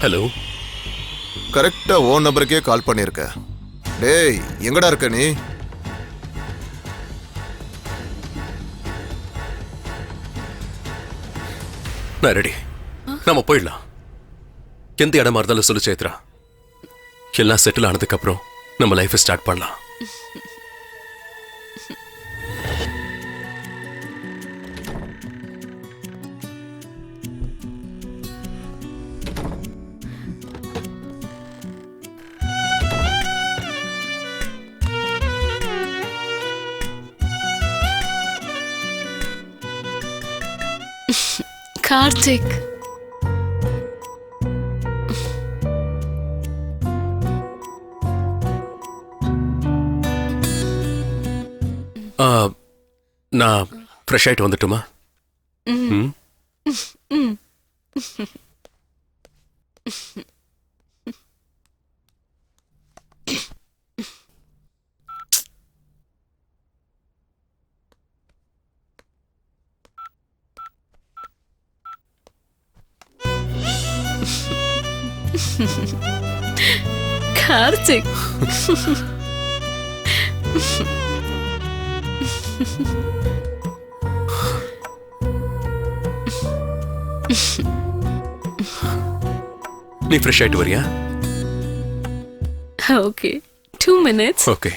ஹலோ, கரெக்டா ஓன் நம்பருக்கே கால் பண்ணிருக்க. டேய், எங்கடா இருக்க நீ? நான் ரெடி. நம்ம போயிடலாம். எந்த இடமா இருந்தாலும் சொல்லு சேத்ரா. எல்லாம் செட்டில் ஆனதுக்கு அப்புறம் நம்ம லைஃப் ஸ்டார்ட் பண்ணலாம். கார்த்திக், நான் ஃப்ரெஷ் ஆயிட்டு வந்துட்டுமா? கார்த்திக். நீ ஃப்ரெஷ் ஆயிட்டு வரியா? Okay, 2 minutes. Okay.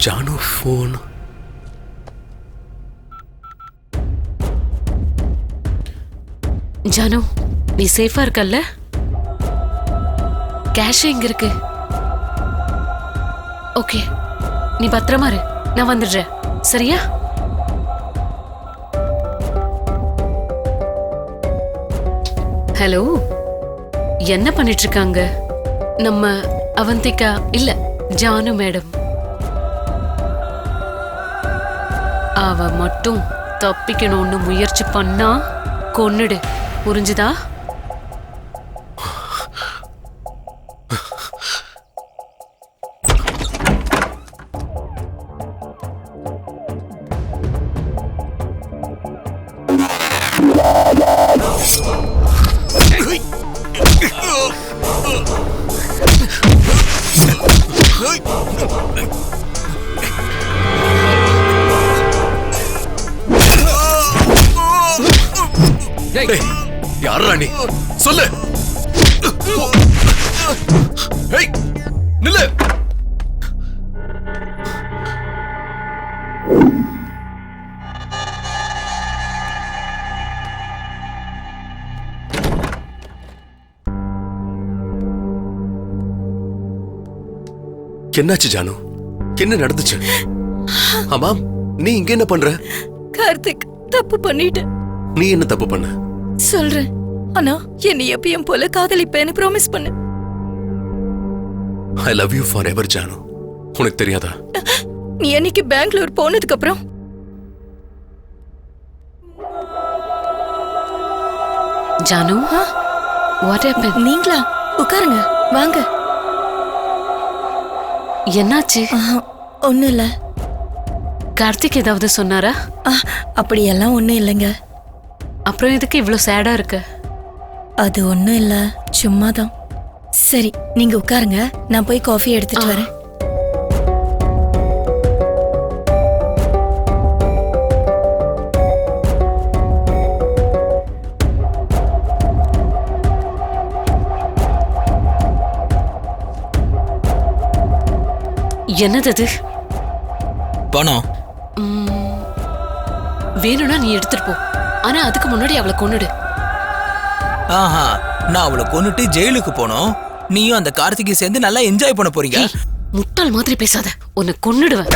Janu phone. Janu, நீ சேஃபா இருக்கல்ல? கேஷ் எங்க இருக்கு? ஓகே, நீ பத்திரமா இரு, நான் வந்துடுறேன். சரியா? ஹலோ, என்ன பண்ணிட்டு இருக்காங்க நம்ம அவந்திகா? இல்ல, ஜானு மேடம். அவ மட்டும் தப்பிக்கணும்னு முயற்சி பண்ணா கொன்னுடு, புரிஞ்சுதா? யாரா நீ? சொல்லு. நில்லு. என்னாச்சு ஜானு? என்ன நடந்துச்சு? ஆமாம், நீ இங்க என்ன பண்ற? கார்த்திக், தப்பு பண்ணிட்டேன். நீ என்ன தப்பு பண்ண? சொல்றேன். ஆனா என்னை எப்பயும் போல காதலிப்பேன்னு ப்ராமிஸ் பண்ணு. I love you forever Janu. உனக்கு தெரியாதா? நீ என்னைக்கு பெங்களூர் போனதுக்கு அப்புறம் ஜானு, வாட் ஹேப்பன்? நீங்களா? உட்காருங்க, வாங்க. என்னாச்சு? ஒண்ணும் இல்ல. கார்த்திக் ஏதாவது சொன்னாரா? அப்படியெல்லாம் ஒண்ணும் இல்லைங்க. அப்புறம் எதுக்கு இவ்ளோ சேடா இருக்கு? அது ஒண்ணும் இல்ல, சும்மாதான். சரி, நீங்க உட்காருங்க, நான் போய் காஃபி எடுத்துட்டு வரேன். என்னது அது? பணம். வேணும்னா நீ எடுத்துட்டு போ. ஆனா அதுக்கு முன்னாடி அவளை கொன்னுடு. ஆஹா, நான் அவளை கொன்னுட்டு ஜெயிலுக்கு போனோம். நீயும் அந்த கார்த்திகை சேர்ந்து நல்லா என்ஜாய் பண்ண போறீங்க. முட்டாள் மாதிரி பேசாத, உன்னை கொன்னுடுவேன்.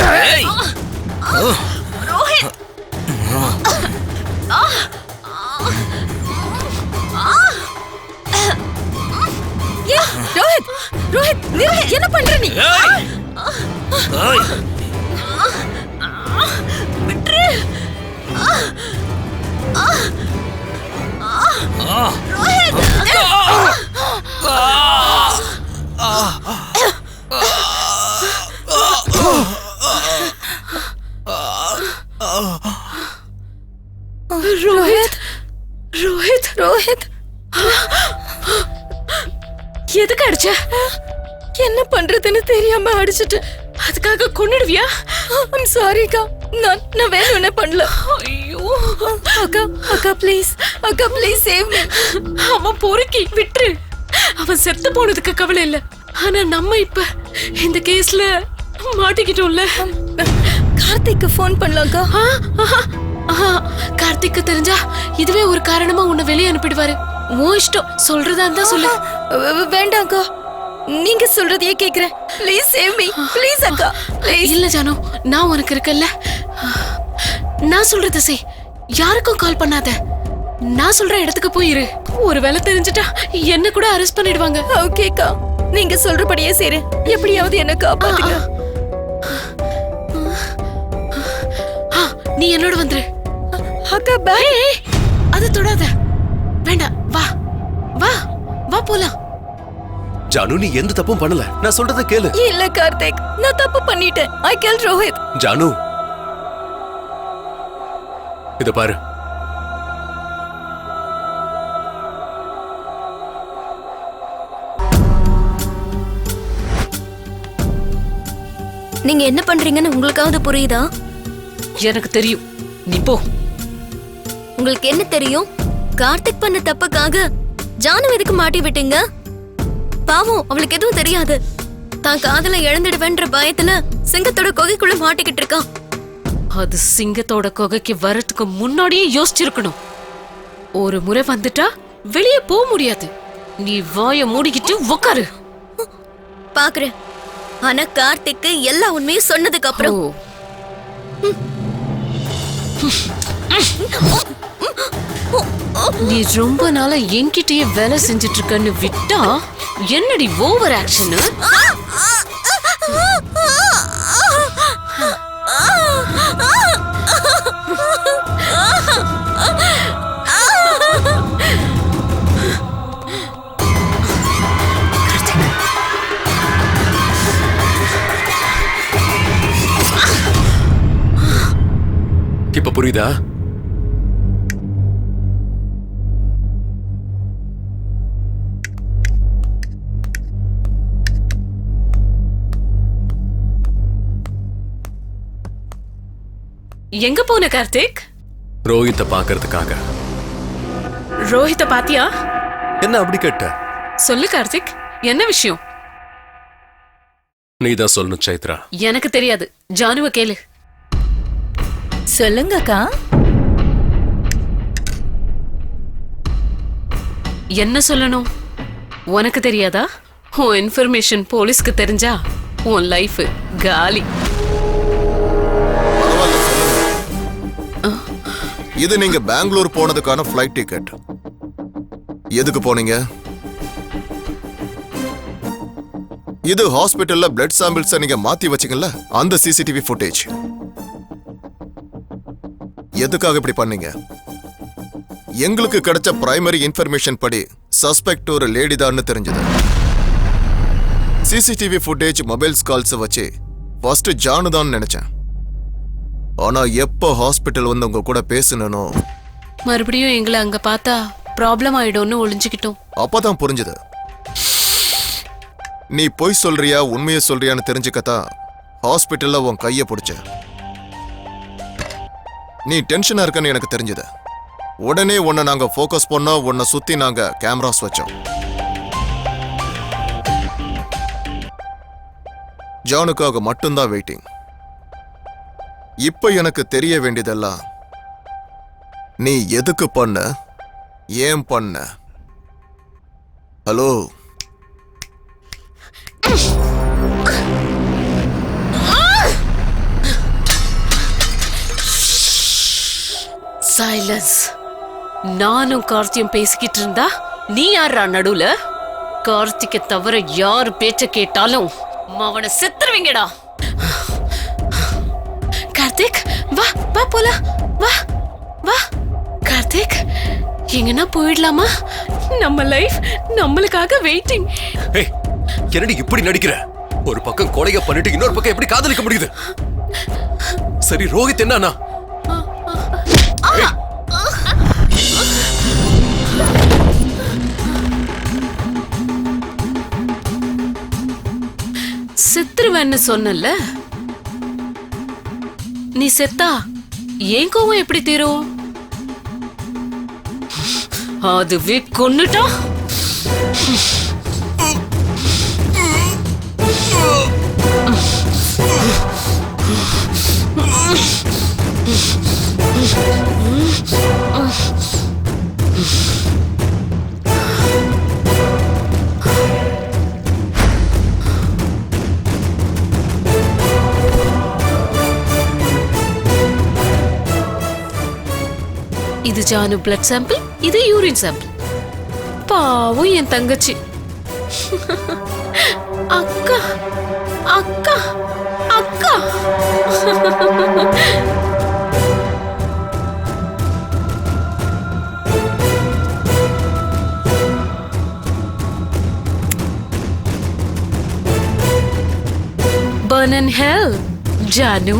ரோஹித், ரோஹித், என்ன பண்ற நீ? விட்டுரு. ரோஹித், ரோஹித், ரோஹித், ரோஹித், எதுக்கு அடிச்ச? என்ன பண்றதுன்னு தெரியாம அடிச்சிட்டு. அதுக்காக கொன்னுடுவியா? ஐம் சாரிக்கா, நான் வேணும்னே பண்ணல. ஐயோ அக்கா, அக்கா ப்ளீஸ், அக்கா ப்ளீஸ் சேவ் மீ. அவன் பொறுக்கி விட்டுரு. அவன் செத்து போனதுக்கு கவலை இல்ல. ஆனா நம்ம இப்ப இந்த கேஸ்ல மாட்டிக்கிட்டோம்ல. கார்த்திக்கு ஃபோன் பண்ணலாம்க்கா. கார்த்திக்கு தெரிஞ்சா இதுவே ஒரு காரணமா உன்னை வெளியே அனுப்பிடுவாரு. உன் இஷ்டம், சொல்றதா இருந்தா சொல்லு. வேண்டாம்க்கா, நீங்க சொல்றதையே கேக்குறேன். ப்ளீஸ் சேவ் மீ, ப்ளீஸ் அக்கா, ப்ளீஸ். இல்ல ஜானு, நான் உனக்கு இருக்கல்ல. நான் சொல்றத செய். யாருக்கும் கால் பண்ணாத. நான் சொல்ற இடத்துக்கு போயிரு. ஒருவேளை தெரிஞ்சிட்டா என்ன கூட அரெஸ்ட் பண்ணிடுவாங்க. ஓகேக்கா, நீங்க சொல்றபடியே சரி. எப்படியாவது என்ன காப்பாத்துங்க. நீ என்னோட வந்துரு. அக்கா பை. அது தொடாத. வேண்டாம், வா வா வா போலாம். ஜானு, நீ எந்த தப்பும் பண்ணல. நான் சொல்றத கேளு. இல்ல கார்த்திக், நான் தப்பு பண்ணிட்டேன். ஐ கில் ரோஹித். ஜானு, இத பாரு. நீங்க என்ன பண்றீங்கன்னு உங்களுக்காவது புரியுதா? எனக்கு தெரியும், நீ போ. உங்களுக்கு என்ன தெரியும்? கார்த்திக் பண்ண தப்புக்காக ஜானு எதுக்கு மாட்டி விட்டீங்க? பாவம், அவளுக்கு எதுவும் தெரியாது. தான் காதல இழந்துடுவேன்ற பயத்துல சிங்கத்தோட கொகைக்குள்ள மாட்டிக்கிட்டு இருக்கா. அது சிங்கத்தோட கொகைக்கு வரதுக்கு முன்னாடியே யோசிச்சிருக்கணும். ஒரு முறை வந்துட்டா வெளியே போக முடியாது. நீ வாய மூடிக்கிட்டு உக்காரு. பாக்குறேன். ஆனா கார்த்திக்கு எல்லா உண்மையும் சொன்னதுக்கு அப்புறம் நீ ரொம்ப நாளா என்கிட்டயே வேலை செஞ்சிட்டு இருக்கன்னு விட்டா என்னடி ஓவர் ஆக்ஷன்? இப்ப புரியுதா? எங்க போன கார்த்திக்? ரோஹித்தை பாக்குறதுக்காக. ரோஹித்த பாத்தியா? என்ன அப்படி கேட்ட? சொல்லு கார்த்திக், என்ன விஷயம்? நீதான் சொல்லணும் சைத்ரா. எனக்கு தெரியாது, ஜானுவ கேளு. சொல்லுங்கக்கா. என்ன சொல்லணும்? உனக்கு தெரியாதா? உன் இன்ஃபர்மேஷன் போலீஸ்க்கு தெரிஞ்சா உன் லைஃப் காலி. இது நீங்க பெங்களூர் போனதுக்கான ஃப்ளைட் டிக்கெட். எதுக்கு போனீங்க? இது ஹாஸ்பிட்டல்ல பிளட் சாம்பிள்ஸ் நீங்க மாத்தி வச்சீங்கல்ல, அந்த சிசிடிவி ஃபுட்டேஜ். எதுக்காக இப்படி பண்ணீங்க? எங்களுக்கு கிடைச்ச பிரைமரி இன்ஃபர்மேஷன் படி சஸ்பெக்ட் ஒரு லேடி தான் தெரிஞ்சது. சிசிடிவி ஃபுட்டேஜ் மொபைல்ஸ் கால்ஸ் வச்சு ஃபர்ஸ்ட் ஜானு தான் நினைச்சேன். ஆனா எப்போ ஹாஸ்பிட்டல் வந்து உங்க கூட பேசணும், மறுபடியும் எங்களை அங்க பார்த்தா ப்ராப்ளம் ஆயிடும்னு ஒளிஞ்சுக்கிட்டோம். அப்பதான் புரிஞ்சது. நீ பொய் சொல்றியா உண்மையை சொல்றியான்னு தெரிஞ்சுக்கத்தான் ஹாஸ்பிட்டல்ல உன் கைய பிடிச்ச. நீ டென்ஷனா இருக்கன்னு எனக்கு தெரிஞ்சது. உடனே உன்னை நாங்க ஃபோக்கஸ் பண்ணோம். உன்னை சுத்தி நாங்க கேமராஸ் வச்சோம். ஜானுக்காக மட்டும்தான் வெயிட்டிங். இப்ப எனக்கு தெரிய வேண்டியதெல்லாம் நீ எதுக்கு பண்ண, ஏன் பண்ண. Hello, silence. நானும் கார்த்தியும் பேசிக்கிட்டு இருந்தா நீ யாரா நடுவுல? கார்த்திகை தவிர யாரு பேச்ச கேட்டாலும் அவனை செத்துருவீங்கடா. கார்த்திக் வா வா போலாம், வா வா. கார்த்திக் எங்கன்னா போயிடலாமா? நம்ம லைஃப் நம்மளுக்காக வெயிட்டிங். ஏய், என்னடி இப்படி நடிக்கிற? ஒரு பக்கம் கொலைய பண்ணிட்டு இன்னொரு பக்கம் எப்படி காதலிக்க முடியுது? சரி, ரோஹித் என்னன்னா? செத்துருவேன்னு சொன்னல, நீ செத்தா ஏன் கோவம் எப்படி தீரும்? அதுவே கொன்னுட்டா இது ஜானு பிளட் சாம்பிள், இது யூரின் சாம்பிள். பாவம் என் தங்கச்சி. அக்கா அக்கா அக்கா. Burn in hell, Janu.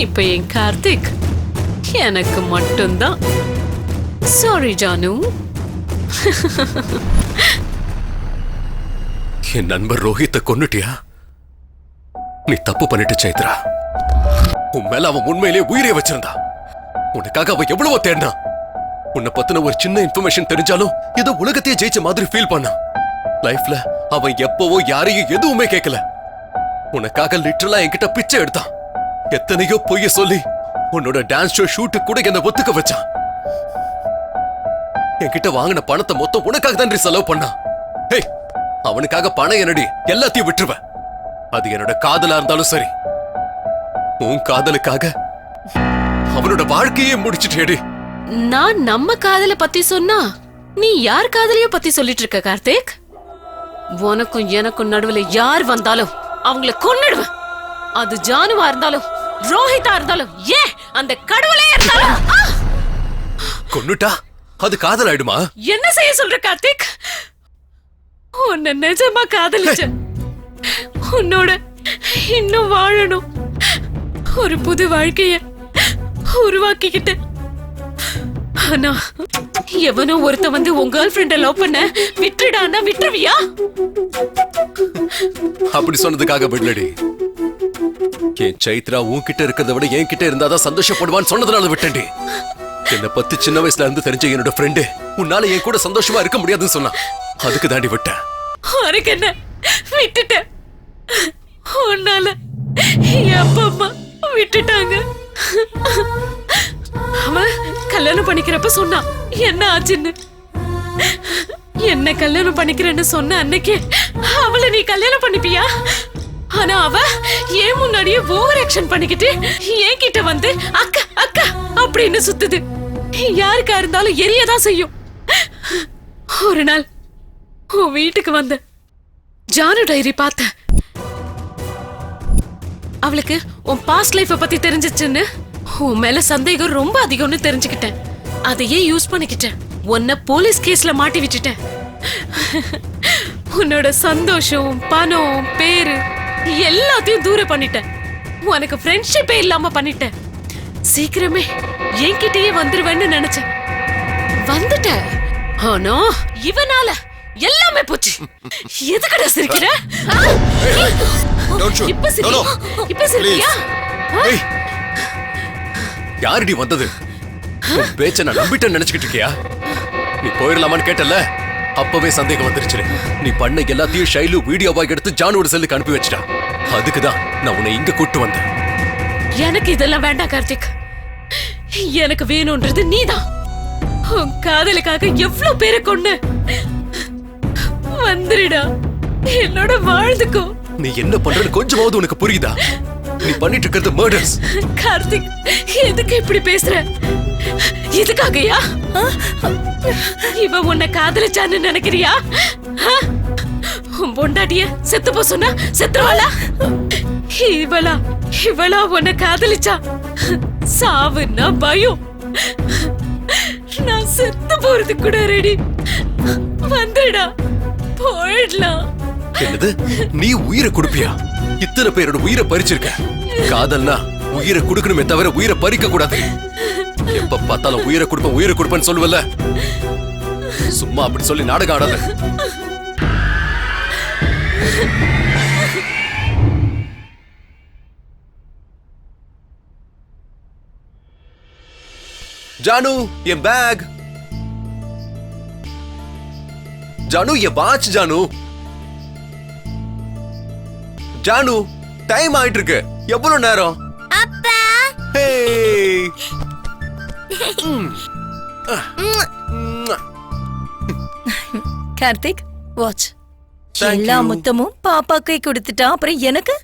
இப்ப என் கார்த்திக் எனக்கு மட்டும்தான். சாரி ஜானு. என் நண்பர் ரோஹித்தை கொன்னுட்டியா? நீ தப்பு பண்ணிட்டு சைத்ரா. உன் மேல அவன் உண்மையிலேயே உயிரை வச்சிருந்தா. உனக்காக அவன் எவ்வளவோ தேடினா. உன்னை பத்தின ஒரு சின்ன இன்ஃபர்மேஷன் தெரிஞ்சாலும் ஏதோ உலகத்தையே ஜெயிச்ச மாதிரி ஃபீல் பண்ணான். லைஃப்ல அவன் எப்பவோ யாரையும் எதுவுமே கேட்கல. உனக்காக லிட்டரலா என்கிட்ட பிச்சை எடுத்தான். எத்தனையோ பொய்ய சொல்லி உன்னோட டான்ஸ் ஷோ ஷூட்டு கூட என்ன ஒத்துக்க வச்சான். என்கிட்ட வாங்கின பணத்தை மொத்தம் உனக்காக தான் செலவு பண்ணான். ஹேய், அவனுக்காக பணம் என்னடி எல்லாத்தையும் விட்டுருவேன். அது என்னோட காதலா இருந்தாலும் சரி. உன் காதலுக்காக அவனோட வாழ்க்கையே முடிச்சிட்டேடி. நான் நம்ம காதல பத்தி சொன்னா நீ யார் காதலையோ பத்தி சொல்லிட்டு இருக்க கார்த்திக்? உனக்கும் எனக்கும் நடுவுல யார் வந்தாலும் அவங்கள கொன்னுடுவேன். அது ஜானுவா இருந்தாலும் ரோஹிதா இருந்தாலும் ஏன் அந்த கடவுளே இருந்தாலும். கொன்னுட்டா அது காதல் ஆயிடுமா? என்ன செய்ய சொல்ற கார்த்திக்? உன்னை நிஜமா காதலிச்ச, உன்னோட இன்னும் வாழணும், ஒரு புது வாழ்க்கைய உருவாக்கிக்கிட்ட. ஆனா எவனோ ஒருத்த வந்து உன் கேர்ள் ஃப்ரெண்ட லவ் பண்ண விட்டுடான்னா விட்டுருவியா? அப்படி சொன்னதுக்காக விடலடி. என் சைத்ரா உன்கிட்ட இருக்கிறத விட என்கிட்ட இருந்தாதான் சந்தோஷப்படுவான்னு சொன்னதுனால விட்டேன்டி. என்னை பத்தி சின்ன வயசுல இருந்து தெரிஞ்ச என்னோட ஃப்ரெண்டு உன்னால என் கூட சந்தோஷமா இருக்க முடியாதுன்னு சொன்னான். அதுக்கு தாண்டி விட்டேன். அதுக்கு என்ன விட்டுட்டேன். உன்னால என் அப்பா அம்மா விட்டுட்டாங்க. அவன் கல்யாணம் பண்ணிக்கிறப்ப சொன்னான் என்ன ஆச்சுன்னு. என்ன கல்யாணம் பண்ணிக்கிறேன்னு சொன்ன அன்னைக்கே அவளை நீ கல்யாணம் பண்ணிப்பியா? ஆனா அவ ஏன் முன்னாடியே ஓவர் ஆக்ஷன் பண்ணிக்கிட்டு என்கிட்ட வந்து அக்கா அக்கா அப்படின்னு சுத்துது. யாருக்கா இருந்தாலும் எரியதான் செய்யும். ஒரு நாள் உன் வீட்டுக்கு வந்த ஜானு டைரி பார்த்த. அவளுக்கு உன் பாஸ்ட் லைஃப பத்தி தெரிஞ்சிச்சுன்னு உன் மேல சந்தேகம் ரொம்ப அதிகம்னு தெரிஞ்சுக்கிட்டேன். அதையே யூஸ் பண்ணிக்கிட்டேன். உன்னை போலீஸ் கேஸ்ல மாட்டி விட்டுட்டேன். உன்னோட சந்தோஷம், பணம், பேரு எல்லாத்தையும் தூரம் பண்ணிட்டேன். உனக்கு ஃப்ரெண்ட்ஷிப்பே இல்லாம பண்ணிட்டேன். சீக்கிரமே என்கிட்டயே வந்துருவேன்னு நினைச்சேன். வந்துட்ட. ஆனா இவனால எல்லாமே போச்சு. எதுக்கடா சிரிக்கிற? இப்ப சிரி. இப்ப சிரிக்கியா? யாருடி வந்தது? பேச்ச நான் நம்பிட்டேன்னு நினைச்சுக்கிட்டு இருக்கியா? நீ போயிடலாமான்னு கேட்டல, அப்பவே சந்தேகம் வந்துருச்சு. நீ பண்ண எல்லாத்தையும் ஷைலு வீடியோவா எடுத்து ஜானோட செல்லுக்கு அனுப்பி வச்சிட்டா. அதுக்குதான் நான் உன்னை இங்க கூட்டு வந்தேன். எனக்கு இதெல்லாம் வேண்டாம் கார்த்திக். எனக்கு வேணும்ன்றது நீதான். உன் காதலுக்காக எவ்வளவு பேரை கொண்டு வந்துடுடா. என்னோட வாழ்ந்துக்கோ. நீ என்ன பண்றன்னு கொஞ்சமாவது உனக்கு புரியுதா? நீ பண்ணிட்டு இருக்கிறது மர்டர்ஸ். கார்த்திக், எதுக்கு இப்படி பேசுற? இதுக்காகயா இவ உன்னை காதலிச்சான்னு நினைக்கிறியா? உன் பொண்டாட்டிய செத்து போ சொன்னா செத்துருவாளா? இவளா உன்னை காதலிச்சா? சாவுன்னா பயம். நான் செத்து போறது கூட ரெடி. வந்துடா, போயிடலாம். என்னது? நீ உயிரை கொடுப்பியா? இத்தனை பேரோட உயிரை பறிச்சிருக்க. காதல்னா உயிரை கொடுக்கணுமே தவிர உயிரை பறிக்க கூடாது. எப்ப பார்த்தாலும் உயிரை கொடுப்பேன்னு சொல்லுவல்ல, சும்மா அப்படி சொல்லி நாடகம் ஆடாத. ஜானு, என் பேக். ஜானு, என் வாட்ச். ஜானு, ஜானு, டைம் ஆயிட்டு இருக்கு. எவ்வளவு நேரம்? அப்பா, கார்த்திக், வாட்ச். எல்லா முத்தமும் பாப்பாக்கே கொடுத்துட்டா, அப்புறம் எனக்கு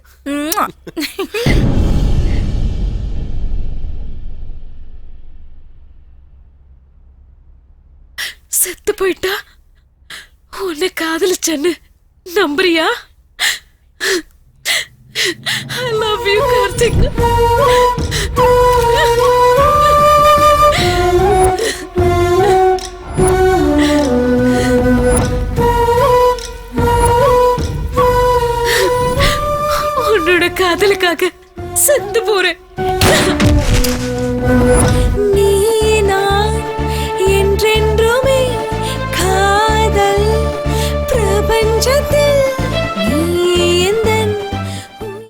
செத்து போயிட்டா. உன்னை காதலிச்சேன்னு நம்புறியா? I love you, Karthik. உன்னோட காதலுக்காக செத்து போறேன்.